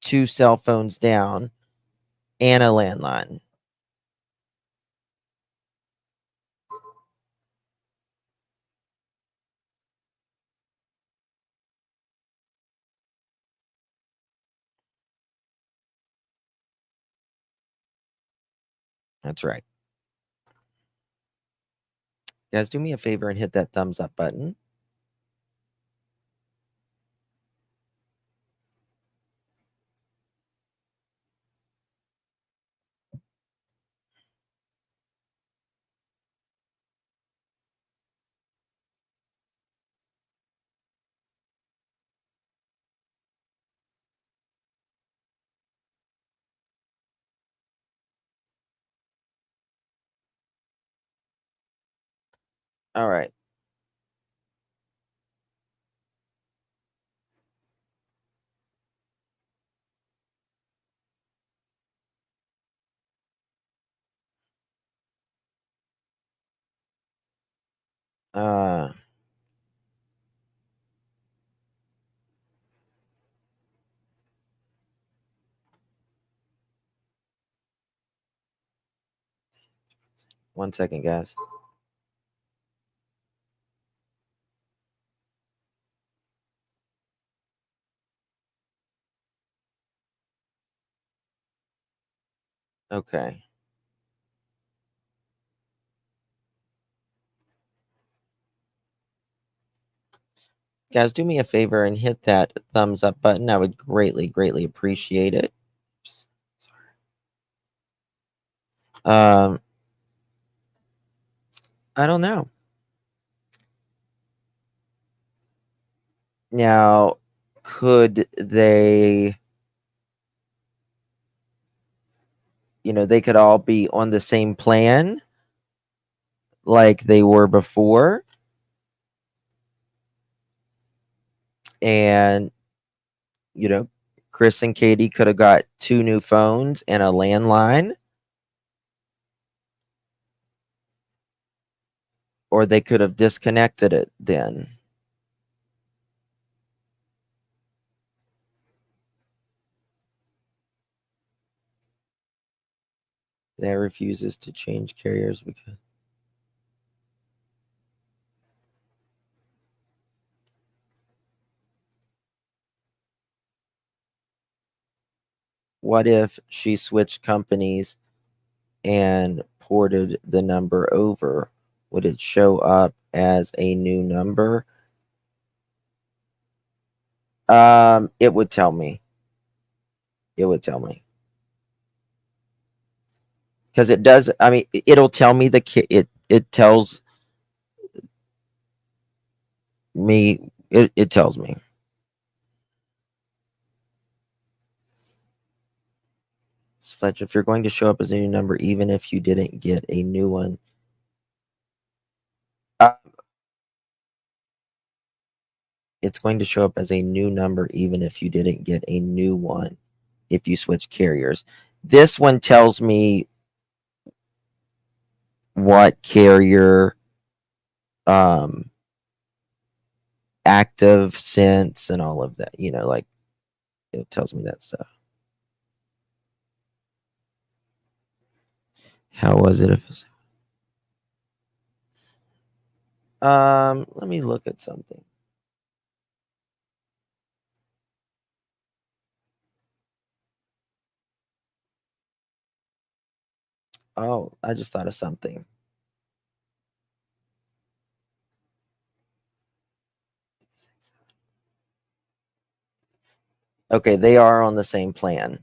B: 2 cell phones down and a landline. That's right. Guys, do me a favor and hit that thumbs up button. All right. Uh, one second, guys. Okay. Guys, do me a favor and hit that thumbs up button. I would greatly, greatly appreciate it. Oops, sorry. I don't know. Now, could they, they could all be on the same plan like they were before. And, Chris and Katie could have got 2 new phones and a landline. Or they could have disconnected it then. That refuses to change carriers because what if she switched companies and ported the number over? Would it show up as a new number? It would tell me. Because it does. I mean, it'll tell me it tells me. It tells me. Fletch, if you're going to show up as a new number, even if you didn't get a new one, it's going to show up as a new number, even if you didn't get a new one. If you switch carriers, this one tells me what carrier, active since, and all of that. Like it tells me that stuff. How was it? Let me look at something. Oh, I just thought of something. Okay, they are on the same plan.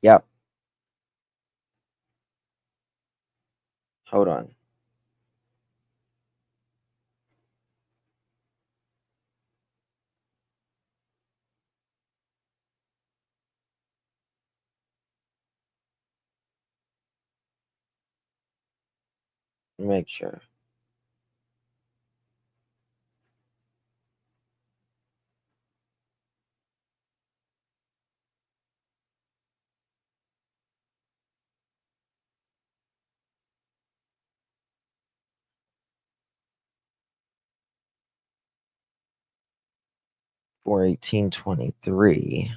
B: Yep. Hold on. Make sure. For 1823.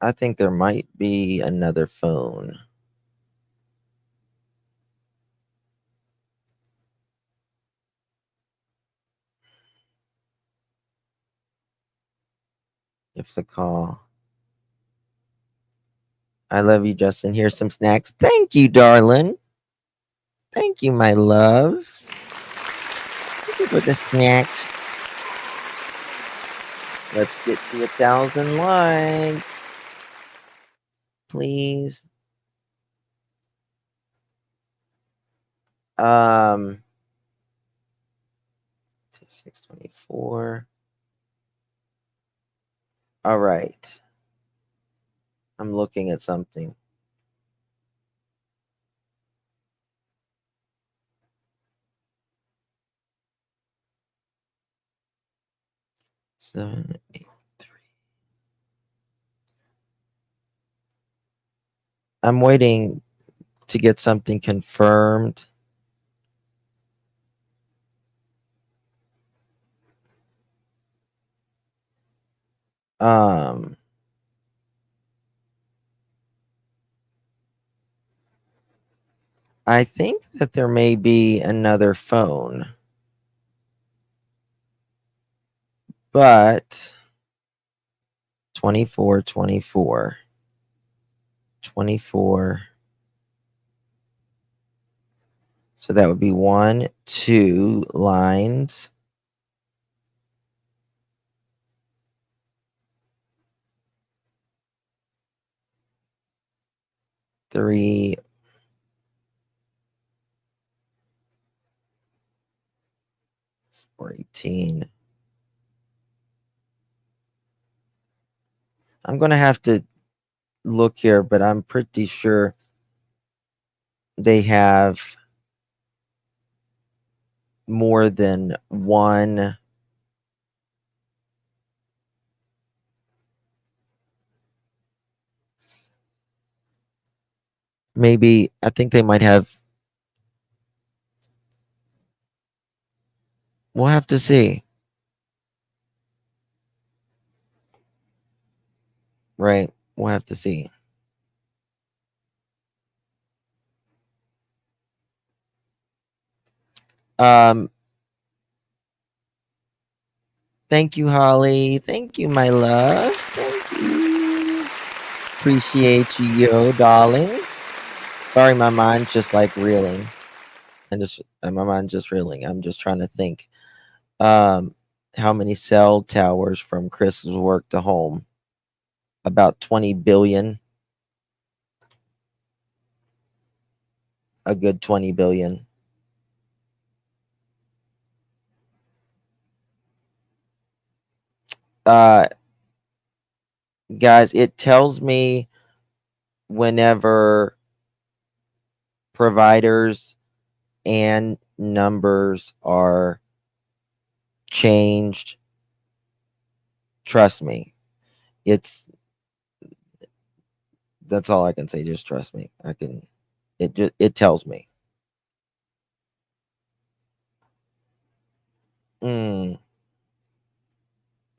B: I think there might be another phone. If the call. I love you, Justin. Here's some snacks. Thank you, darling. Thank you, my loves. Thank you for the snacks. Let's get to 1,000 likes. Please. 624. All right. I'm looking at something. 783. I'm waiting to get something confirmed. I think that there may be another phone, but 24, 24, 24. So that would be 1, 2 lines. Three, 418. I'm going to have to look here, but I'm pretty sure they have more than one. Maybe, I think they might have. We'll have to see. Right. We'll have to see. Thank you, Holly. Thank you, my love. Thank you. Appreciate you, yo, darling. Sorry, my mind's just like reeling. My mind's just reeling. I'm just trying to think. How many cell towers from Chris's work to home? About 20 billion. A good 20 billion. Guys, it tells me whenever providers and numbers are changed, trust me. That's all I can say. Just trust me. It tells me.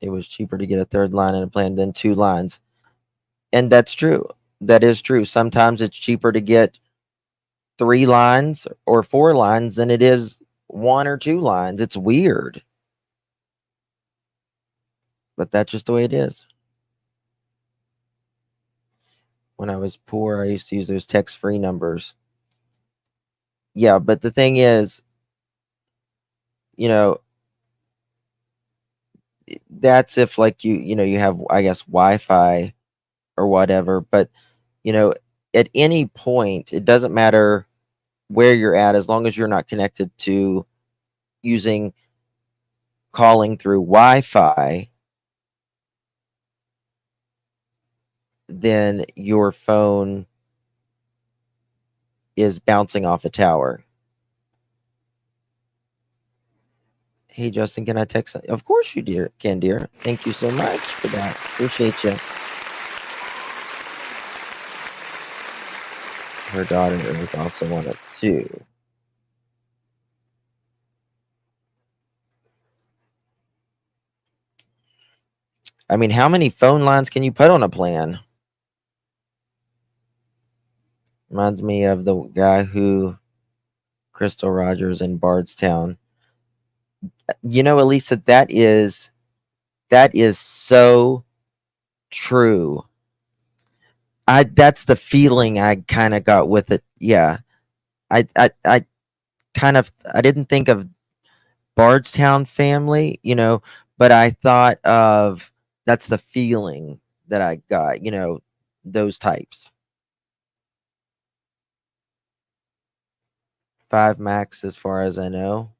B: It was cheaper to get a third line in a plan than 2 lines. And that's true. That is true. Sometimes it's cheaper to get 3 lines or 4 lines than it is 1 or 2 lines. It's weird. But that's just the way it is. When I was poor, I used to use those text-free numbers. Yeah, but the thing is, that's if like you have, I guess, Wi-Fi or whatever. But at any point, it doesn't matter where you're at, as long as you're not connected to using calling through Wi-Fi, then your phone is bouncing off a tower. Hey, Justin, can I text? Of course you can, dear. Thank you so much for that. Appreciate you. Her daughter is also one of 2. I mean, how many phone lines can you put on a plan? Reminds me of the guy who, Crystal Rogers in Bardstown. Elisa, that is so true. That's the feeling I kind of got with it. Yeah. I didn't think of Bardstown family, but I thought of, that's the feeling that I got, those types. 5 max as far as I know.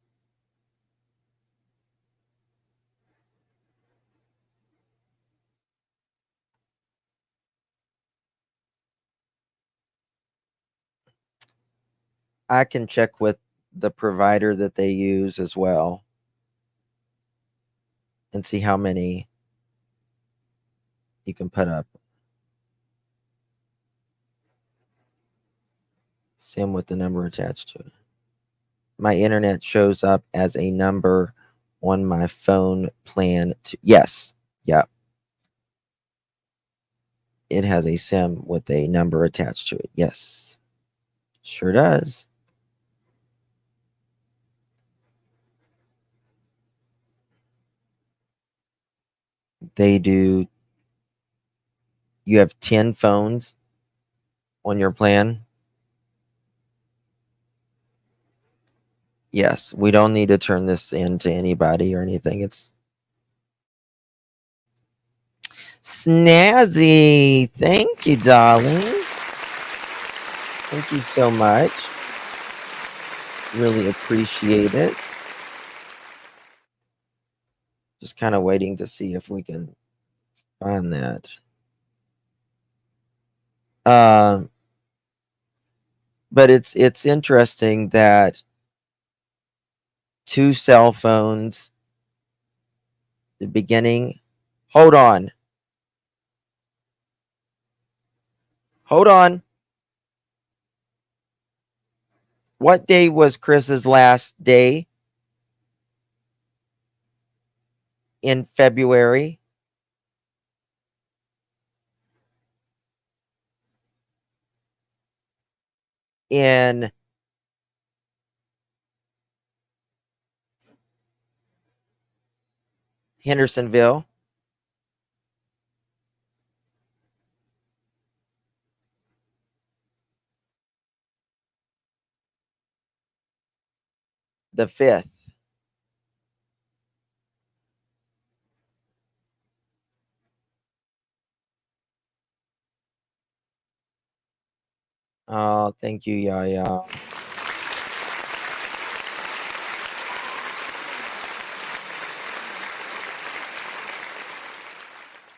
B: I can check with the provider that they use as well and see how many you can put up. SIM with the number attached to it. My internet shows up as a number on my phone plan. Yes. Yeah. It has a SIM with a number attached to it. Yes. Sure does. they do. You have 10 phones on your plan. Yes, we don't need to turn this into anybody or anything. It's snazzy. Thank you, darling. Thank you so much. Really appreciate it. Just kind of waiting to see if we can find that. But it's interesting that 2 cell phones, the beginning. Hold on. What day was Chris's last day in February? In Hendersonville? The 5th. Oh, thank you, Yaya.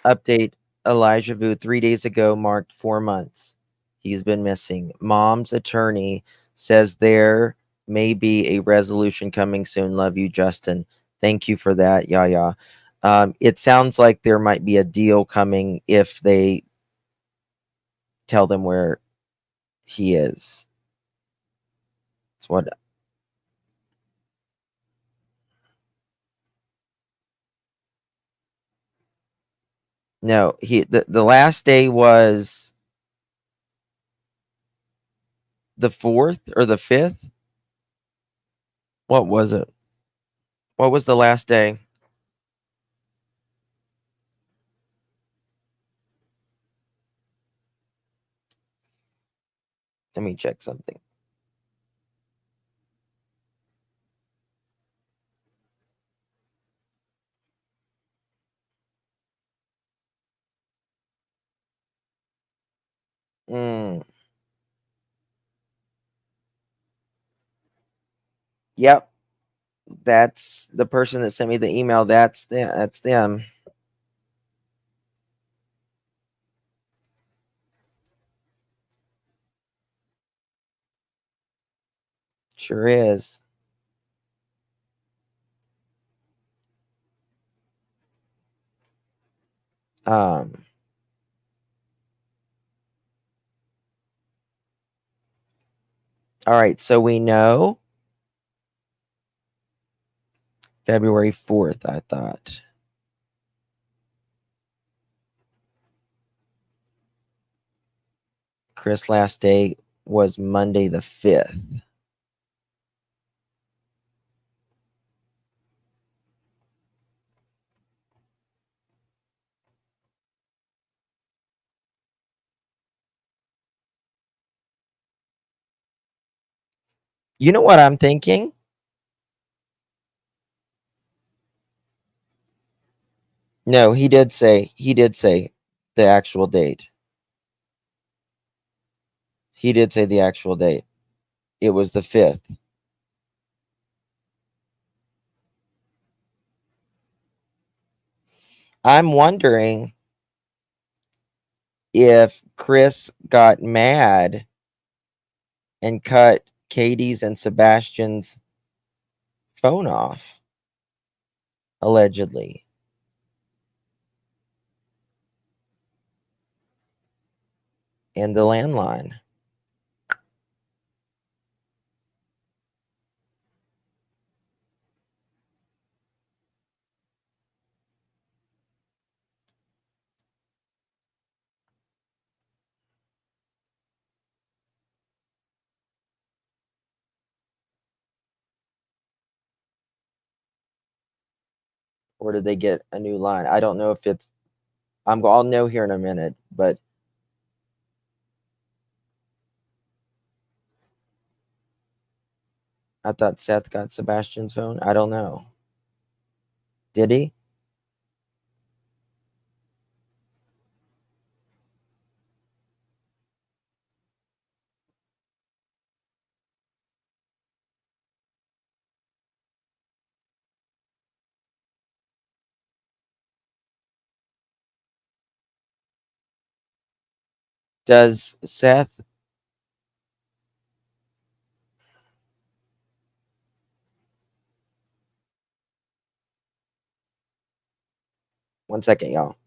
B: Update: Elijah Vu 3 days ago marked 4 months. He's been missing. Mom's attorney says there may be a resolution coming soon. Love you, Justin. Thank you for that, Yaya. It sounds like there might be a deal coming if they tell them where he is. That's what. No, the last day was the 4th or the 5th. What was it? What was the last day? Let me check something. Yep. That's the person that sent me the email. That's them. Sure is. All right, so we know February 4th, I thought. Chris' last day was Monday the 5th. You know what I'm thinking? No, he did say the actual date. He did say the actual date. It was the 5th. I'm wondering if Chris got mad and cut Katie's and Sebastian's phone off, allegedly. And the landline. Or did they get a new line? I don't know if it's, I'll know here in a minute, but I thought Seth got Sebastian's phone. I don't know. Did he? Does Seth? One second, y'all.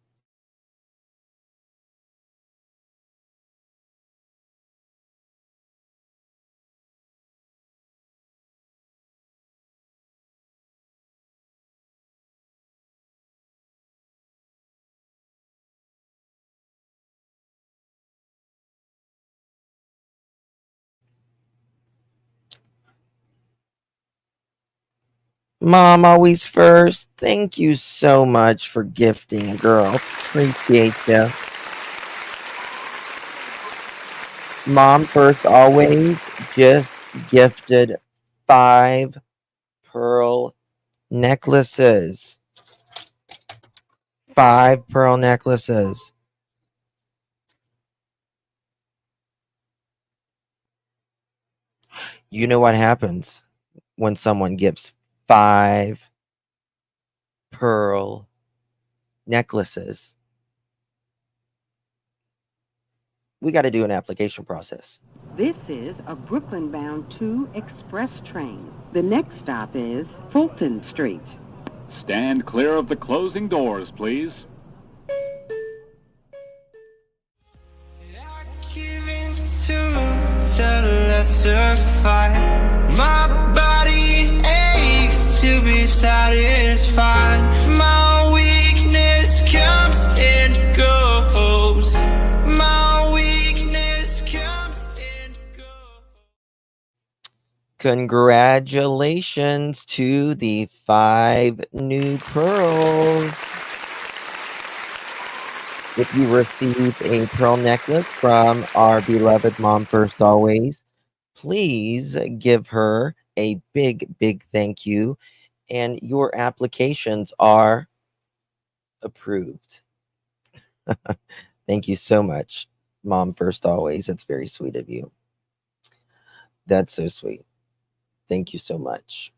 B: Mom always first. Thank you so much for gifting, girl. Appreciate you. Mom first always just gifted 5 pearl necklaces. 5 pearl necklaces. You know what happens when someone gives 5 pearl necklaces? We got to do an application process.
I: This is a Brooklyn-bound 2 express train. The next stop is Fulton Street.
J: Stand clear of the closing doors, please.
A: The lesser fight. My body aches to be satisfied. My weakness comes and goes. My weakness comes and goes.
B: Congratulations to the 5 new pearls. If you received a pearl necklace from our beloved Mom First Always, please give her a big, big thank you. And your applications are approved. Thank you so much, Mom First Always. That's very sweet of you. That's so sweet. Thank you so much.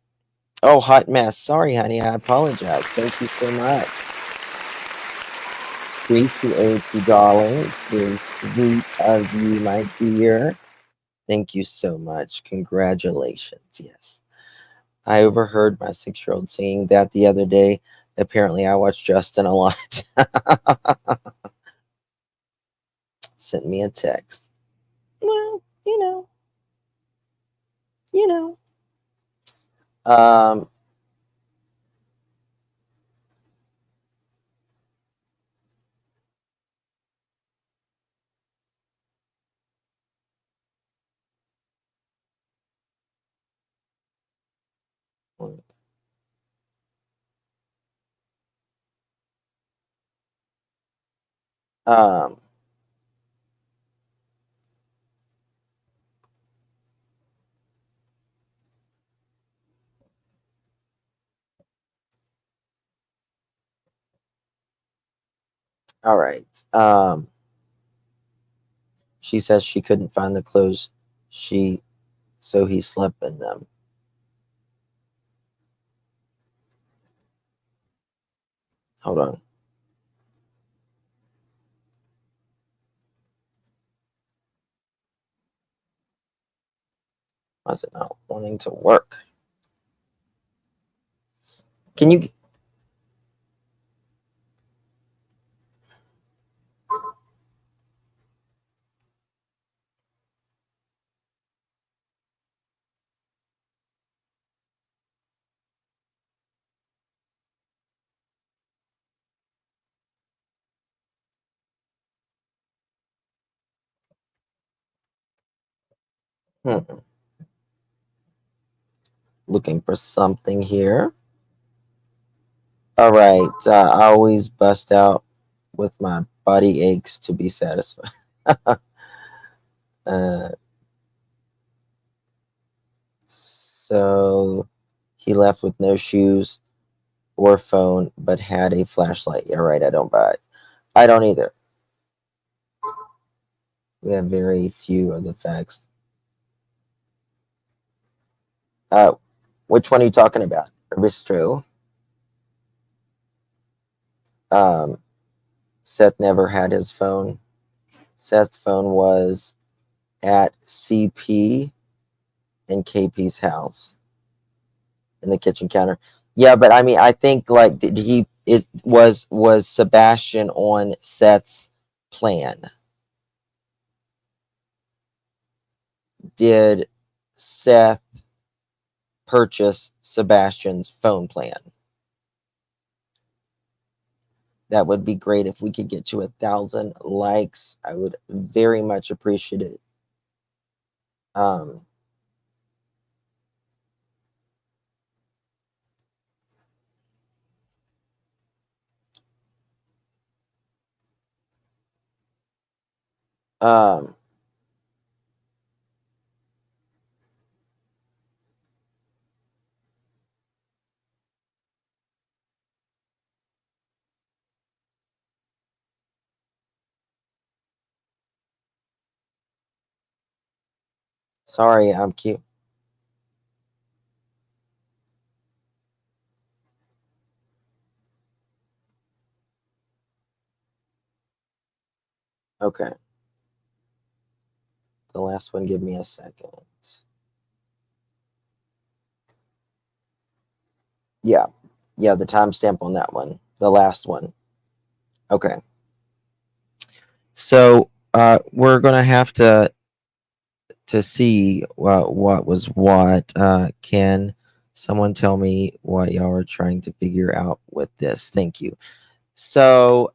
B: Oh, hot mess. Sorry, honey. I apologize. Thank you so much. Appreciate you, darling. Very sweet of you, my dear. Thank you so much. Congratulations. Yes. I overheard my 6-year-old saying that the other day. Apparently, I watched Justin a lot. Sent me a text. Well, you know. Um, all right. She says she couldn't find the clothes so he slept in them. Hold on. Why is it not wanting to work? Can you? Looking for something here. All right. I always bust out with my body aches to be satisfied. So he left with no shoes or phone, but had a flashlight. Yeah, right. I don't buy it. I don't either. We have very few of the facts. Which one are you talking about? Aristo. Seth never had his phone. Seth's phone was at CP and KP's house in the kitchen counter. Yeah, but I mean, I think like was Sebastian on Seth's plan? Did Seth purchase Sebastian's phone plan? That would be great if we could get to 1,000 likes. I would very much appreciate it. Um, Sorry, I'm cute. Okay. The last one, give me a second. Yeah. Yeah, the timestamp on that one. The last one. Okay. So we're gonna have to see what was what. Can someone tell me what y'all are trying to figure out with this? Thank you. So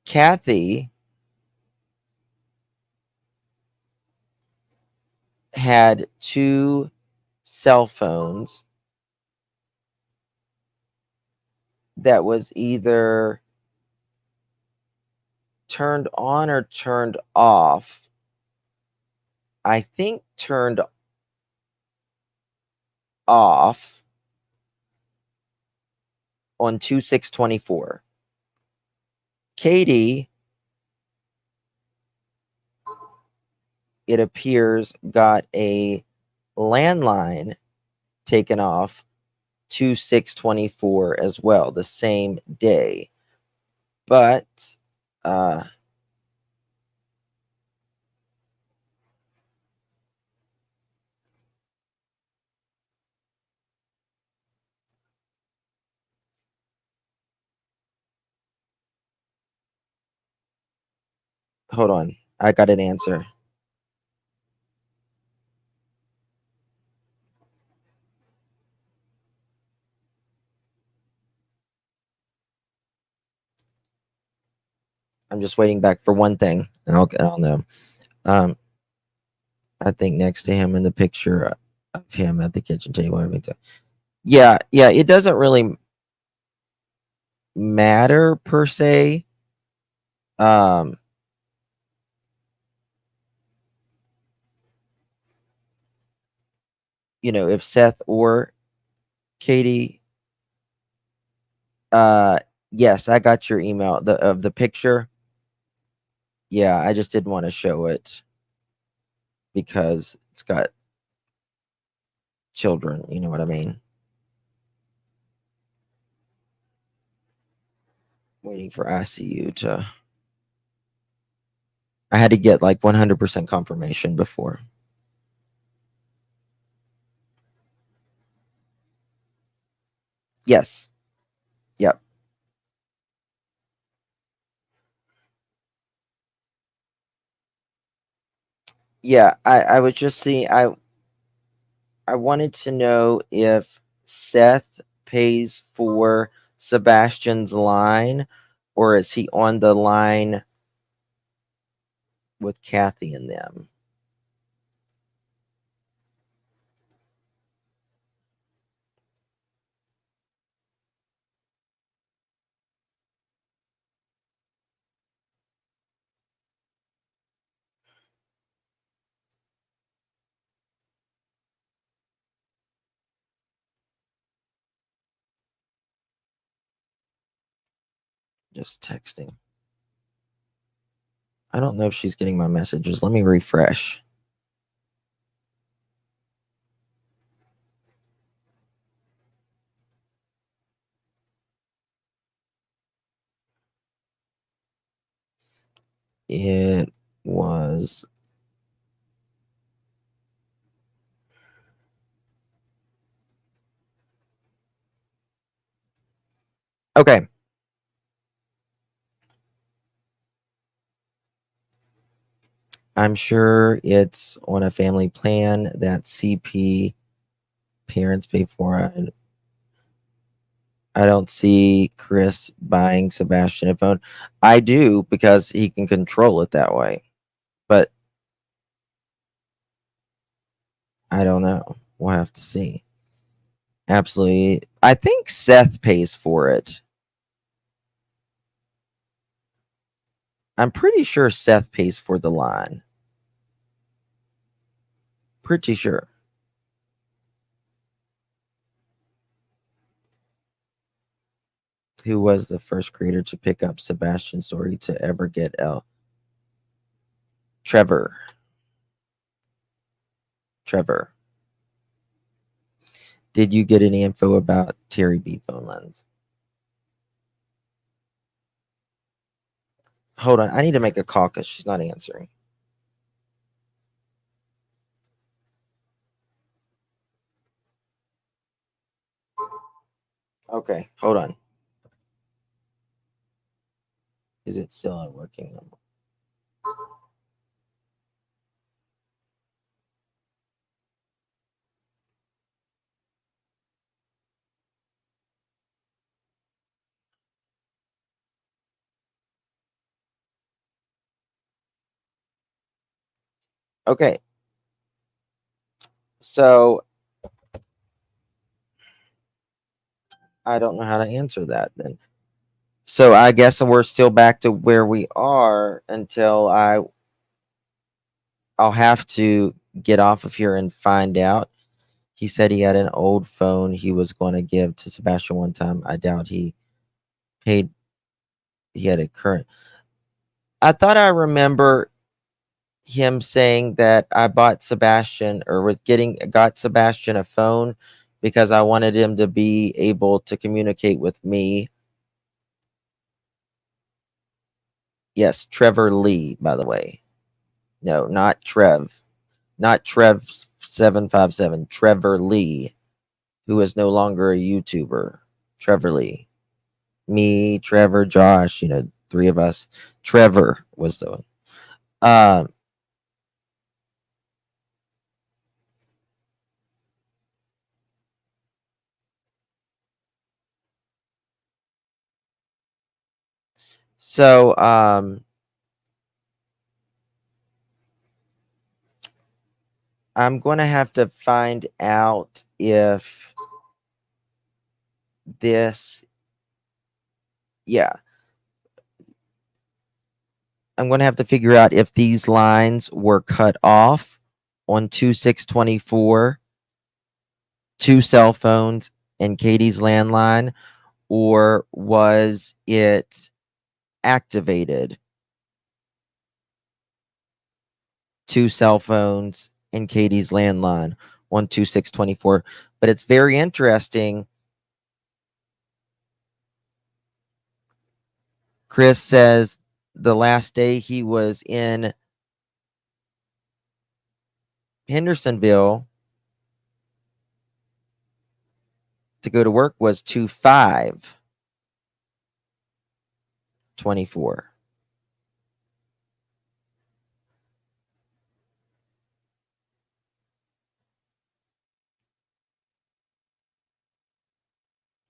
B: Kathy had 2 cell phones that was either turned on or turned off. I think turned off on 2/6/24. Katie, it appears, got a landline taken off 2/6/24 as well, the same day. But hold on, I got an answer. I'm just waiting back for one thing, and I'll know. I think next to him in the picture of him at the kitchen table. Yeah, it doesn't really matter per se. If Seth or Katie, yes, I got your email of the picture. Yeah, I just didn't want to show it because it's got children, you know what I mean? Waiting for ICU to. I had to get like 100% confirmation before. Yes. Yep. Yeah, I was just seeing. I wanted to know if Seth pays for Sebastian's line, or is he on the line with Kathy and them? just texting. I don't know if she's getting my messages. Let me refresh. It was okay. I'm sure it's on a family plan that CP parents pay for it. I don't see Chris buying Sebastian a phone. I do, because he can control it that way. But I don't know. We'll have to see. Absolutely. I think Seth pays for it. I'm pretty sure Seth pays for the line. Pretty sure. Who was the first creator to pick up Sebastian's story to ever get L? Trevor. Did you get any info about Terry B phone lens? Hold on. I need to make a call because she's not answering. Okay, hold on. Is it still a working number? Okay. So I don't know how to answer that then. So I guess we're still back to where we are until I'll have to get off of here and find out. He said he had an old phone he was going to give to Sebastian one time. I doubt he paid. He had a current. I thought I remember him saying that I bought Sebastian or got Sebastian a phone because I wanted him to be able to communicate with me. Yes, Trevor Lee, by the way. No, not Trev. Not Trev 757. Trevor Lee, who is no longer a YouTuber. Trevor Lee. Me, Trevor, Josh, three of us. Trevor was the one. So I'm going to have to find out if this, yeah. I'm going to have to figure out if these lines were cut off on 2624, two cell phones and Katie's landline, or was it activated? Two cell phones and Katie's landline on 2624. But it's very interesting. Chris says the last day he was in Hendersonville to go to work was 25/24.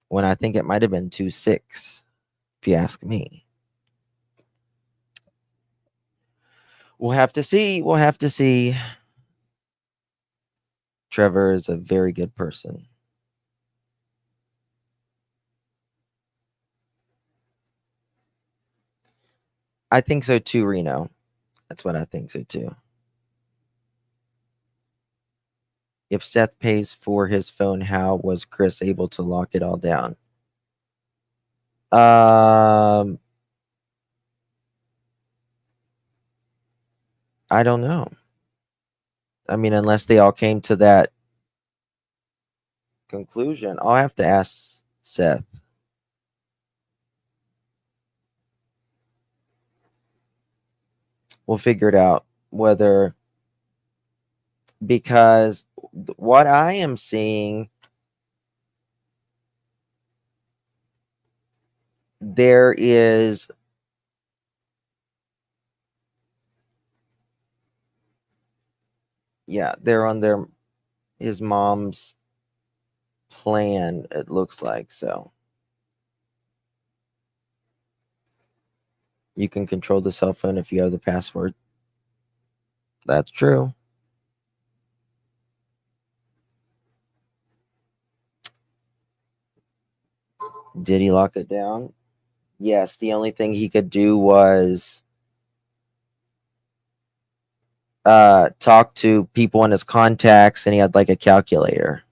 B: When I think it might have been 26, if you ask me. We'll have to see. We'll have to see. Trevor is a very good person. I think so too, Reno. That's what I think so too. If Seth pays for his phone, how was Chris able to lock it all down? I don't know. I mean, unless they all came to that conclusion, I'll have to ask Seth. We'll figure it out whether, because what I am seeing, there is they're on his mom's plan, it looks like. So you can control the cell phone if you have the password. That's true. Did he lock it down? Yes, the only thing he could do was talk to people in his contacts, and he had like a calculator.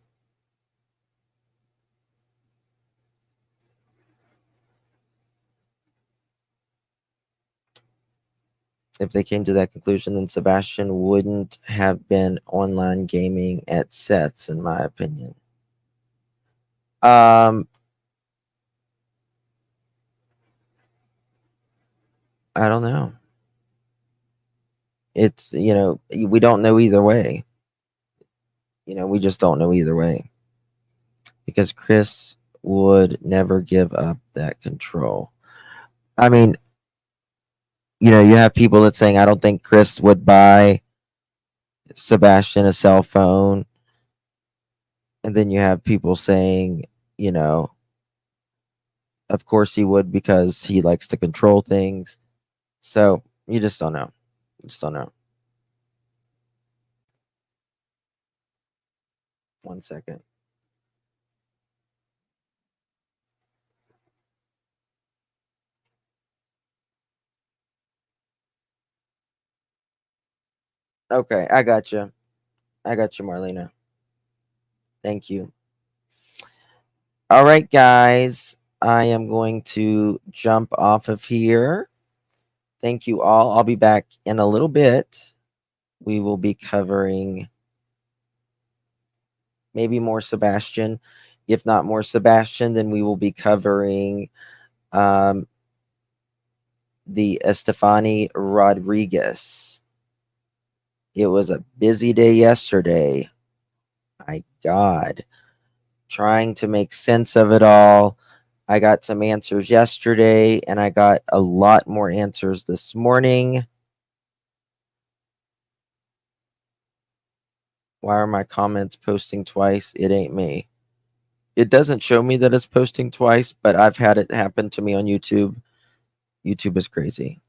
B: If they came to that conclusion, then Sebastian wouldn't have been online gaming at Seth's, in my opinion. I don't know. It's, we don't know either way. We just don't know either way. Because Chris would never give up that control. I mean, you have people that saying, I don't think Chris would buy Sebastian a cell phone. And then you have people saying, of course he would, because he likes to control things. So you just don't know. You just don't know. 1 second. Okay, I got you. Marlena. Thank you. All right, guys. I am going to jump off of here. Thank you all. I'll be back in a little bit. We will be covering maybe more Sebastian. If not more Sebastian, then we will be covering the Estefany Rodriguez. It was a busy day yesterday. My God. Trying to make sense of it all. I got some answers yesterday, and I got a lot more answers this morning. Why are my comments posting twice? It ain't me. It doesn't show me that it's posting twice, but I've had it happen to me on YouTube. YouTube is crazy.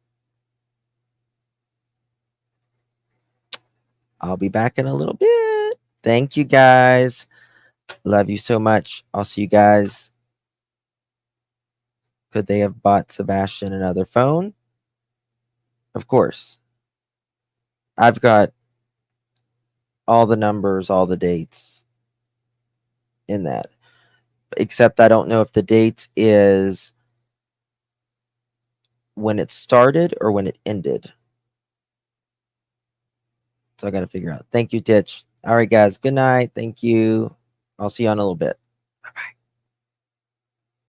B: I'll be back in a little bit. Thank you, guys. Love you so much. I'll see you guys. Could they have bought Sebastian another phone? Of course. I've got all the numbers, all the dates in that. Except I don't know if the date is when it started or when it ended. So I got to figure out. Thank you, Titch. All right, guys. Good night. Thank you. I'll see you on a little bit. Bye-bye.